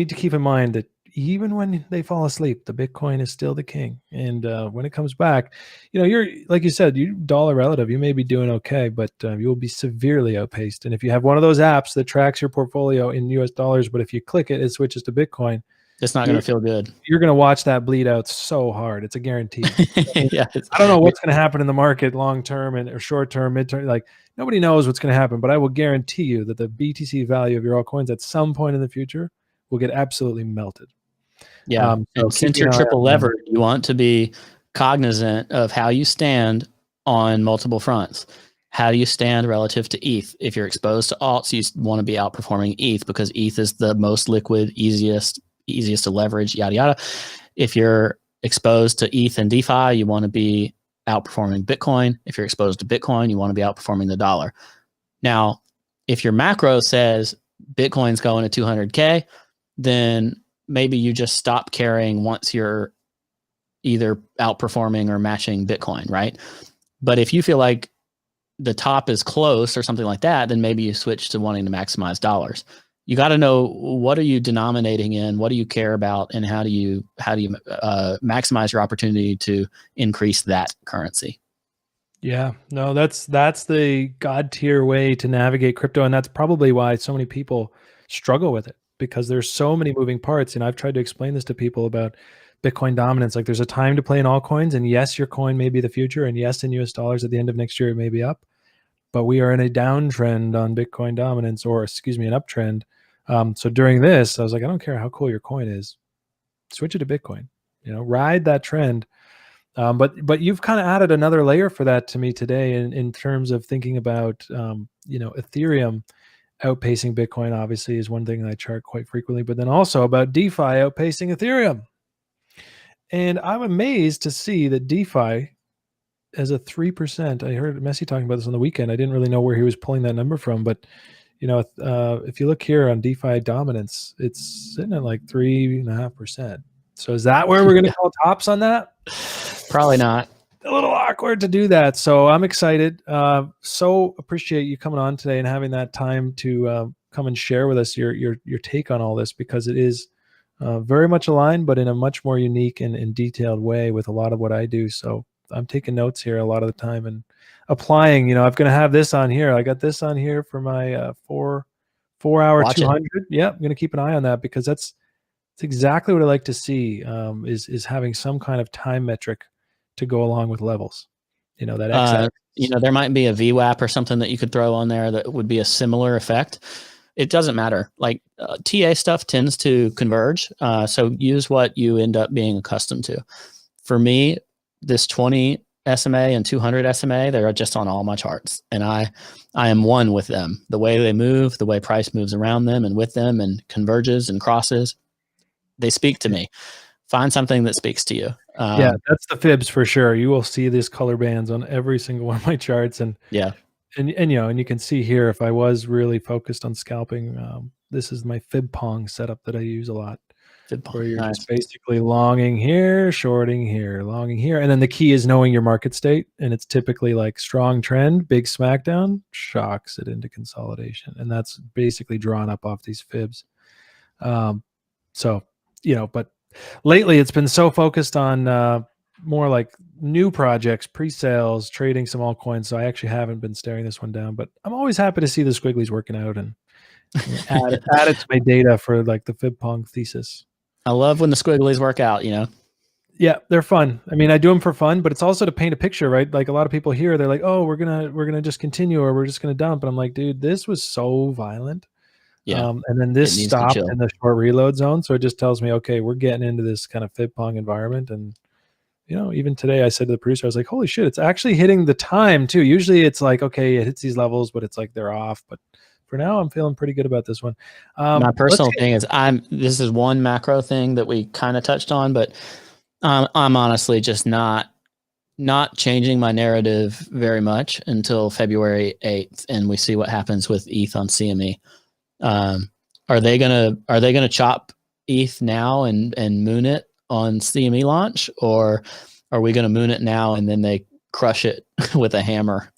to keep in mind that even when they fall asleep, the Bitcoin is still the king. And when it comes back, you're, like you said, you dollar relative, you may be doing okay, but you will be severely outpaced. And if you have one of those apps that tracks your portfolio in US dollars, but if you click it, it switches to Bitcoin, it's not going to feel good. You're going to watch that bleed out so hard. It's a guarantee. Yeah, I don't know what's going to happen in the market long term or short term, midterm. Like nobody knows what's going to happen, but I will guarantee you that the BTC value of your altcoins at some point in the future will get absolutely melted. Yeah. So since you're triple levered, you want to be cognizant of how you stand on multiple fronts. How do you stand relative to ETH? If you're exposed to alts, you want to be outperforming ETH because ETH is the most liquid, easiest to leverage, yada, yada. If you're exposed to ETH and DeFi, you want to be outperforming Bitcoin. If you're exposed to Bitcoin, you want to be outperforming the dollar. Now, if your macro says Bitcoin's going to 200K, then maybe you just stop caring once you're either outperforming or matching Bitcoin, right? But if you feel like the top is close or something like that, then maybe you switch to wanting to maximize dollars. You got to know, what are you denominating in, what do you care about, and how do you maximize your opportunity to increase that currency. Yeah, no, that's the god tier way to navigate crypto, and that's probably why so many people struggle with it, because there's so many moving parts. And I've tried to explain this to people about Bitcoin dominance. Like, there's a time to play in all coins, and yes, your coin may be the future, and yes, in US dollars at the end of next year it may be up, but we are in a downtrend on Bitcoin dominance, or excuse me, an uptrend. So during this, I was like, I don't care how cool your coin is, switch it to Bitcoin. Ride that trend. But you've kind of added another layer for that to me today in terms of thinking about Ethereum outpacing Bitcoin. Obviously, is one thing that I chart quite frequently, but then also about DeFi outpacing Ethereum. And I'm amazed to see that DeFi as a 3%. I heard Messi talking about this on the weekend. I didn't really know where he was pulling that number from, but if you look here on DeFi dominance, it's sitting at like 3.5%. So is that where we're going to call tops on that? Probably not. A little awkward to do that. So I'm excited. So appreciate you coming on today and having that time to come and share with us your take on all this, because it is very much aligned, but in a much more unique and detailed way with a lot of what I do. So I'm taking notes here a lot of the time and applying. I'm going to have this on here. I got this on here for my 4-hour 200. Yeah, I'm going to keep an eye on that, because that's exactly what I like to see, is having some kind of time metric to go along with levels. That X. There might be a VWAP or something that you could throw on there that would be a similar effect. It doesn't matter. Like TA stuff tends to converge. So use what you end up being accustomed to. For me, this 20 SMA and 200 SMA, they're just on all my charts. And I am one with them. The way they move, the way price moves around them and with them and converges and crosses, they speak to me. Find something that speaks to you. Yeah, that's the fibs for sure. You will see these color bands on every single one of my charts. And yeah. And you can see here, if I was really focused on scalping, this is my fib pong setup that I use a lot. Where you're just basically longing here, shorting here, longing here. And then the key is knowing your market state. And it's typically like strong trend, big smackdown, shocks it into consolidation. And that's basically drawn up off these fibs. But lately it's been so focused on more like new projects, pre-sales, trading some altcoins. So I actually haven't been staring this one down, but I'm always happy to see the squigglies working out and add it to my data for like the fib pong thesis. I love when the squigglies work out, Yeah, they're fun. I mean, I do them for fun, but it's also to paint a picture, right? Like a lot of people here, they're like, oh, we're gonna just continue, or we're just gonna dump. And I'm like, dude, this was so violent. Yeah. And then this stopped in the short reload zone. So it just tells me, okay, we're getting into this kind of fib pong environment. And even today I said to the producer, I was like, holy shit, it's actually hitting the time too. Usually it's like, okay, it hits these levels, but it's like they're off. But for now, I'm feeling pretty good about this one. My personal thing is this is one macro thing that we kind of touched on, but I'm honestly just not changing my narrative very much until February 8th. And we see what happens with ETH on CME. Are they gonna chop ETH now and moon it on CME launch, or are we gonna moon it now and then they crush it with a hammer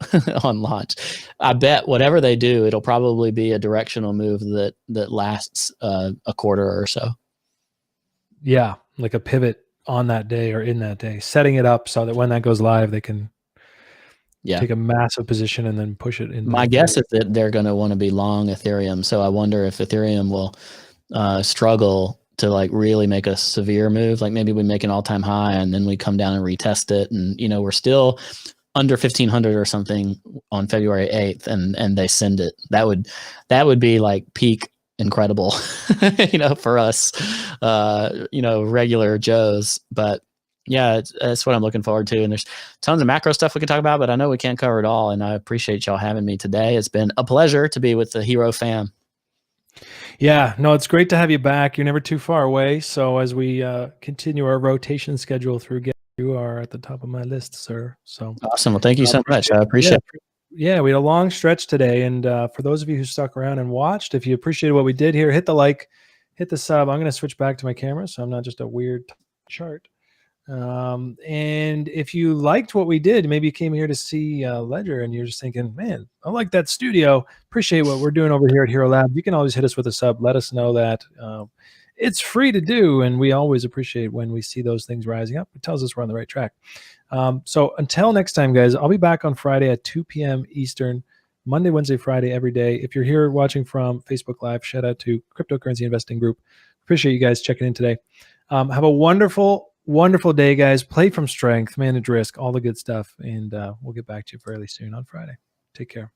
on launch? I bet whatever they do, it'll probably be a directional move that lasts a quarter or so. Yeah, like a pivot on that day or in that day, setting it up so that when that goes live, they can take a massive position and then push it in. My guess is that they're going to want to be long Ethereum. So I wonder if Ethereum will struggle to like really make a severe move. Like maybe we make an all-time high and then we come down and retest it. And, we're still under 1500 or something on February 8th and they send it. That would be like peak incredible, for us, regular Joes. But yeah, that's what I'm looking forward to. And there's tons of macro stuff we can talk about, but I know we can't cover it all. And I appreciate y'all having me today. It's been a pleasure to be with the Hxro fam. Yeah, no, it's great to have you back. You're never too far away. So as we continue our rotation schedule through You are at the top of my list, sir. So awesome. Well, thank you so much. I appreciate it. Yeah, we had a long stretch today. And for those of you who stuck around and watched, if you appreciated what we did here, hit the like, hit the sub. I'm going to switch back to my camera so I'm not just a weird chart. And if you liked what we did, maybe you came here to see Ledger and you're just thinking, man, I like that studio. Appreciate what we're doing over here at Hero Lab. You can always hit us with a sub. Let us know that it's free to do. And we always appreciate when we see those things rising up. It tells us we're on the right track. So until next time, guys, I'll be back on Friday at 2 p.m. Eastern, Monday, Wednesday, Friday, every day. If you're here watching from Facebook Live, shout out to Cryptocurrency Investing Group. Appreciate you guys checking in today. Have a wonderful day, guys. Play from strength, manage risk, all the good stuff. And we'll get back to you fairly soon on Friday. Take care.